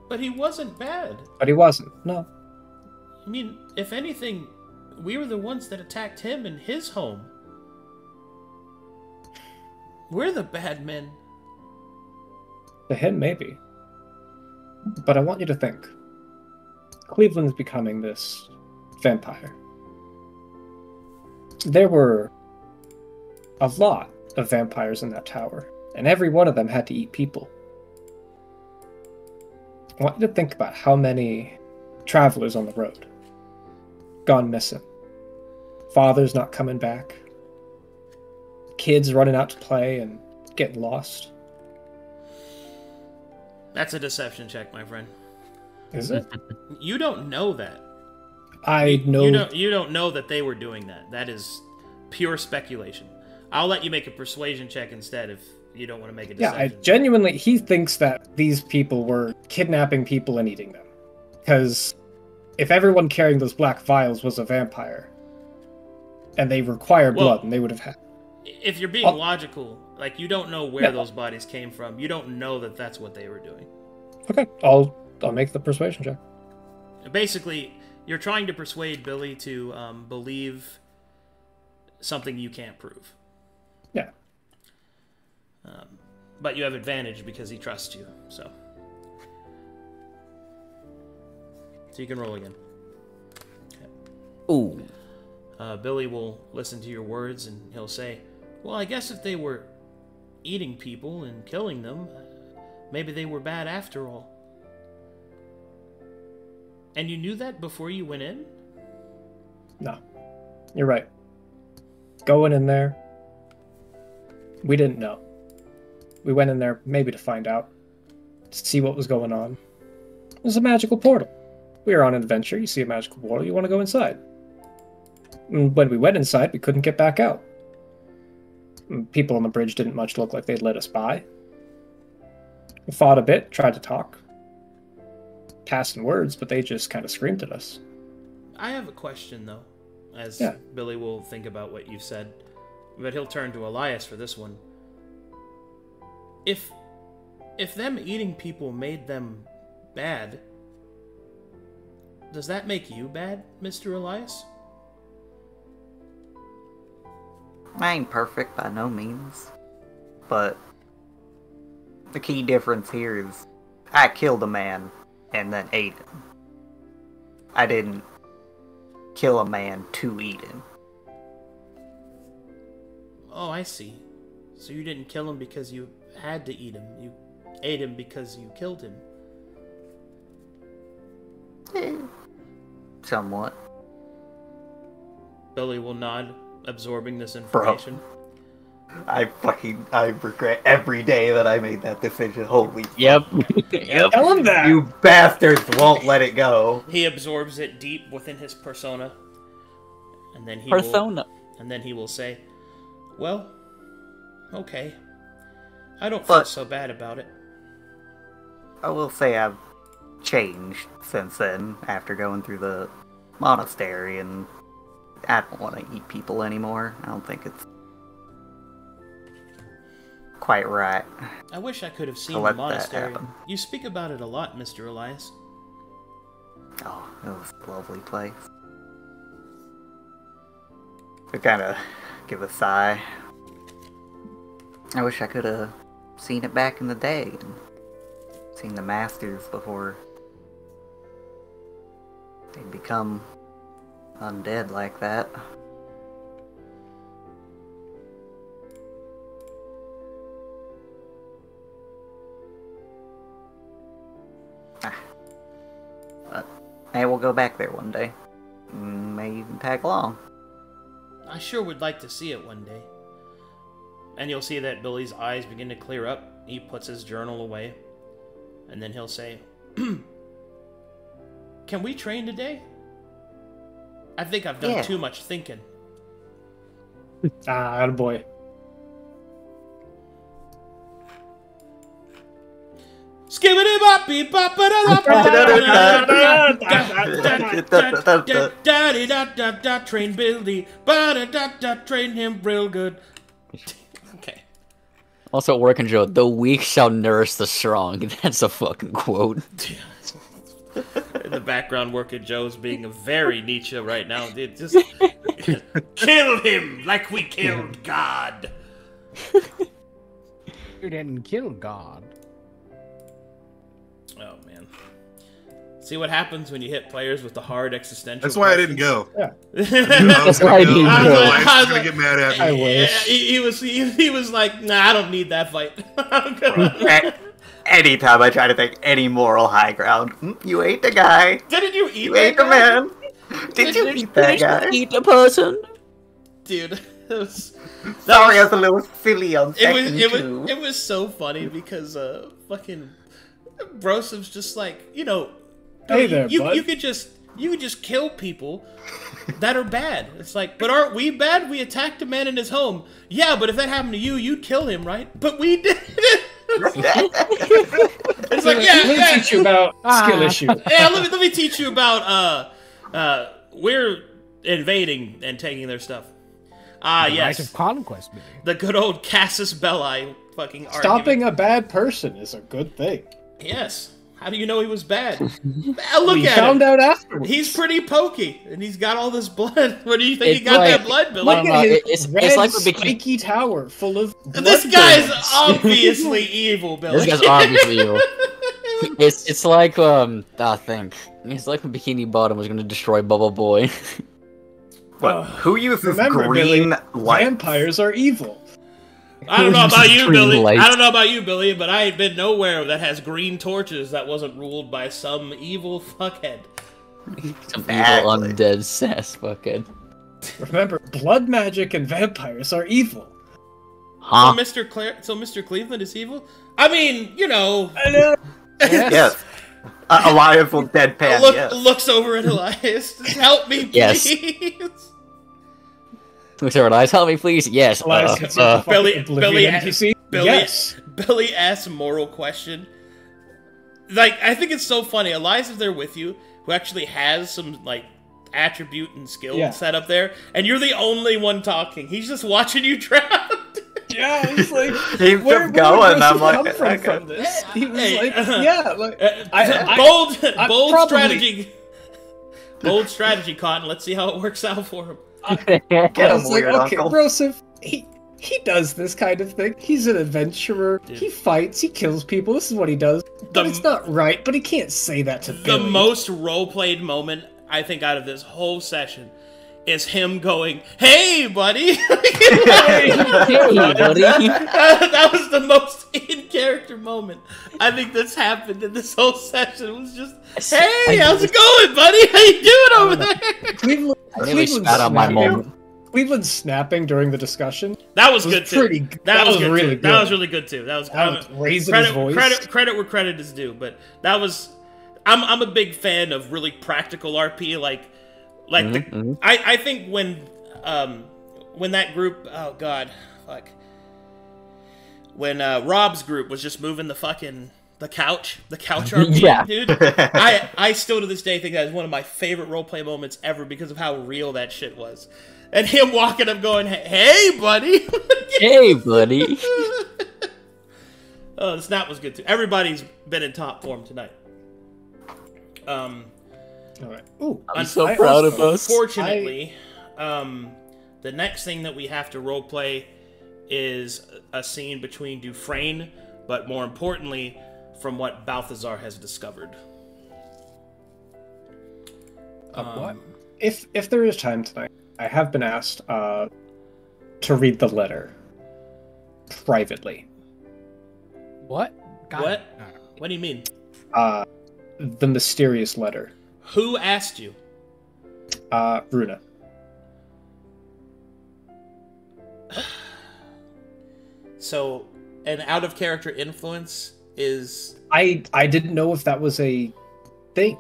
But he wasn't bad. But he wasn't, no. I mean, if anything, we were the ones that attacked him in his home. We're the bad men. To him, maybe. But I want you to think. Cleveland's becoming this vampire. There were a lot of vampires in that tower, and every one of them had to eat people. I want you to think about how many travelers on the road gone missing. Fathers not coming back. Kids running out to play and getting lost. That's a deception check, my friend. Is it? You don't know that. I know. You don't know that they were doing that. That is pure speculation. I'll let you make a persuasion check instead if you don't want to make a Yeah, deception. he thinks that these people were kidnapping people and eating them. Because if everyone carrying those black vials was a vampire, and they require blood, and they would have had... If you're being logical, like, you don't know where those bodies came from. You don't know that that's what they were doing. Okay, I'll make the persuasion check. Basically, you're trying to persuade Billy to believe something you can't prove. Yeah. But you have advantage because he trusts you, so you can roll again. Okay. Ooh. Billy will listen to your words and he'll say, well, I guess if they were eating people and killing them, maybe they were bad after all. And you knew that before you went in? No. You're right. Going in there, we didn't know. We went in there maybe to find out, to see what was going on. It was a magical portal. We were on an adventure, you see a magical portal, you want to go inside. And when we went inside, we couldn't get back out. People on the bridge didn't much look like they'd let us by. We fought a bit, tried to talk. Passing words, but they just kind of screamed at us. I have a question, though, as Billy will think about what you've said. But he'll turn to Elias for this one. If them eating people made them bad, does that make you bad, Mr. Elias? I ain't perfect by no means. But the key difference here is I killed a man and then ate him. I didn't kill a man to eat him. Oh, I see. So you didn't kill him because you had to eat him. You ate him because you killed him. Somewhat. Billy will nod, absorbing this information. I regret every day that I made that decision. Holy Yep. Yep. Tell him that! You bastards won't let it go. He absorbs it deep within his persona. And then he will say, well, okay. I don't feel so bad about it. I will say I've changed since then, after going through the monastery, and I don't want to eat people anymore. I don't think it's quite right. I wish I could have seen the monastery. You speak about it a lot, Mr. Elias. Oh, it was a lovely place. I kind of give a sigh. I wish I could have seen it back in the day, and seen the masters before they become undead like that. But maybe we'll go back there one day. May even tag along. I sure would like to see it one day. And you'll see that Billy's eyes begin to clear up. He puts his journal away. And then he'll say, can we train today? I think I've done too much thinking. Attaboy. Skibbity boppy boppa train Billy, train him real good. Okay. Also, WorkinJoe, the weak shall nourish the strong. That's a fucking quote. In the background, WorkinJoe's being very Nietzsche right now. Dude, just kill him like we killed God. You didn't kill God. Oh man. See what happens when you hit players with the hard existential. That's why I didn't go. Yeah. I was gonna go. I was gonna get mad at me. I wish. He was like, nah, I don't need that fight. anytime I try to take any moral high ground, you ate the guy. Didn't you eat You that ate the guy? man. Did you eat that guy? Eat a person. Dude, Sorry, I was a little silly on second two. it was so funny because fucking Broseph's just like, you know, Hey there, bud. you could just kill people that are bad. It's like, but aren't we bad? We attacked a man in his home. Yeah, but if that happened to you, you'd kill him, right? But we did. It's like, Let me teach you about skill issue. Yeah, let me teach you about we're invading and taking their stuff. Yes. Right of conquest, baby. The good old Casus Belli fucking argument. Stopping a bad person is a good thing. Yes. How do you know he was bad? Look We at found him. out afterwards. He's pretty pokey, and he's got all this blood. What do you think It's he got like- that blood, Billy? Look at his it's red like a big- spiky tower full of This blood guy's veins. obviously evil, Billy. This guy's obviously evil. It's like I think it's like when Bikini Bottom was gonna destroy Bubble Boy. But who uses Remember, green Billy, light? Vampires are evil. I don't know about you, Green Billy. light. I don't know about you, Billy, but I ain't been nowhere that has green torches that wasn't ruled by some evil fuckhead. Some evil Exactly. undead sass fucking. Remember, blood magic and vampires are evil. Huh? So Mr. Cleavland is evil? I mean, you know, I know. Yes. Elias will deadpan, yes. looks over at Elias. Help me, please. Yes. Looks over at eyes. Help me, please. Yes. Elias gets into fucking Billy- Oblivion Billy- NPC. Billy- Yes. Billy asks a moral question. Like, I think it's so funny. Elias is there with you, who actually has some, like, attribute and skill Yeah. set up there, and you're the only one talking. He's just watching you drown. Yeah, he's like, Keep where them going, does I'm this like, come from, okay. from this? He was Hey, like, yeah, like, bold probably- strategy. Bold strategy, Cotton. Let's see how it works out for him. Get I him, was like, weird okay, uncle. Broseph, he does this kind of thing. He's an adventurer. Dude. He fights. He kills people. This is what he does. But The- it's not right. But he can't say that to The Billy. most role-played moment, I think, out of this whole session is him going, "Hey, buddy!" Hey, buddy. That was the most in-character moment I think that's happened in this whole session. It was just, "Hey, how's it going, buddy? How you doing over there?" Cleveland, I nearly Cleveland's spat out my snapping- moment. Cleveland's snapping during the discussion. That was Was good too. pretty- That was good really too. That good. was really good too. That was Raising his voice. credit where credit is due. But that was, I'm a big fan of really practical RP. I think when that group, oh god, fuck, when Rob's group was just moving the couch RP, Yeah. dude. I still to this day think that is one of my favorite roleplay moments ever because of how real that shit was. And him walking up going, "Hey, buddy." Hey, buddy. Oh, the snap was good too. Everybody's been in top form tonight. All right. Ooh, I'm so proud of us. Unfortunately, the next thing that we have to roleplay is a scene between Dufresne, but more importantly, from what Balthazar has discovered. what? If there is time tonight, I have been asked to read the letter privately. What? God. What? What do you mean? The mysterious letter. Who asked you? Runa. So, an out-of-character influence is... I didn't know if that was a thing.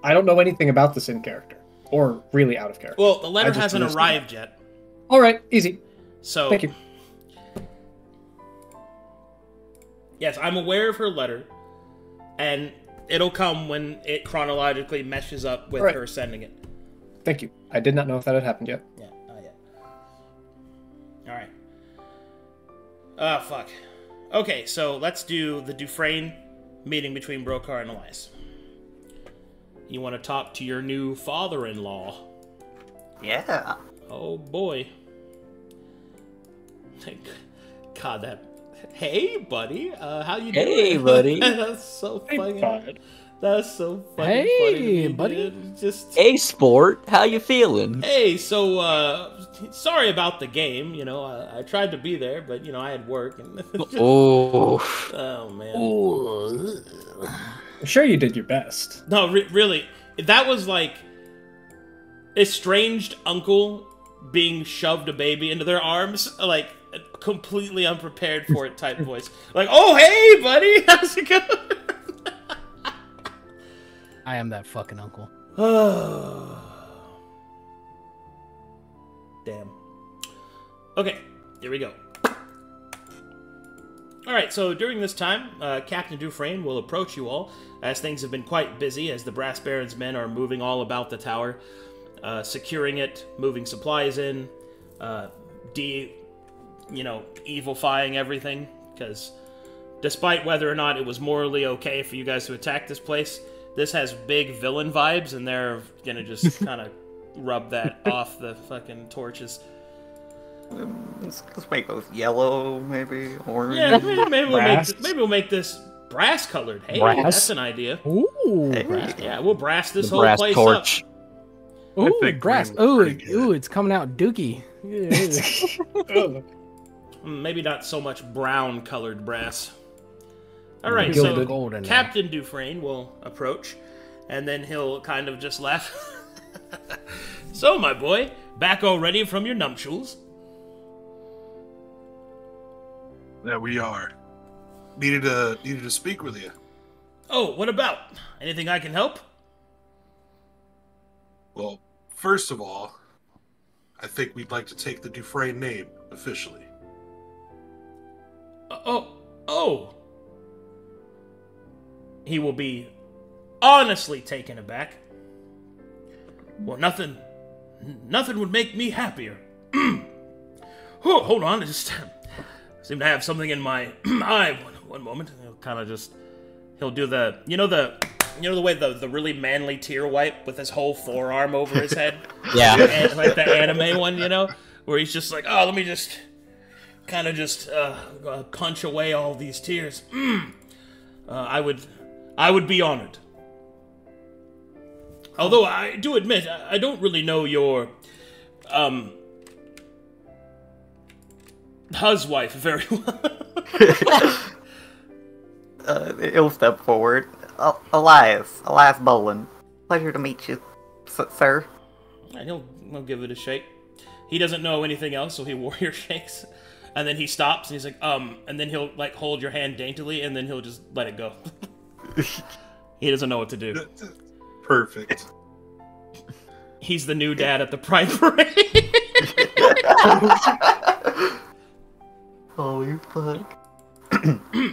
I don't know anything about this in character. Or really out of character. Well, the letter I just hasn't understood arrived yet. Alright, easy. So, Thank you. yes, I'm aware of her letter, and it'll come when it chronologically meshes up with Right. her sending it. Thank you. I did not know if that had happened yet. Yeah, not yet. Alright. Ah, fuck. Okay, so let's do the Dufresne meeting between Brokhar and Elias. You want to talk to your new father-in-law. Yeah. Oh, boy. God, that... Hey, buddy. How you doing? Hey, buddy. That's so Hey, funny. bud. That's so fucking funny to me, buddy. dude. Just Hey, sport, how you feeling? hey, so sorry about the game. You know, I tried to be there, but you know, I had work. And Oh, oh man. I'm sure you did your best. No, really, that was like estranged uncle being shoved a baby into their arms, like completely unprepared for it type voice. Like, oh hey, buddy, how's it going? I am that fucking uncle. Damn. Okay, here we go. Alright, so during this time, Captain Dufresne will approach you all, as things have been quite busy as the Brass Baron's men are moving all about the tower, securing it, moving supplies in, evilifying everything, because despite whether or not it was morally okay for you guys to attack this place, this has big villain vibes, and they're gonna just kind of rub that off the fucking torches. Let's make those yellow, maybe orange. Yeah, maybe Brass? we'll make this brass colored. Hey, Brass? that's an idea. Ooh, Hey. brass. Yeah, we'll brass this the whole brass place torch. Ooh, think brass. green was Ooh, pretty good. ooh, it's coming out dookie. Yeah. up. Maybe not so much brown colored brass. All right, Gilded. so Golden. Captain Dufresne will approach, and then he'll kind of just laugh. So, my boy, back already from your nuptials? There we are. Needed to speak with you. Oh, what about? Anything I can help? Well, first of all, I think we'd like to take the Dufresne name officially. Oh. He will be honestly taken aback. Well, nothing would make me happier. Oh, hold on, I just seem to have something in my eye. One moment. He'll do the way the really manly tear wipe with his whole forearm over his head. Yeah. And, like the anime one, where he's just like, oh, let me just kind of just punch away all these tears. I would be honored. Although I do admit I don't really know your huswife very well. He'll step forward. Elias Bolan. Pleasure to meet you, sir. And he'll give it a shake. He doesn't know anything else, so he warrior shakes. And then he stops, and he's like, and then he'll, like, hold your hand daintily, and then he'll just let it go. He doesn't know what to do. Perfect. He's the new dad at the Pride Parade. Holy fuck.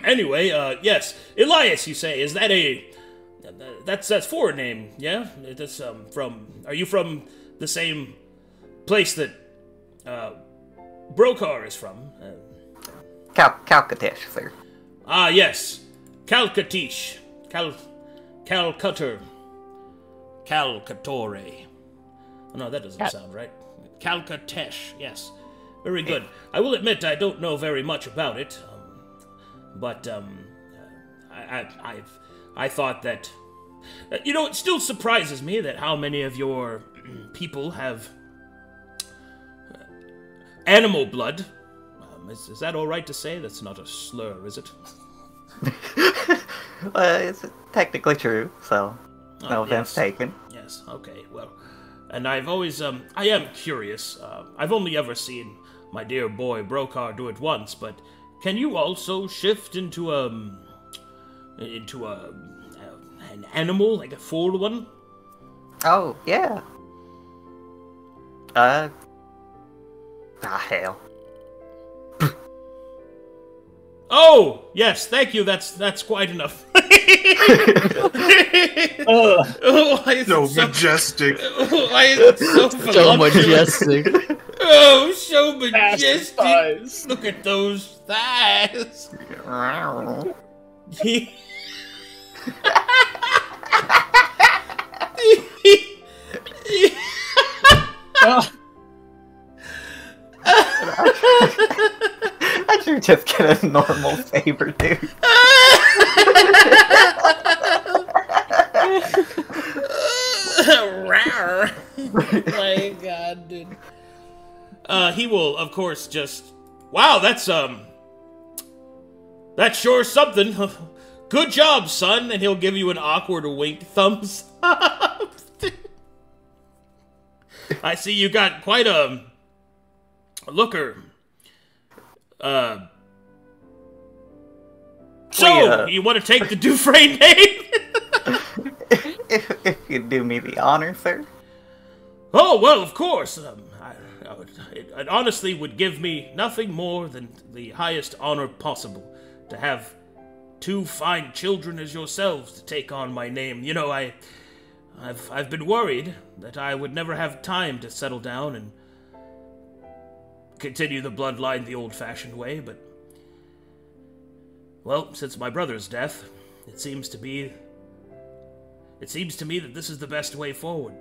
Anyway, yes. Elias, you say, is that that's foreign name, yeah? That's, are you from the same place that, Brokhar is from? Calcatesh, sir. Ah, yes. Calcatish. Calcutter. Calcatore. Oh, no, that doesn't sound right. Calcatesh, yes. Very good. I will admit I don't know very much about it, but I thought that... it still surprises me that how many of your people have animal blood. Is that all right to say? That's not a slur, is it? It's technically true, so no offense taken. Yes, okay, well. And I've always, I am curious. I've only ever seen my dear boy Brokhar do it once, but can you also shift into an animal, like a full one? Oh, yeah. Hell. Oh, yes, thank you. That's quite enough. Oh, why is So it so majestic. Why is it so So voluptuous? majestic. Oh, so Ass majestic. thighs. Look at those thighs. Oh, I should just get a normal saber, dude. Rawr. My God, dude. He will, of course, just... Wow, that's sure something. Good job, son. And he'll give you an awkward wink thumbs up. I see you got quite a looker. So, you want to take the Dufresne name? if you'd do me the honor, sir. Oh, well, of course. It honestly would give me nothing more than the highest honor possible to have two fine children as yourselves to take on my name. You know, I've been worried that I would never have time to settle down and continue the bloodline the old-fashioned way, but... Well, since my brother's death, it seems to me that this is the best way forward.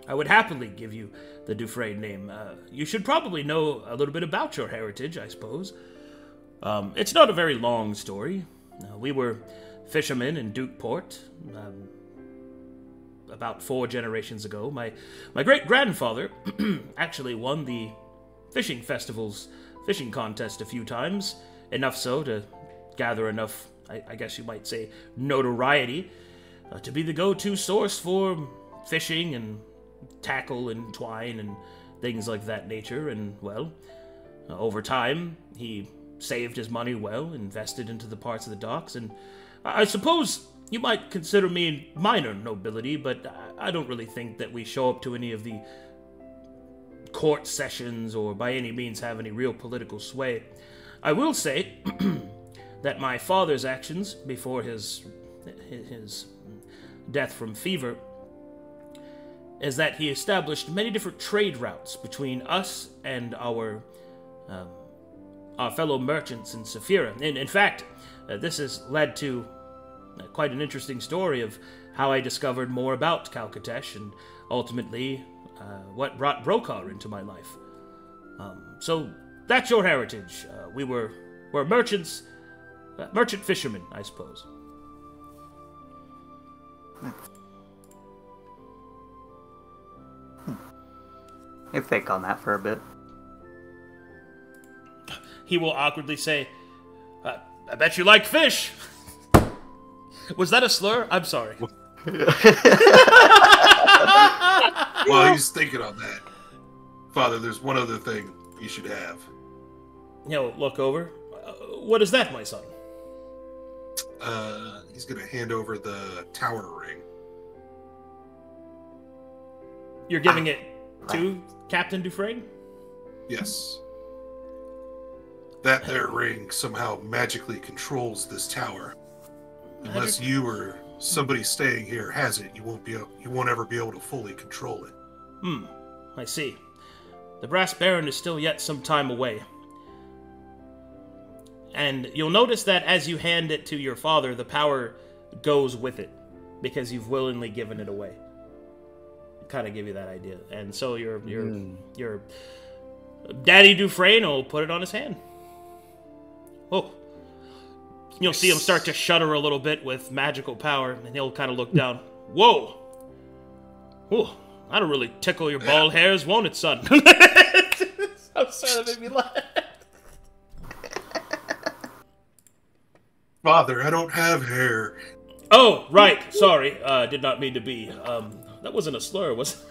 I would happily give you the Dufresne name. You should probably know a little bit about your heritage, I suppose. It's not a very long story. We were fishermen in Dukeport, about 4 generations ago. My great-grandfather actually won the fishing festival's fishing contest a few times, enough so to gather enough, I guess you might say, notoriety to be the go-to source for fishing and tackle and twine and things like that nature. And, well, over time, he saved his money well, invested into the parts of the docks, and I suppose you might consider me minor nobility, but I don't really think that we show up to any of the court sessions or by any means have any real political sway. I will say that my father's actions before his death from fever is that he established many different trade routes between us and our fellow merchants in Saphira. And in fact, this has led to quite an interesting story of how I discovered more about Calcatesh and ultimately what brought Brokhar into my life. So that's your heritage. We're merchants, merchant fishermen, I suppose. You think on that for a bit. He will awkwardly say, I bet you like fish. Was that a slur? I'm sorry. Well, he's thinking on that. Father, there's one other thing you should have. He'll look over. What is that, my son? He's going to hand over the tower ring. You're giving it to Captain Dufresne? Yes. That there ring somehow magically controls this tower. Unless you or somebody staying here has it, you won't ever be able to fully control it. I see. The Brass Baron is still yet some time away. And you'll notice that as you hand it to your father, the power goes with it, because you've willingly given it away. Kind of give you that idea. And so your Daddy Dufresne will put it on his hand. Oh. You'll see him start to shudder a little bit with magical power, and he'll kind of look down. Whoa! Oh, that'll really tickle your bald hairs, won't it, son? I'm sorry, that made me laugh. Father, I don't have hair. Oh, right. Sorry. Did not mean to be. That wasn't a slur, was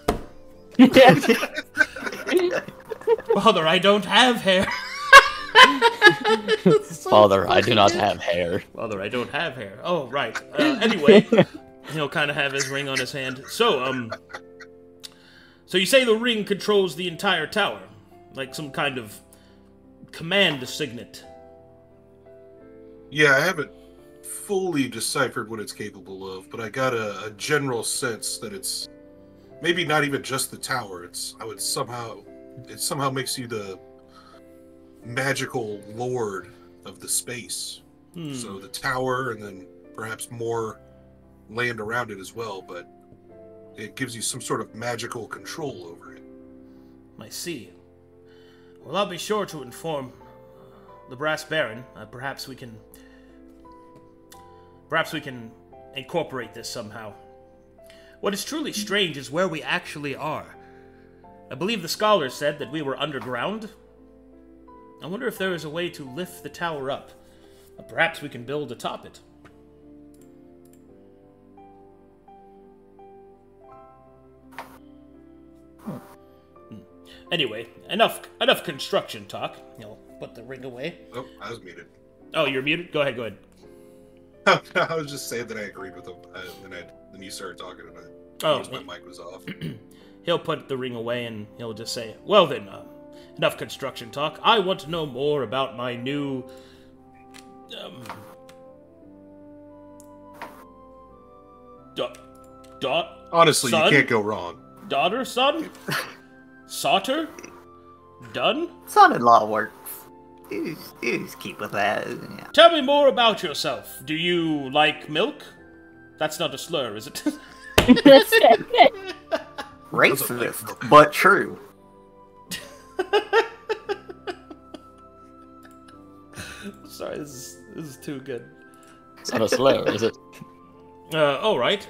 it? Father, I don't have hair. Father, I do not have hair. Father, I don't have hair. Oh, right. Anyway, he'll kind of have his ring on his hand. So you say the ring controls the entire tower? Like some kind of command signet? Yeah, I haven't fully deciphered what it's capable of, but I got a general sense that it's maybe not even just the tower. It somehow makes you the magical lord of the space. So the tower, and then perhaps more land around it as well, but it gives you some sort of magical control over it. I see. Well, I'll be sure to inform the Brass Baron. Perhaps we can incorporate this somehow. What is truly strange is where we actually are. I believe the scholars said that we were underground. I wonder if there is a way to lift the tower up. Or perhaps we can build atop it. Anyway, enough construction talk. He'll put the ring away. Oh, I was muted. Oh, you're muted? Go ahead. I was just saying that I agreed with him. Then you started talking and my mic was off. He'll put the ring away and he'll just say, well then, enough construction talk. I want to know more about my new... Honestly, son? you can't go wrong. Daughter, son? Sauter? Done? Son-in-law works. You just keep with that. Yeah. Tell me more about yourself. Do you like milk? That's not a slur, is it? Racist, but true. Sorry, this is too good. It's not a slur, is it? All right.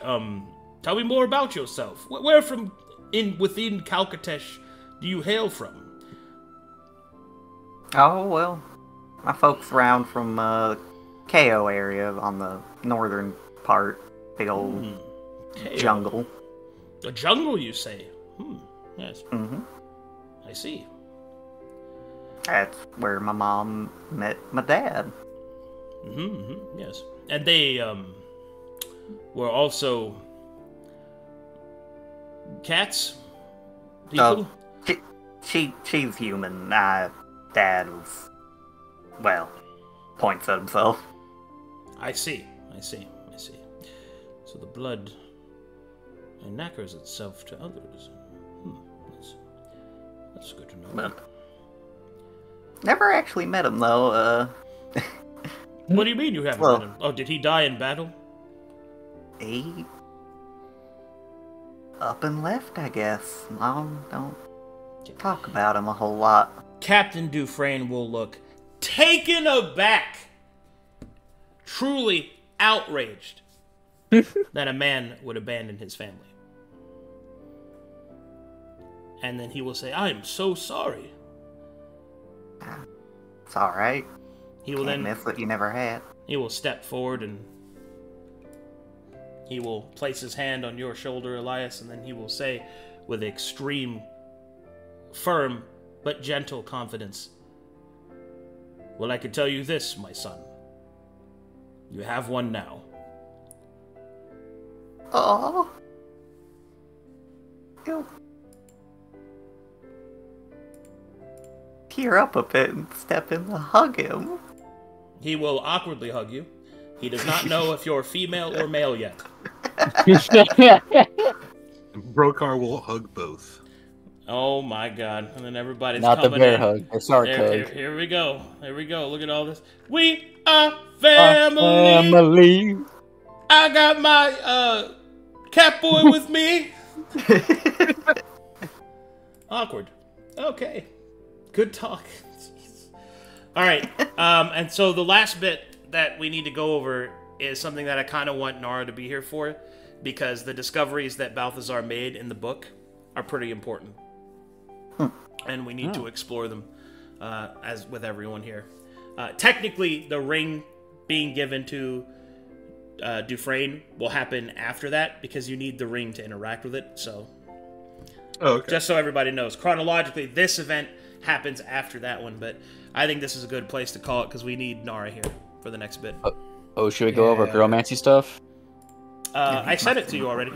Tell me more about yourself. Where within Calcatesh do you hail from? Oh, well, my folks around from KO area on the northern part. Big old jungle. A jungle, you say? Yes. Mm-hmm. I see. That's where my mom met my dad. Yes. And they, were also... cats? People? She's human. Dad was... well, points at himself. I see. So the blood knackers itself to others. That's good to know. Never actually met him, though. What do you mean you haven't met him? Oh, did he die in battle? He... up and left, I guess. Mom don't talk about him a whole lot. Captain Dufresne will look taken aback, truly outraged that a man would abandon his family. And then he will say, I am so sorry. It's alright. He will Can't miss what you never had. He will step forward and he will place his hand on your shoulder, Elias, and then he will say with extreme, firm, but gentle confidence, well, I can tell you this, my son. You have one now. Oh. He'll tear up a bit and step in to hug him. He will awkwardly hug you. He does not know if you're female or male yet. Brokhar will hug both. Oh my god. And then everybody's not coming the bear in. hug, the shark hug. Here we go. Look at all this. We are family. Family. I got my cat boy with me. Awkward. Okay. Good talk. All right. And so the last bit that we need to go over is something that I kind of want Nara to be here for, because the discoveries that Balthazar made in the book are pretty important. And we need to explore them, as with everyone here. Technically, the ring being given to Dufresne will happen after that, because you need the ring to interact with it. So, just so everybody knows, chronologically, this event happens after that one. But I think this is a good place to call it, because we need Nara here for the next bit. Oh, should we go over Girlmancy stuff? I said it to you already.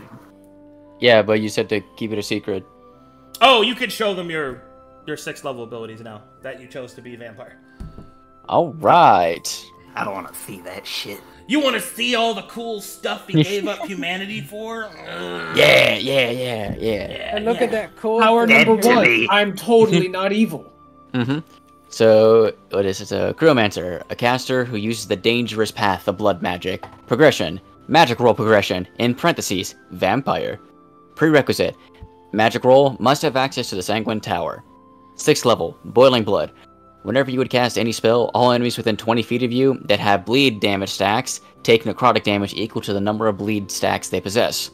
Yeah, but you said to keep it a secret. Oh, you can show them your 6th level abilities now that you chose to be a vampire. All right. I don't want to see that shit. You want to see all the cool stuff he gave up humanity for? Yeah. And look at that cool Power number to 1. me. I'm totally not evil. So, what is it? A Crewmancer, a caster who uses the dangerous path of blood magic. Progression, magic roll progression, in parentheses, vampire. Prerequisite, magic roll must have access to the Sanguine Tower. 6th level, boiling blood. Whenever you would cast any spell, all enemies within 20 feet of you that have bleed damage stacks take necrotic damage equal to the number of bleed stacks they possess.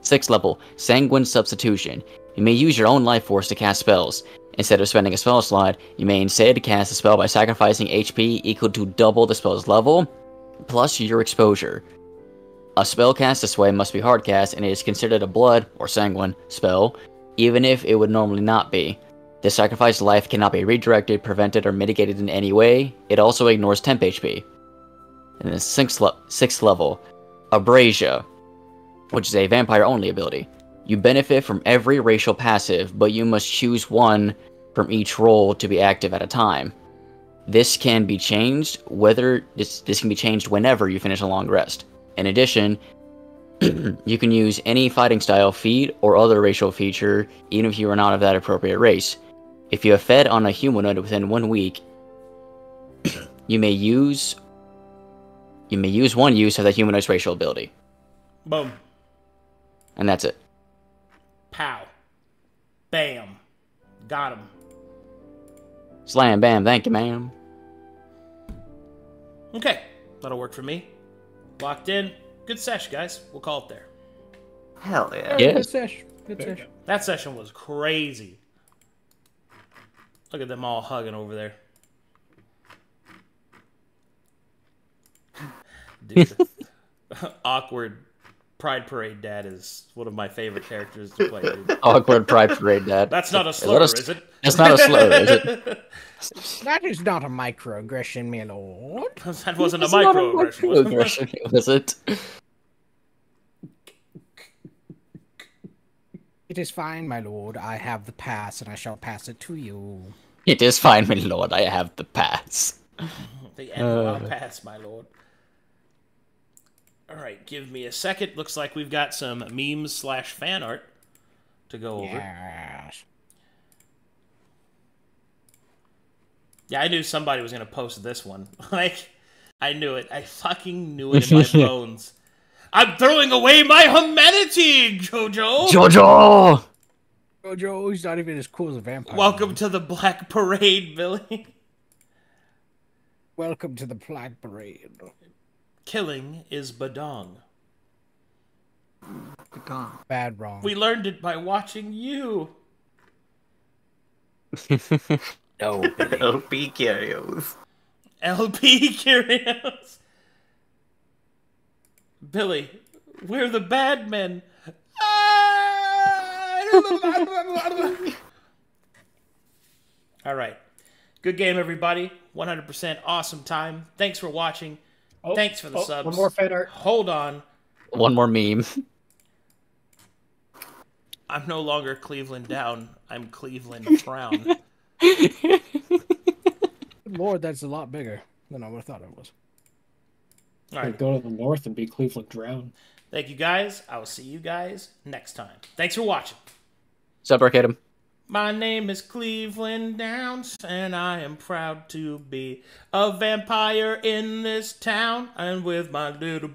6th level, Sanguine Substitution. You may use your own life force to cast spells. Instead of spending a spell slot, you may instead cast a spell by sacrificing HP equal to double the spell's level, plus your exposure. A spell cast this way must be hardcast, and it is considered a blood, or sanguine, spell, even if it would normally not be. The sacrificed life cannot be redirected, prevented, or mitigated in any way. It also ignores temp HP. And then 6th level, Abrasia, which is a vampire-only ability. You benefit from every racial passive, but you must choose one from each role to be active at a time. This can be changed this can be changed whenever you finish a long rest. In addition, you can use any fighting style, feat, or other racial feature, even if you are not of that appropriate race. If you have fed on a humanoid within 1 week, you may use one use of that humanoid's racial ability. Boom. And that's it. Pow. Bam. Got him. Slam, bam, thank you, ma'am. Okay, that'll work for me. Locked in. Good sesh, guys. We'll call it there. Hell yeah. Yeah. Good sesh. Good sesh. That session was crazy. Look at them all hugging over there. Dude, awkward Pride Parade Dad is one of my favorite characters to play, dude. Awkward Pride Parade Dad. That's not a slur, is it? That's not a slur, is it? That is not a microaggression, my lord. That wasn't a microaggression, was it? It is fine, my lord. I have the pass, and I shall pass it to you. It is fine, my lord. I have the pass. The NOL pass, my lord. Alright, give me a second. Looks like we've got some memes / fan art to go over. Yes. Yeah, I knew somebody was going to post this one. Like, I knew it. I fucking knew it in my bones. I'm throwing away my humanity, Jojo! Jojo! Jojo, he's not even as cool as a vampire. Welcome to the Black Parade, Billy. Welcome to the Black Parade. Killing is badong. Bad wrong. We learned it by watching you. No, Billy. LP Curios. LP Curios. Billy, we're the bad men. All right. Good game, everybody. 100% awesome time. Thanks for watching. Thanks for the subs. One more fan art. Hold on. One more meme. I'm no longer Cleavland down. I'm Cleavland frown. Lord, that's a lot bigger than I would have thought it was. All right. Go to the north and be Cleveland drown. Thank you, guys. I will see you guys next time. Thanks for watching. Sup, Arcadum? My name is Cleavland Downs, and I am proud to be a vampire in this town. And with my little